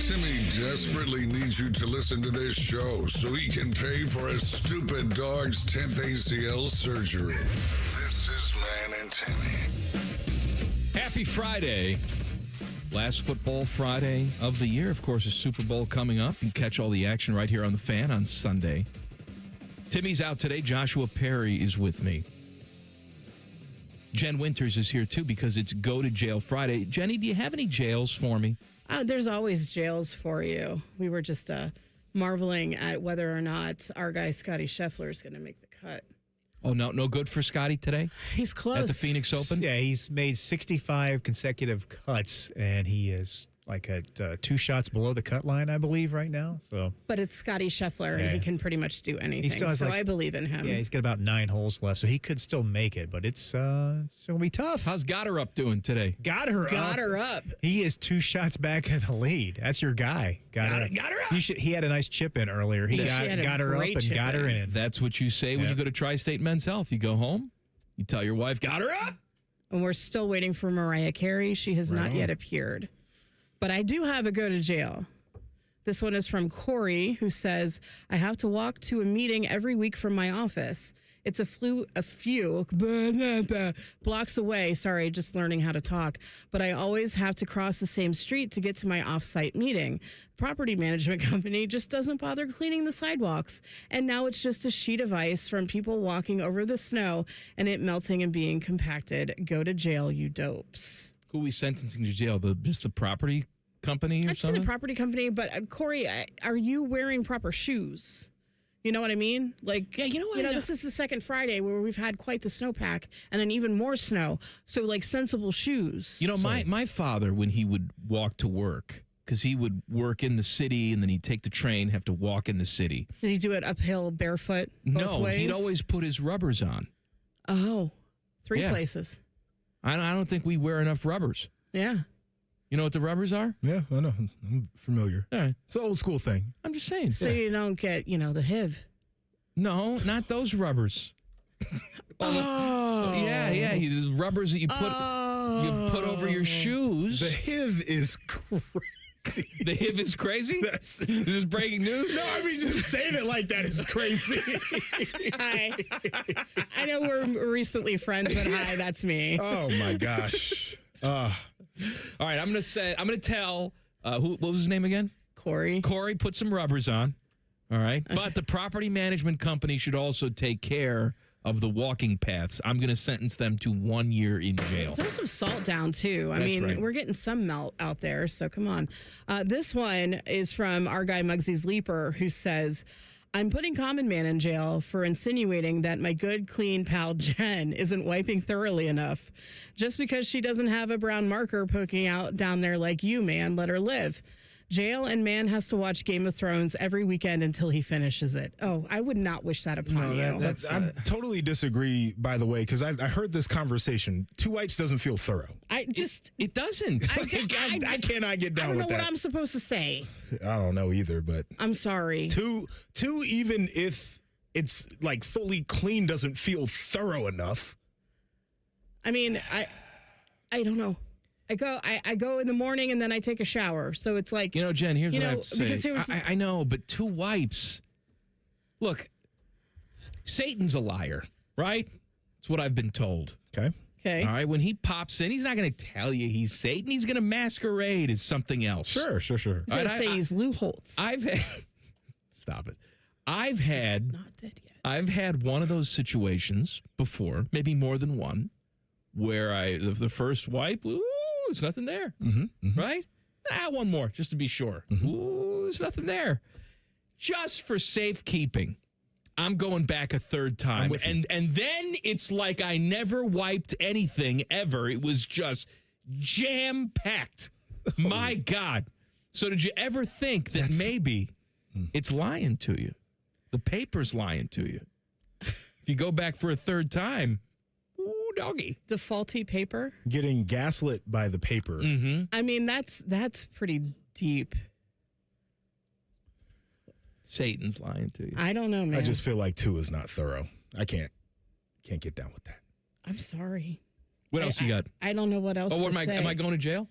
Timmy desperately needs you to listen to this show so he can pay for his stupid dog's 10th ACL surgery. This is Man and Timmy. Happy Friday. Last football Friday of the year. Of course, a Super Bowl coming up. You can catch all the action right here on The Fan on Sunday. Timmy's out today. Joshua Perry is with me. Jen Winters is here, too, because it's Go to Jail Friday. Jenny, do you have any jails for me? There's always jails for you. We were just marveling at whether or not our guy Scotty Scheffler is going to make the cut. Oh, no good for Scotty today? He's close. At the Phoenix Open? Yeah, he's made 65 consecutive cuts, and he is like at 2 shots below the cut line, I believe, right now. So, but it's Scotty Scheffler, and he can pretty much do anything. He still has I believe in him. Yeah, he's got about 9 holes left, so he could still make it, but it's going to be tough. How's Goddard doing today? Goddard up. He is 2 shots back in the lead. That's your guy. Goddard up. He had a nice chip in earlier. He got her up and got her in. That's what you say when you go to Tri-State Men's Health. You go home, you tell your wife, got her up. And we're still waiting for Mariah Carey. She has not yet appeared. But I do have a go to jail. This one is from Corey, who says, I have to walk to a meeting every week from my office. It's a few blocks away. Sorry, just learning how to talk. But I always have to cross the same street to get to my off-site meeting. Property management company just doesn't bother cleaning the sidewalks. And now it's just a sheet of ice from people walking over the snow and it melting and being compacted. Go to jail, you dopes. Who are we sentencing to jail? Just the property company or I'd something? say the property company, but Corey, are you wearing proper shoes? You know what I mean? Like, yeah, you know what? This is the second Friday where we've had quite the snowpack and then even more snow. So, like, sensible shoes. You know, my father, when he would walk to work, because he would work in the city and then he'd take the train, have to walk in the city. Did he do it uphill, barefoot, both ways? He'd always put his rubbers on. Oh, 3 places. I don't think we wear enough rubbers. Yeah. You know what the rubbers are? Yeah, I know. I'm familiar. All right. It's an old school thing. I'm just saying. So you don't get, the HIV. No, not those rubbers. Yeah. The rubbers that you put over your shoes. The HIV is crazy. The HIV is crazy? This is breaking news? No, I mean, just saying it like that is crazy. Hi. I know we're recently friends, but hi, that's me. Oh, my gosh. All right, I'm gonna tell what was his name again? Corey. Corey, put some rubbers on. All right. Okay. But the property management company should also take care of the walking paths. I'm gonna sentence them to 1 year in jail. There's some salt down too. I mean, right. We're getting some melt out there, so come on. This one is from our guy Muggsy's Leaper, who says, I'm putting Common Man in jail for insinuating that my good, clean pal Jen isn't wiping thoroughly enough. Just because she doesn't have a brown marker poking out down there like you, man, let her live. Jail and man has to watch Game of Thrones every weekend until he finishes it. Oh, I would not wish that upon you. I totally disagree, by the way, because I heard this conversation. 2 wipes doesn't feel thorough. It doesn't. I cannot get down with that. I don't know what I'm supposed to say. I don't know either, but I'm sorry. Two, even if it's like fully clean, doesn't feel thorough enough. I mean, I don't know. I go in the morning and then I take a shower. So it's like, Jen, here's what I have to say. because there was- I know, but 2 wipes. Look, Satan's a liar, right? That's what I've been told. Okay. Okay. All right. When he pops in, he's not going to tell you he's Satan. He's going to masquerade as something else. Sure. I was going to say he's Lou Holtz. Stop it. I've had Not dead yet. I've had one of those situations before, maybe more than one, where the first wipe, ooh, there's nothing there. Right? One more, just to be sure. Ooh, there's nothing there. Just for safekeeping, I'm going back a third time. And then it's like I never wiped anything ever. It was just jam-packed. My God. So did you ever think that maybe it's lying to you? The paper's lying to you. If you go back for a third time, ooh, doggy. Defaulty paper? Getting gaslit by the paper. I mean, that's pretty deep. Satan's lying to you. I don't know, man. I just feel like 2 is not thorough. I can't get down with that. I'm sorry. What else you got? I don't know what else to say. Am I going to jail?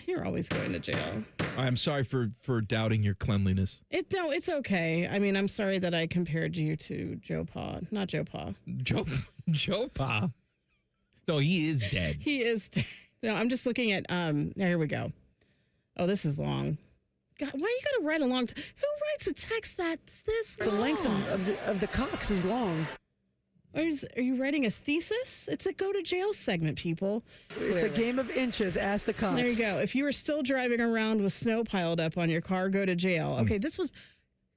You're always going to jail. I'm sorry for doubting your cleanliness. No, it's okay. I mean, I'm sorry that I compared you to Joe Pa. Not Joe Pa. Joe Pa? No, he is dead. He is dead. No, I'm just looking at, here we go. Oh, this is long. God, why you got to write a long time? Who writes a text that's this long? The length of the cocks is long. Are you writing a thesis? It's a go to jail segment, people. It's a game of inches. Ask the cops. There you go. If you were still driving around with snow piled up on your car, go to jail. Okay, this was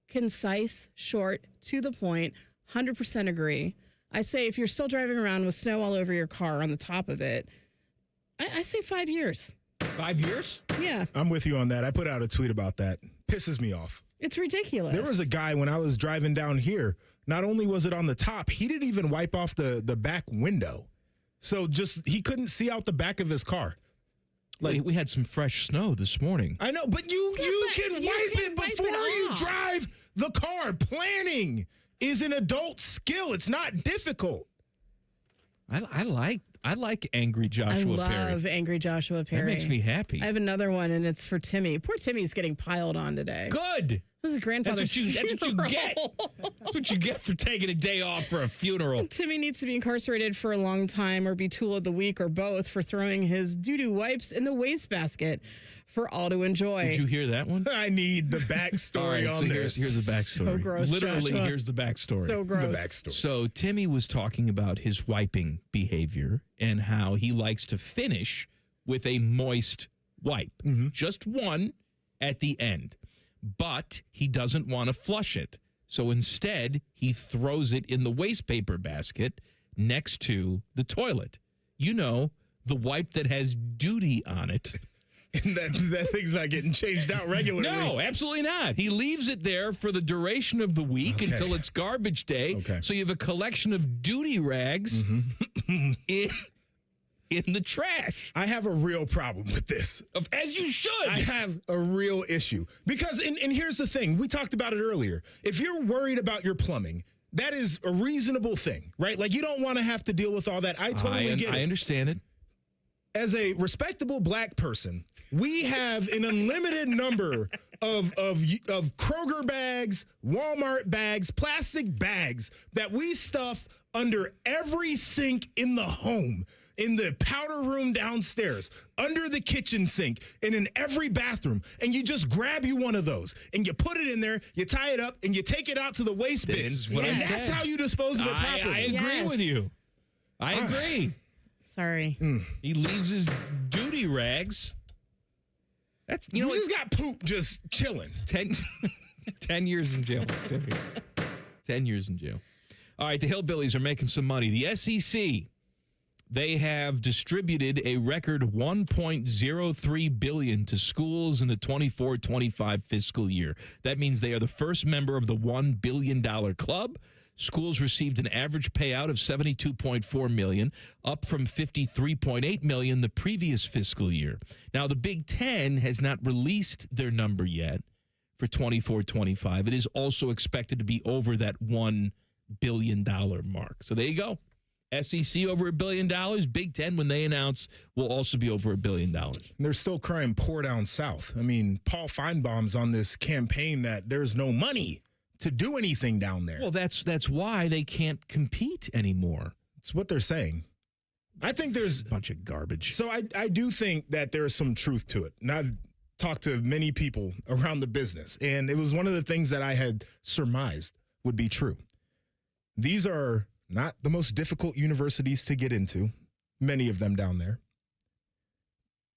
concise, short, to the point, 100% agree. I say if you're still driving around with snow all over your car on the top of it, I say 5 years. 5 years? Yeah. I'm with you on that. I put out a tweet about that. Pisses me off. It's ridiculous. There was a guy when I was driving down here. Not only was it on the top, he didn't even wipe off the back window. So he couldn't see out the back of his car. Like we had some fresh snow this morning. I know, but you can wipe it before you drive the car. Planning is an adult skill. It's not difficult. I like Angry Joshua Perry. I love Angry Joshua Perry. That makes me happy. I have another one, and it's for Timmy. Poor Timmy's getting piled on today. Good. This is grandfather's funeral. That's what you get. That's what you get for taking a day off for a funeral. Timmy needs to be incarcerated for a long time or be tool of the week or both for throwing his doo-doo wipes in the wastebasket for all to enjoy. Did you hear that one? I need the backstory right, on so this. Here's the backstory. So gross, Literally, Joshua. here's the backstory. So gross. The backstory. So Timmy was talking about his wiping behavior and how he likes to finish with a moist wipe. Just one at the end. But he doesn't want to flush it. So instead, he throws it in the waste paper basket next to the toilet. You know, the wipe that has duty on it. And that thing's not getting changed out regularly. No, absolutely not. He leaves it there for the duration of the week until it's garbage day. Okay. So you have a collection of duty rags in the trash. I have a real problem with this. As you should. I have a real issue. Because, and here's the thing. We talked about it earlier. If you're worried about your plumbing, that is a reasonable thing, right? Like, you don't want to have to deal with all that. I totally get it. I understand it. As a respectable black person, we have an unlimited number of Kroger bags, Walmart bags, plastic bags that we stuff under every sink in the home, in the powder room downstairs, under the kitchen sink, and in every bathroom. And you just grab you one of those, and you put it in there, you tie it up, and you take it out to the waste bin. And that's how you dispose of it properly. I agree with you. I agree. Sorry. He leaves his duty rags. That's you just got poop just chilling. 10 years in jail. 10 years in jail. All right, the Hillbillies are making some money. The SEC, they have distributed a record $1.03 billion to schools in the 24-25 fiscal year. That means they are the first member of the $1 billion club. Schools received an average payout of $72.4 million, up from $53.8 million the previous fiscal year. Now, the Big Ten has not released their number yet for 24-25. It is also expected to be over that $1 billion mark. So there you go. SEC over $1 billion. Big Ten, when they announce, will also be over $1 billion. And they're still crying poor down south. I mean, Paul Feinbaum's on this campaign that there's no money to do anything down there. Well, that's why they can't compete anymore. It's what they're saying. I think there's a bunch of garbage. So I do think that there's some truth to it. And I've talked to many people around the business, and it was one of the things that I had surmised would be true. These are not the most difficult universities to get into, many of them down there.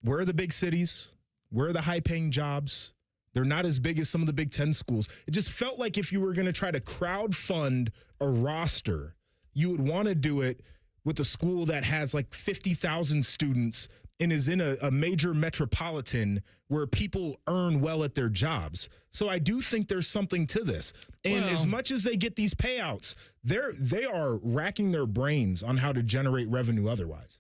Where are the big cities? Where are the high-paying jobs? They're not as big as some of the Big Ten schools. It just felt like if you were going to try to crowdfund a roster, you would want to do it with a school that has like 50,000 students and is in a major metropolitan where people earn well at their jobs. So I do think there's something to this. And as much as they get these payouts, they are racking their brains on how to generate revenue otherwise.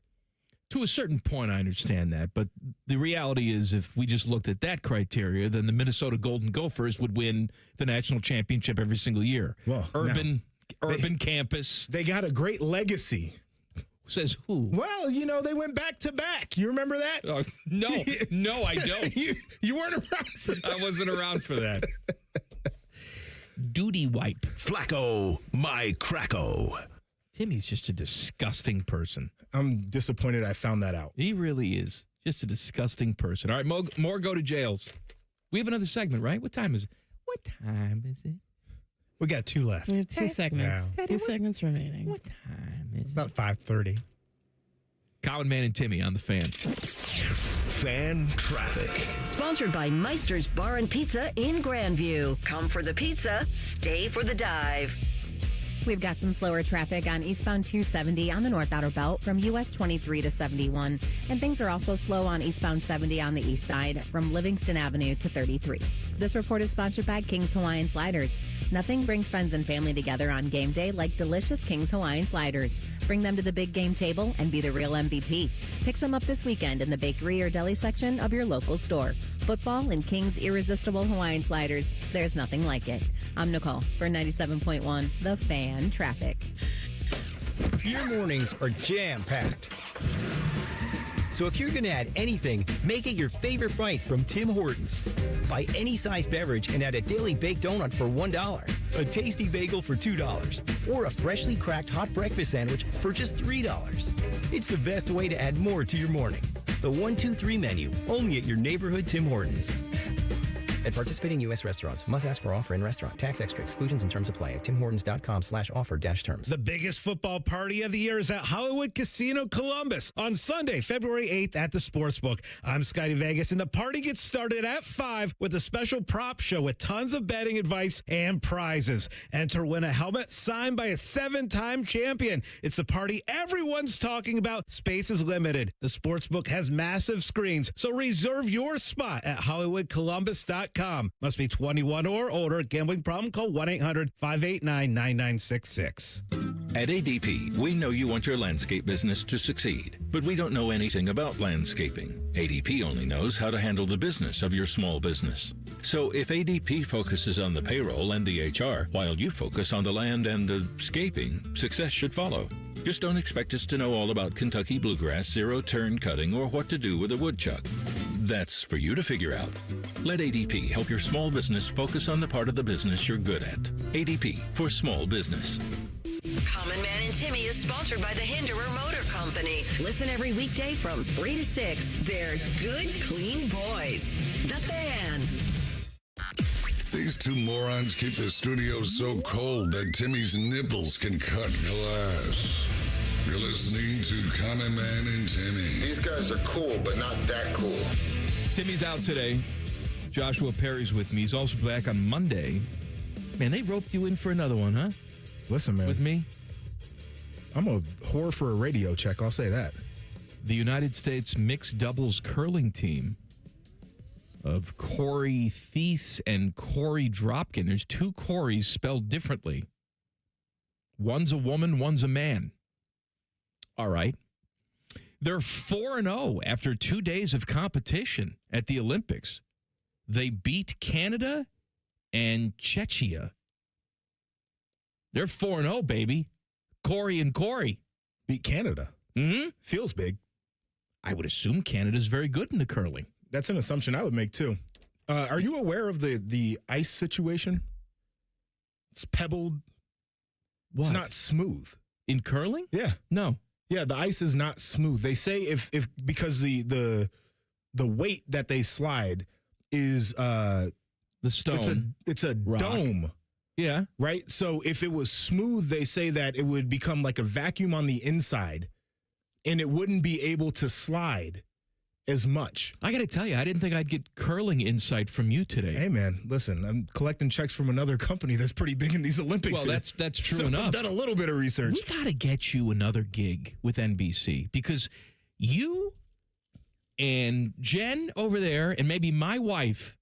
To a certain point, I understand that. But the reality is, if we just looked at that criteria, then the Minnesota Golden Gophers would win the national championship every single year. Well, urban campus. They got a great legacy. Says who? Well, you know, they went back to back. You remember that? No, I don't. You weren't around for that. I wasn't around for that. Duty wipe. Flacco, my Cracko. Timmy's just a disgusting person. I'm disappointed I found that out. He really is. Just a disgusting person. All right, more go to jails. We have another segment, right? What time is it? What time is it? We got 2 left. We have 2 segments. Yeah. 2 segments remaining. What time is it? About 5:30. Common Man and Timmy on the Fan. Fan traffic. Sponsored by Meister's Bar and Pizza in Grandview. Come for the pizza, stay for the dive. We've got some slower traffic on eastbound 270 on the North Outer Belt from US 23 to 71. And things are also slow on eastbound 70 on the east side from Livingston Avenue to 33. This report is sponsored by King's Hawaiian Sliders. Nothing brings friends and family together on game day like delicious King's Hawaiian Sliders. Bring them to the big game table and be the real MVP. Pick some up this weekend in the bakery or deli section of your local store. Football and King's Irresistible Hawaiian Sliders. There's nothing like it. I'm Nicole for 97.1 The Fan Traffic. Your mornings are jam-packed. So if you're going to add anything, make it your favorite bite from Tim Hortons. Buy any size beverage and add a daily baked donut for $1, a tasty bagel for $2, or a freshly cracked hot breakfast sandwich for just $3. It's the best way to add more to your morning. The 1-2-3 menu, only at your neighborhood Tim Hortons. At participating U.S. restaurants, must ask for offer in restaurant. Tax extra exclusions and terms apply at timhortons.com/offer-terms. The biggest football party of the year is at Hollywood Casino Columbus on Sunday, February 8th at the Sportsbook. I'm Scotty Vegas, and the party gets started at 5 with a special prop show with tons of betting advice and prizes. Enter, win a helmet signed by a 7-time champion. It's the party everyone's talking about. Space is limited. The Sportsbook has massive screens, so reserve your spot at HollywoodColumbus.com. Must be 21 or older. Gambling problem? Call 1-800-589-9966. At ADP, we know you want your landscape business to succeed, but we don't know anything about landscaping. ADP only knows how to handle the business of your small business. So if ADP focuses on the payroll and the HR, while you focus on the land and the scaping, success should follow. Just don't expect us to know all about Kentucky bluegrass, zero-turn cutting, or what to do with a woodchuck. That's for you to figure out. Let ADP help your small business focus on the part of the business you're good at. ADP for small business. Common Man and Timmy is sponsored by the Hinderer Motor Company. Listen every weekday from 3 to 6. They're good, clean boys. The Fan. These two morons keep the studio so cold that Timmy's nipples can cut glass. You're listening to Common Man and Timmy. These guys are cool, but not that cool. Timmy's out today. Joshua Perry's with me. He's also back on Monday. Man, they roped you in for another one, huh? Listen, man. With me? I'm a whore for a radio check, I'll say that. The United States mixed doubles curling team of Corey Thies and Corey Dropkin. There's 2 Coreys spelled differently. One's a woman, one's a man. All right. They're 4-0 after 2 days of competition at the Olympics. They beat Canada and Czechia. They're 4-0, baby. Corey and Corey. Beat Canada. Mm-hmm. Feels big. I would assume Canada's very good in the curling. That's an assumption I would make, too. Are you aware of the ice situation? It's pebbled. What? It's not smooth. In curling? Yeah. No. Yeah, the ice is not smooth. They say if because the weight that they slide is the stone. It's a rock. dome. Yeah. Right? So if it was smooth, they say that it would become like a vacuum on the inside and it wouldn't be able to slide as much. I got to tell you, I didn't think I'd get curling insight from you today. Hey, man, listen, I'm collecting checks from another company that's pretty big in these Olympics. Well, here. that's true So enough. I've done a little bit of research. We got to get you another gig with NBC because you and Jen over there and maybe my wife,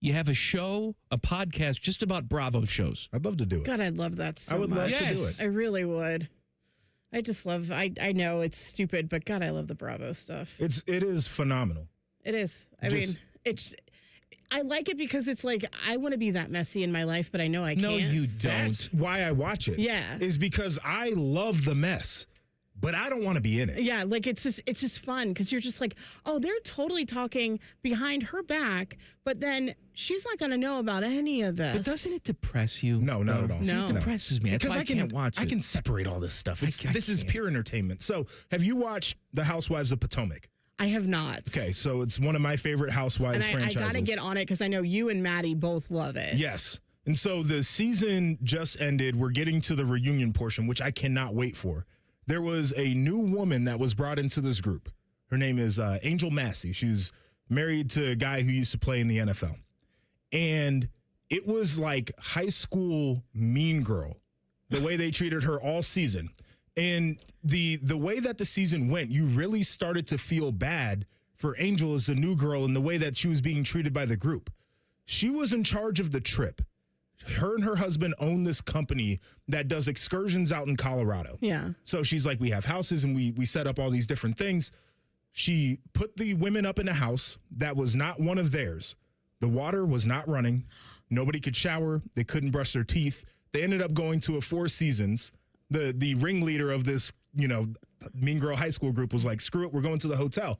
you have a show, a podcast just about Bravo shows. I'd love to do it. God, I'd love that so much. I would love to do it. I really would. I just love, I know it's stupid, but God, I love the Bravo stuff. It is phenomenal. It is. I mean, I like it because it's like, I want to be that messy in my life, but I know I can't. No, you don't. That's why I watch it. Yeah. Is because I love the mess, but I don't want to be in it. Yeah, like it's just fun because you're just like, oh, they're totally talking behind her back, but then she's not going to know about any of this. But doesn't it depress you? No, not at all. No. It depresses me. That's Because why I can't watch it. I can separate all this stuff. This is can't. pure entertainment. So, have you watched The Housewives of Potomac? I have not. Okay, so it's one of my favorite Housewives And franchises. I got to get on it because I know you and Maddie both love it. Yes. And so the season just ended. We're getting to the reunion portion, which I cannot wait for. There was a new woman that was brought into this group. Her name is Angel Massey. She's married to a guy who used to play in the NFL. And it was like high school Mean Girl, the way they treated her all season. And the way that the season went, you really started to feel bad for Angel as a new girl and the way that she was being treated by the group. She was in charge of the trip. Her and her husband own this company that does excursions out in Colorado. Yeah. So she's like, we have houses and we set up all these different things. She put the women up in a house that was not one of theirs. The water was not running. Nobody could shower. They couldn't brush their teeth. They ended up going to a Four Seasons. The ringleader of this, Mean Girl high school group was like, screw it, we're going to the hotel.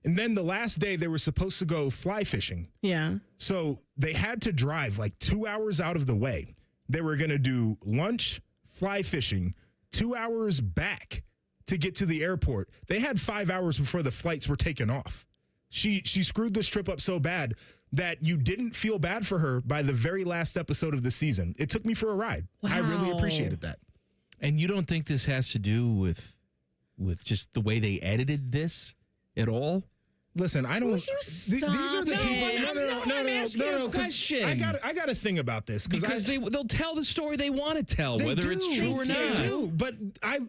And then the last day they were supposed to go fly fishing. Yeah. So they had to drive like 2 hours out of the way. They were going to do lunch, fly fishing, 2 hours back to get to the airport. They had 5 hours before the flights were taken off. She screwed this trip up so bad that you didn't feel bad for her by the very last episode of the season. It took me for a ride. Wow. I really appreciated that. And you don't think this has to do with just the way they edited this at all? Listen, I don't. Will you These are the stop people. it? I'm asking a 'cause question. I got a thing about this Because they'll tell the story they want to tell, they whether do, it's true or they not. do. But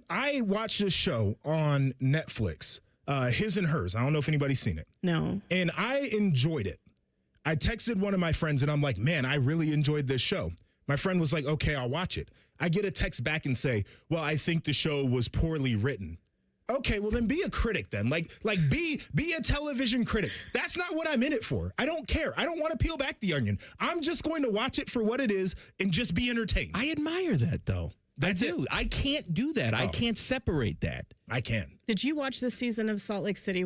I watched this show on Netflix, His and Hers. I don't know if anybody's seen it. No. And I enjoyed it. I texted one of my friends and I'm like, man, I really enjoyed this show. My friend was like, okay, I'll watch it. I get a text back and say, well, I think the show was poorly written. Okay, well then be a critic then. Like be a television critic. That's not what I'm in it for. I don't care. I don't want to peel back the onion. I'm just going to watch it for what it is and just be entertained. I admire that though. That's I do. it. I can't do that. I can't separate that. I can. Did you watch this season of Salt Lake City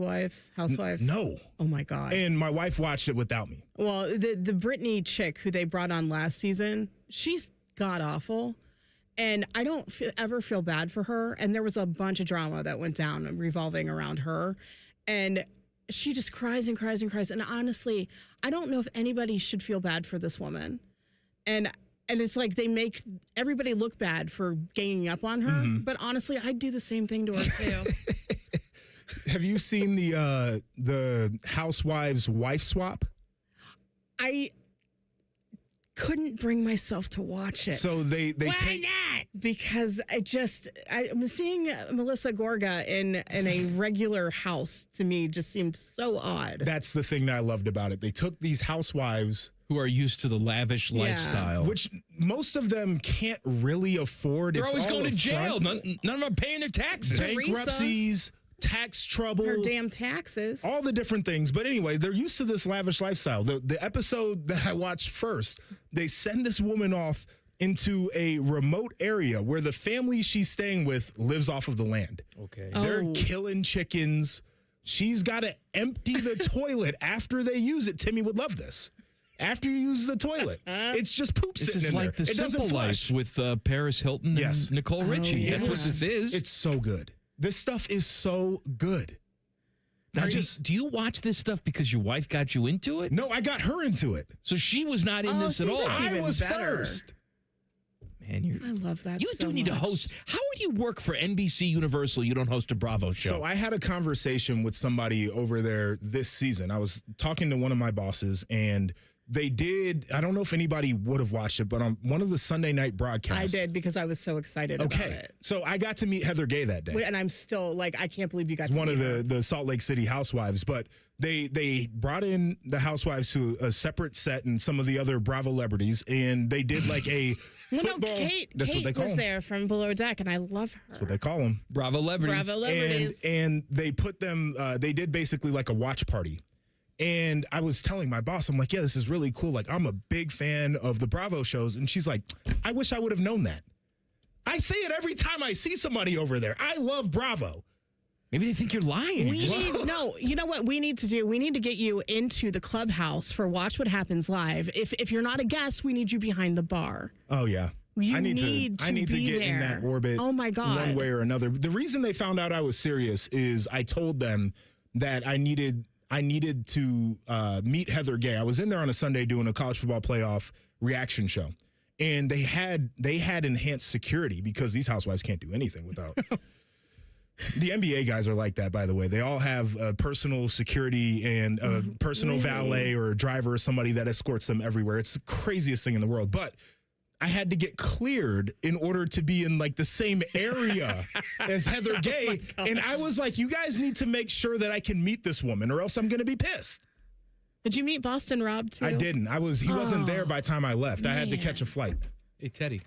Housewives? No. Oh my God. And my wife watched it without me. Well, the Brittany chick who they brought on last season, she's god awful. And I don't ever feel bad for her. And there was a bunch of drama that went down revolving around her. And she just cries and cries and cries. And honestly, I don't know if anybody should feel bad for this woman. And it's like they make everybody look bad for ganging up on her. Mm-hmm. But honestly, I'd do the same thing to her too. Have you seen the Housewives wife swap? I couldn't bring myself to watch it. So they Why take not? Because I'm seeing Melissa Gorga in a regular house to me just seemed so odd. That's the thing that I loved about it. They took these housewives who are used to the lavish lifestyle, which most of them can't really afford. They're It's always all going to up jail. front. None of them are paying their taxes. Bankruptcies, tax trouble, Her damn taxes. all the different things. But anyway, they're used to this lavish lifestyle. The episode that I watched first, they send this woman off into a remote area where the family she's staying with lives off of the land. Okay. They're killing chickens. She's got to empty the toilet after they use it. Timmy would love this. After you use the toilet, it's just poop This sitting is in like there. The It Simple doesn't Life flush. with Paris Hilton and Nicole Richie. Yeah. That's what this is. It's so good. This stuff is so good. Now, do you watch this stuff because your wife got you into it? No, I got her into it. So she was not in this at all. I was first. Man, I love that. You do need to host. How would you work for NBC Universal? You don't host a Bravo show. So I had a conversation with somebody over there this season. I was talking to one of my bosses, and they did. I don't know if anybody would have watched it, but on one of the Sunday night broadcasts, I did because I was so excited about it. So I got to meet Heather Gay that day. And I'm still like, I can't believe you got It's to one meet of her. the Salt Lake City housewives, but they brought in the housewives to a separate set and some of the other Bravo celebrities, and they did like a football. Kate, that's what they call was them. there from Below Deck, and I love her. That's what they call them. Bravo celebrities. Bravo celebrities. And they put them. They did basically like a watch party. And I was telling my boss, I'm like, yeah, this is really cool. Like, I'm a big fan of the Bravo shows. And she's like, I wish I would have known that. I say it every time I see somebody over there. I love Bravo. Maybe they think you're lying. No, you know what we need to do? We need to get you into the clubhouse for Watch What Happens Live. If you're not a guest, we need you behind the bar. Oh, yeah. I need to be get in that there. orbit. Oh, my God. One way or another. The reason they found out I was serious is I told them that I needed to meet Heather Gay. I was in there on a Sunday doing a college football playoff reaction show, and they had enhanced security because these housewives can't do anything without. The NBA guys are like that, by the way. They all have personal security and a personal valet or a driver or somebody that escorts them everywhere. It's the craziest thing in the world. But I had to get cleared in order to be in like the same area as Heather Gay. And I was like, you guys need to make sure that I can meet this woman or else I'm going to be pissed. Did you meet Boston Rob too? I didn't. He wasn't there by the time I left. I had to catch a flight. Hey, Teddy.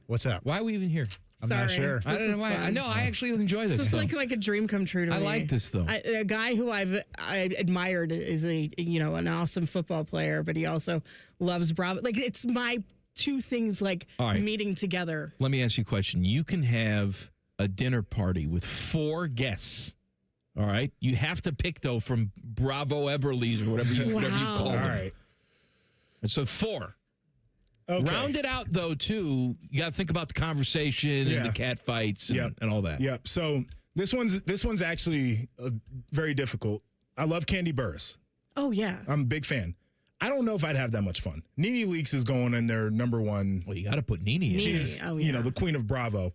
What's up? Why are we even here? I'm not sure. I don't know why. I know. I actually enjoy this. This is like a dream come true to me. I like this though. A guy who I admired is an awesome football player, but he also loves Bravo. Like it's my two things meeting together. Let me ask you a question. You can have a dinner party with 4 guests. All right. You have to pick though from Bravo Eberle's or whatever you call them. All right. And so 4. Okay. Round it out, though, too. You got to think about the conversation and the cat fights and all that. Yep. So this one's actually very difficult. I love Candy Burris. Oh, yeah. I'm a big fan. I don't know if I'd have that much fun. Nene Leakes is going in there number 1. Well, you got to put Nene in. She's, the queen of Bravo.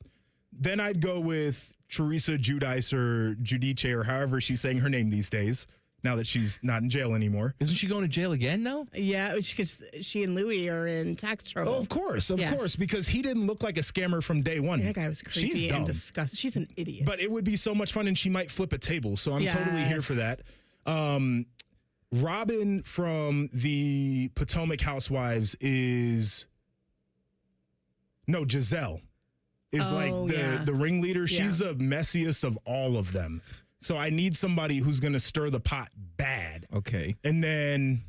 Then I'd go with Teresa Giudice or Giudice or however she's saying her name these days. Now that she's not in jail anymore. Isn't she going to jail again now? Yeah, because she and Louis are in tax trouble. Oh, of course, because he didn't look like a scammer from day one. That guy was creepy and disgusting. She's an idiot. But it would be so much fun, and she might flip a table, so I'm totally here for that. Robin from the Potomac Housewives is... No, Giselle is the ringleader. She's the messiest of all of them. So I need somebody who's going to stir the pot bad. Okay. And then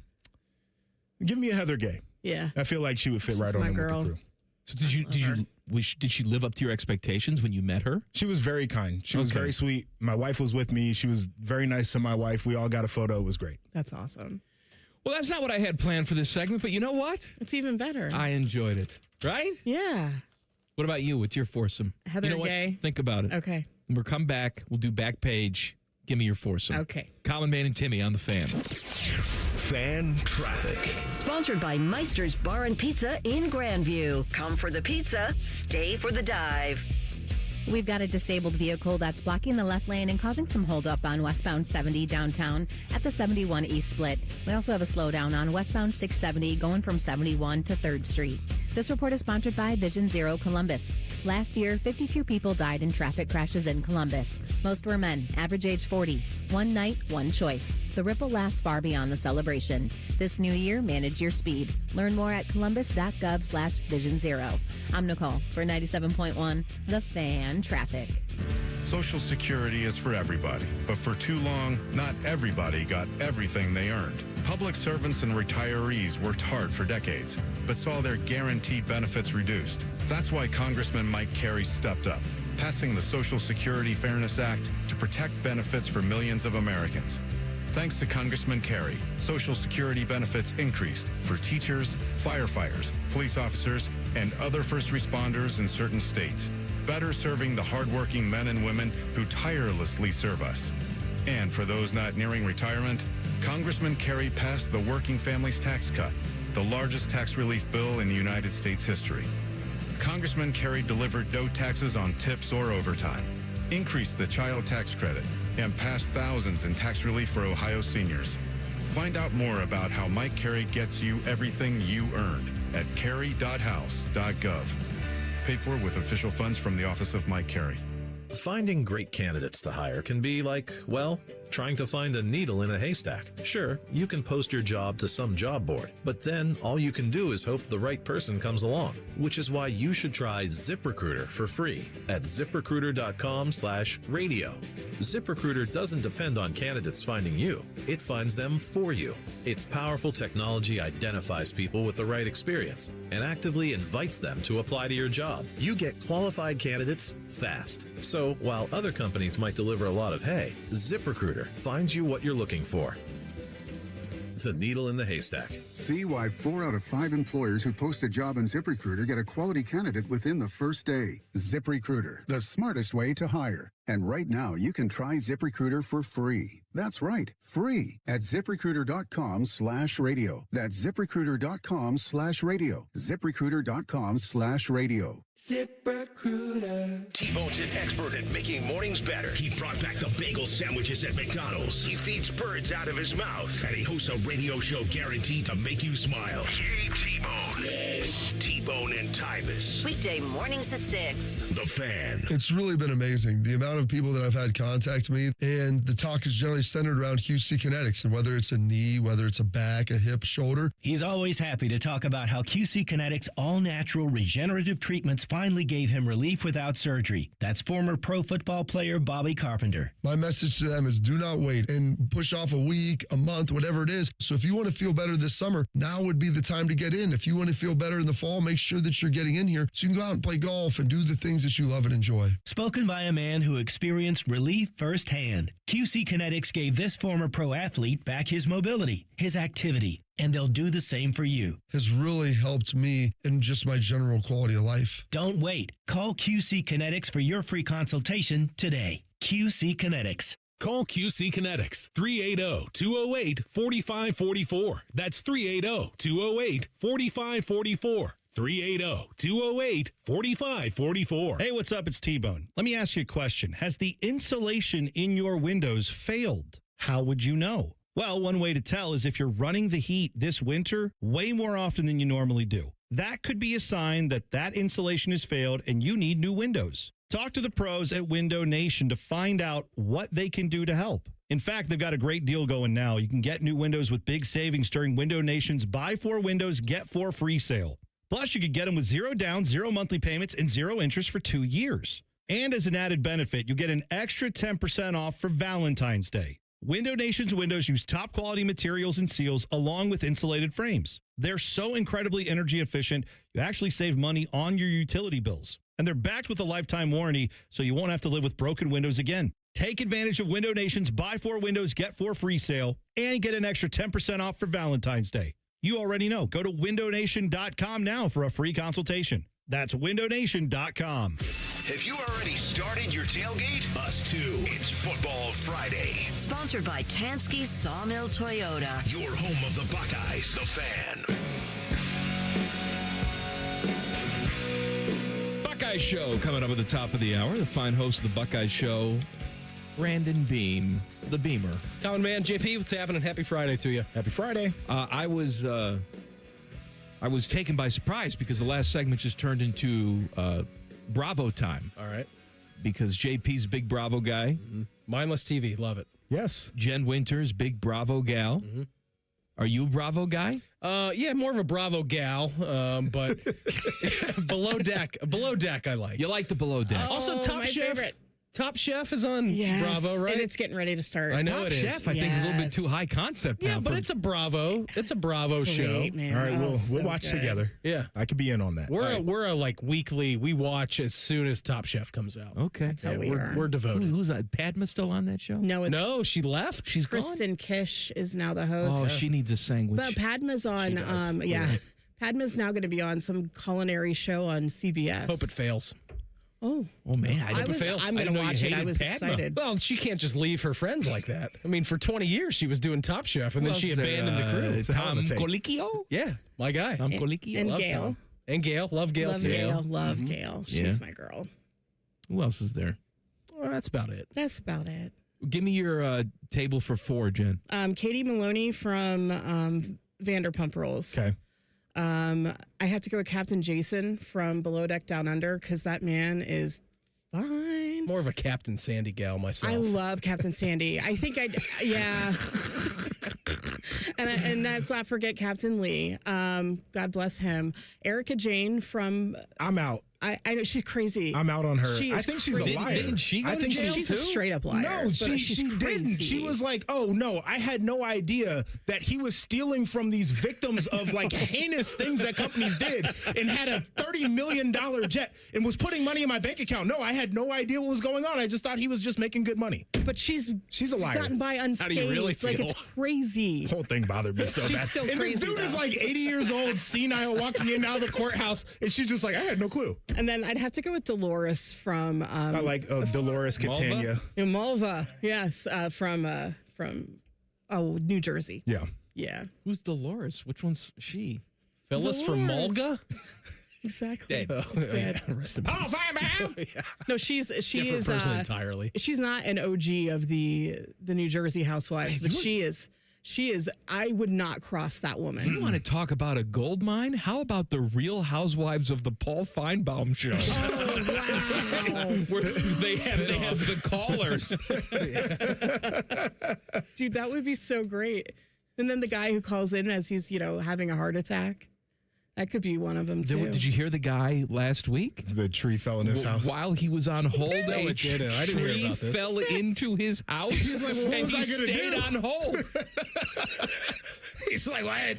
give me a Heather Gay. Yeah. I feel like she would fit right on in with the crew. So did she live up to your expectations when you met her? She was very kind. She was very sweet. My wife was with me. She was very nice to my wife. We all got a photo. It was great. That's awesome. Well, that's not what I had planned for this segment, but you know what? It's even better. I enjoyed it. Right? Yeah. What about you? What's your foursome? Heather Gay. Think about it. Okay. When we come back, we'll do back page. Give me your foursome. Okay. Colin Man and Timmy on the Fan. Fan traffic. Sponsored by Meister's Bar and Pizza in Grandview. Come for the pizza, stay for the dive. We've got a disabled vehicle that's blocking the left lane and causing some holdup on westbound 70 downtown at the 71 East split. We also have a slowdown on westbound 670 going from 71 to 3rd Street. This report is sponsored by Vision Zero Columbus. Last year, 52 people died in traffic crashes in Columbus. Most were men, average age 40. One night, one choice. The ripple lasts far beyond the celebration. This new year, manage your speed. Learn more at columbus.gov/Vision Zero. I'm Nicole for 97.1, The Fan Traffic. Social Security is for everybody, but for too long, not everybody got everything they earned. Public servants and retirees worked hard for decades, but saw their guaranteed benefits reduced. That's why Congressman Mike Carey stepped up, passing the Social Security Fairness Act to protect benefits for millions of Americans. Thanks to Congressman Carey, Social Security benefits increased for teachers, firefighters, police officers, and other first responders in certain states, better serving the hardworking men and women who tirelessly serve us. And for those not nearing retirement, Congressman Carey passed the Working Families Tax Cut, the largest tax relief bill in United States history. Congressman Carey delivered no taxes on tips or overtime, increased the child tax credit, and passed thousands in tax relief for Ohio seniors. Find out more about how Mike Carey gets you everything you earned at carey.house.gov. Paid for with official funds from the Office of Mike Carey. Finding great candidates to hire can be like, well, trying to find a needle in a haystack. Sure, you can post your job to some job board, but then all you can do is hope the right person comes along, which is why you should try ZipRecruiter for free at ZipRecruiter.com/radio. ZipRecruiter doesn't depend on candidates finding you. It finds them for you. Its powerful technology identifies people with the right experience and actively invites them to apply to your job. You get qualified candidates fast. So while other companies might deliver a lot of hay, ZipRecruiter finds you what you're looking for. The needle in the haystack. See why 4 out of 5 employers who post a job on ZipRecruiter get a quality candidate within the first day. ZipRecruiter, the smartest way to hire. And right now, you can try ZipRecruiter for free. That's right, free at ZipRecruiter.com/radio. That's ZipRecruiter.com/radio. ZipRecruiter.com/radio. ZipRecruiter. T-Bone's an expert at making mornings better. He brought back the bagel sandwiches at McDonald's. He feeds birds out of his mouth. And he hosts a radio show guaranteed to make you smile. Yay, T-Bone. Yes. T-Bone and Tyvis. Weekday mornings at 6. The Fan. It's really been amazing, the amount of people that I've had contact me, and the talk is generally centered around QC Kinetics, and whether it's a knee, whether it's a back, a hip, shoulder. He's always happy to talk about how QC Kinetics all-natural regenerative treatments finally gave him relief without surgery. That's former pro football player Bobby Carpenter. My message to them is do not wait and push off a week, a month, whatever it is. So if you want to feel better this summer, now would be the time to get in. If you want to feel better in the fall, make sure that you're getting in here so you can go out and play golf and do the things that you love and enjoy. Spoken by a man who experienced relief firsthand. QC Kinetics gave this former pro athlete back his mobility, his activity, and they'll do the same for you. Has really helped me in just my general quality of life. Don't wait. Call QC Kinetics for your free consultation today. QC Kinetics. Call QC Kinetics, 380-208-4544. That's 380-208-4544. 380-208-4544. Hey, what's up? It's T-Bone. Let me ask you a question. Has the insulation in your windows failed? How would you know? Well, one way to tell is if you're running the heat this winter way more often than you normally do. That could be a sign that that insulation has failed and you need new windows. Talk to the pros at Window Nation to find out what they can do to help. In fact, they've got a great deal going now. You can get new windows with big savings during Window Nation's Buy 4 Windows, Get 4 free sale. Plus, you could get them with 0 down, 0 monthly payments, and 0 interest for 2 years. And as an added benefit, you'll get an extra 10% off for Valentine's Day. Window Nation's windows use top quality materials and seals along with insulated frames. They're so incredibly energy efficient, you actually save money on your utility bills. And they're backed with a lifetime warranty, so you won't have to live with broken windows again. Take advantage of Window Nation's Buy 4 Windows, Get 4 free sale and get an extra 10% off for Valentine's Day. You already know. Go to windownation.com now for a free consultation. That's windownation.com. Have you already started your tailgate? Us too. It's Football Friday. Sponsored by Tansky's Sawmill Toyota. Your home of the Buckeyes, The Fan. Buckeye Show coming up at the top of the hour. The fine host of the Buckeye Show, Brandon Beam, the Beamer. Common man, JP, what's happening? Happy Friday to you. Happy Friday. I was taken by surprise because the last segment just turned into Bravo time. All right. Because JP's a big Bravo guy. Mm-hmm. Mindless TV, love it. Yes. Jen Winters, big Bravo gal. Mm-hmm. Are you a Bravo guy? Yeah, more of a Bravo gal, but below deck I like. You like the below deck. Also, Top Chef. Favorite. Top Chef is on Bravo, right? And it's getting ready to start. I know Top it is. Chef, I think, is a little bit too high concept. Yeah, now but for- it's a Bravo. It's a Bravo show. Great, man. All right, Oh, we'll so watch good. together. Yeah. I could be in on that. We're a like weekly. We watch as soon as Top Chef comes out. Okay. That's how we are. We're devoted. Who's that? Padma still on that show? No, it's No, she left. She's gone? Kristen Kish is now the host. Oh, she needs a sandwich. But Padma's on, Padma's now going to be on some culinary show on CBS. Hope it fails. Oh. Oh, man. I'm going to watch it. I was excited. Well, she can't just leave her friends like that. I mean, for 20 years she was doing Top Chef, and then she abandoned the crew. Tom Colicchio? Yeah, my guy. Tom Colicchio. And Love Gail. Tom. And Gail. Love Gail, Love too. Gail. Love Gail. She's Yeah. my girl. Who else is there? Well, that's about it. That's about it. Give me your table for 4, Jen. Katie Maloney from Vanderpump Rules. Okay. I have to go with Captain Jason from Below Deck Down Under because that man is fine. More of a Captain Sandy gal myself. I love Captain Sandy. I think yeah. and let's not forget Captain Lee. God bless him. Erica Jane from. I'm out. I know she's crazy. I'm out on her. She I is think she's a crazy. liar. Didn't she go I to think jail she's too? a straight up liar. No, but she she's didn't. crazy. She was like, "Oh no, I had no idea that he was stealing from these victims of like heinous things that companies did, and had a $30 million jet and was putting money in my bank account. No, I had no idea what was going on. I just thought he was just making good money." But she's a liar. gotten by unscathed. How do you really Like feel? it's crazy. The whole thing bothered me so She's bad. still And crazy, this dude is though. like 80 years old, senile, walking in and out of the courthouse, and she's just like, "I had no clue." And then I'd have to go with Dolores from I like Dolores Catania. Malva. Yes, from New Jersey. Yeah. Yeah, Who's Dolores? Which one's she? Phyllis from Dolores. Mulga? exactly. Dead. Rest in peace. No, she is Different person entirely. She's not an OG of the New Jersey Housewives, but she is. I would not cross that woman. You want to talk about a gold mine? How about the Real Housewives of the Paul Feinbaum show? Oh, wow. Where they have the callers. Dude, that would be so great. And then the guy who calls in as he's, having a heart attack. That could be one of them, too. Did you hear the guy last week? The tree fell in his house. While he was on hold, a I didn't hear tree about this. fell into his house. He's like, "Well, what and was he I gonna stayed do?" on hold. He's like, "Well,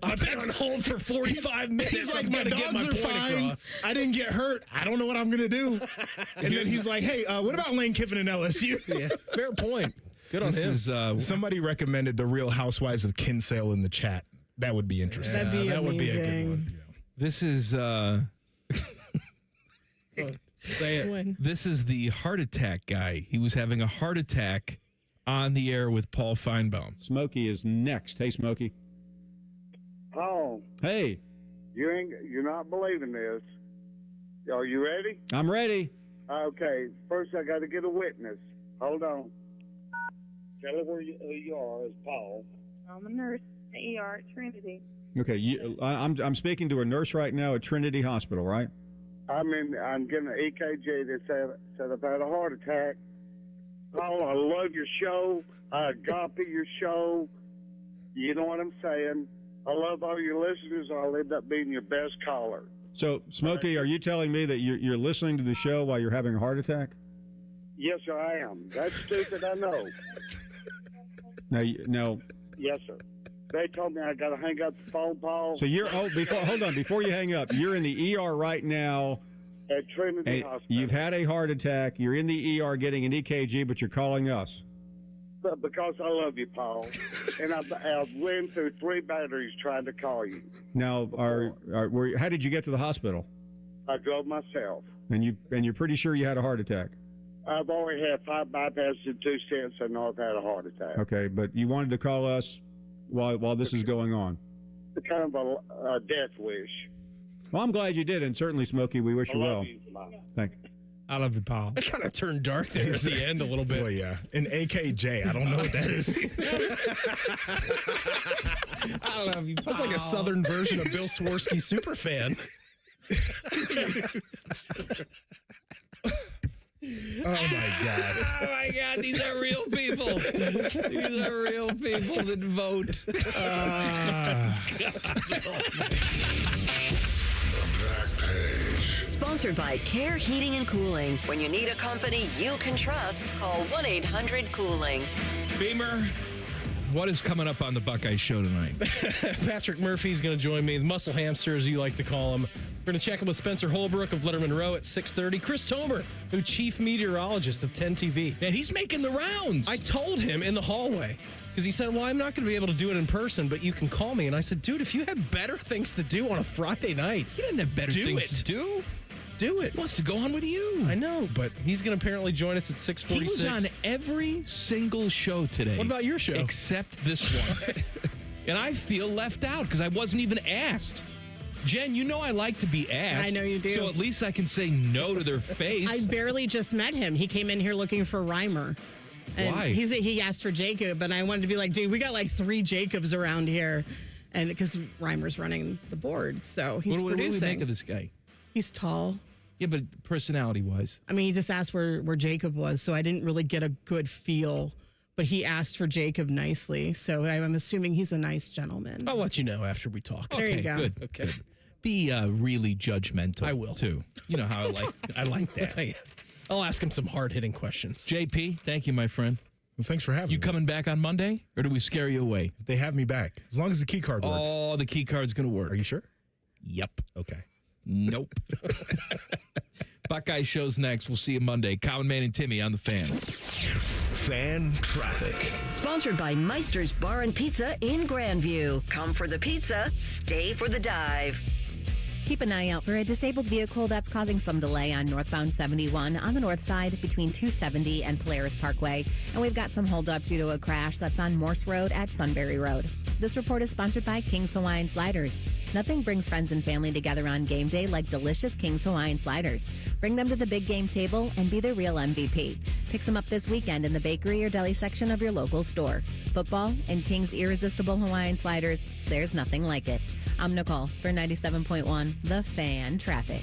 I've been on hold for 45 minutes. He's like, I'm "My gonna get dogs my are point fine. across." I didn't get hurt. I don't know what I'm gonna do." And then he's like, "Hey, what about Lane Kiffin and LSU?" Yeah, fair point. Good on him. Somebody recommended the Real Housewives of Kinsale in the chat. That would be interesting. That'd be that would be a good amazing. one. This is Say it. this is the heart attack guy. He was having a heart attack on the air with Paul Feinbaum. Smokey is next. Hey, Smokey. Oh, Hey, you're not believing this. Are you ready? I'm ready. Okay, first I got to get a witness. Hold on. Tell her who you are. It's Paul. I'm a nurse at ER at Trinity. Okay, I'm speaking to a nurse right now at Trinity Hospital, right? I'm getting an EKG that said I've had a heart attack. Paul, I love your show. I copy your show. You know what I'm saying? I love all your listeners. I'll end up being your best caller. So, Smokey, are you telling me that you're listening to the show while you're having a heart attack? Yes, sir, I am. That's stupid, I know. No. Yes, sir. They told me I got to hang up the phone, Paul. So before you hang up, you're in the ER right now. At Trinity Hospital. You've had a heart attack. You're in the ER getting an EKG, but you're calling us. But because I love you, Paul, and I've ran through 3 batteries trying to call you. Now, how did you get to the hospital? I drove myself. And you're pretty sure you had a heart attack. I've already had 5 bypasses and 2 stents. I know I've had a heart attack. Okay, but you wanted to call us while this is going on. It's kind of a death wish. Well, I'm glad you did, and certainly, Smokey, we wish you well. Thank you. I love you, Paul. It kind of turned dark there at the end a little bit. Well, yeah. An AKJ. I don't know what that is. I love you, Paul. That's like a southern version of Bill Swirsky Superfan. Oh, my God. Oh, my God. These are real people. These are real people that vote. The back page. Sponsored by Care Heating and Cooling. When you need a company you can trust, call 1-800-COOLING. Beamer, what is coming up on the Buckeye Show tonight? Patrick Murphy's going to join me, the muscle hamster, as you like to call him. We're going to check in with Spencer Holbrook of Letterman Row at 6:30. Chris Tomer, who chief meteorologist of 10 TV. And he's making the rounds. I told him in the hallway, because he said, well, I'm not going to be able to do it in person, but you can call me. And I said, dude, if you have better things to do on a Friday night, he doesn't have better things to do. Do it. He wants to go on with you. I know, but he's going to apparently join us at 6:46. He was on every single show today. What about your show? Except this one. And I feel left out because I wasn't even asked. Jen, you know I like to be asked. I know you do. So at least I can say no to their face. I barely just met him. He came in here looking for Reimer. And Why? He asked for Jacob, and I wanted to be like, dude, we got like 3 Jacobs around here. And because Reimer's running the board, so he's producing. What do we make of this guy? He's tall. Yeah, but personality-wise. I mean, he just asked where Jacob was, so I didn't really get a good feel. But he asked for Jacob nicely, so I'm assuming he's a nice gentleman. I'll let you know after we talk. There you go. Good. Okay. Good. Be really judgmental. I will. Too. You know how I like that. I'll ask him some hard-hitting questions. JP, thank you, my friend. Well, thanks for having me. You coming back on Monday, or do we scare you away? They have me back. As long as the key card works. Oh, the key card's going to work. Are you sure? Yep. Okay. Nope. Buckeye Show's next. We'll see you Monday. Common Man and Timmy on the Fan. Fan traffic. Sponsored by Meister's Bar and Pizza in Grandview. Come for the pizza, stay for the dive. Keep an eye out for a disabled vehicle that's causing some delay on northbound 71 on the north side between 270 and Polaris Parkway. And we've got some holdup due to a crash that's on Morse Road at Sunbury Road. This report is sponsored by King's Hawaiian Sliders. Nothing brings friends and family together on game day like delicious King's Hawaiian Sliders. Bring them to the big game table and be the real MVP. Pick some up this weekend in the bakery or deli section of your local store. Football and King's Irresistible Hawaiian Sliders, there's nothing like it. I'm Nicole for 97.1 The Fan Traffic.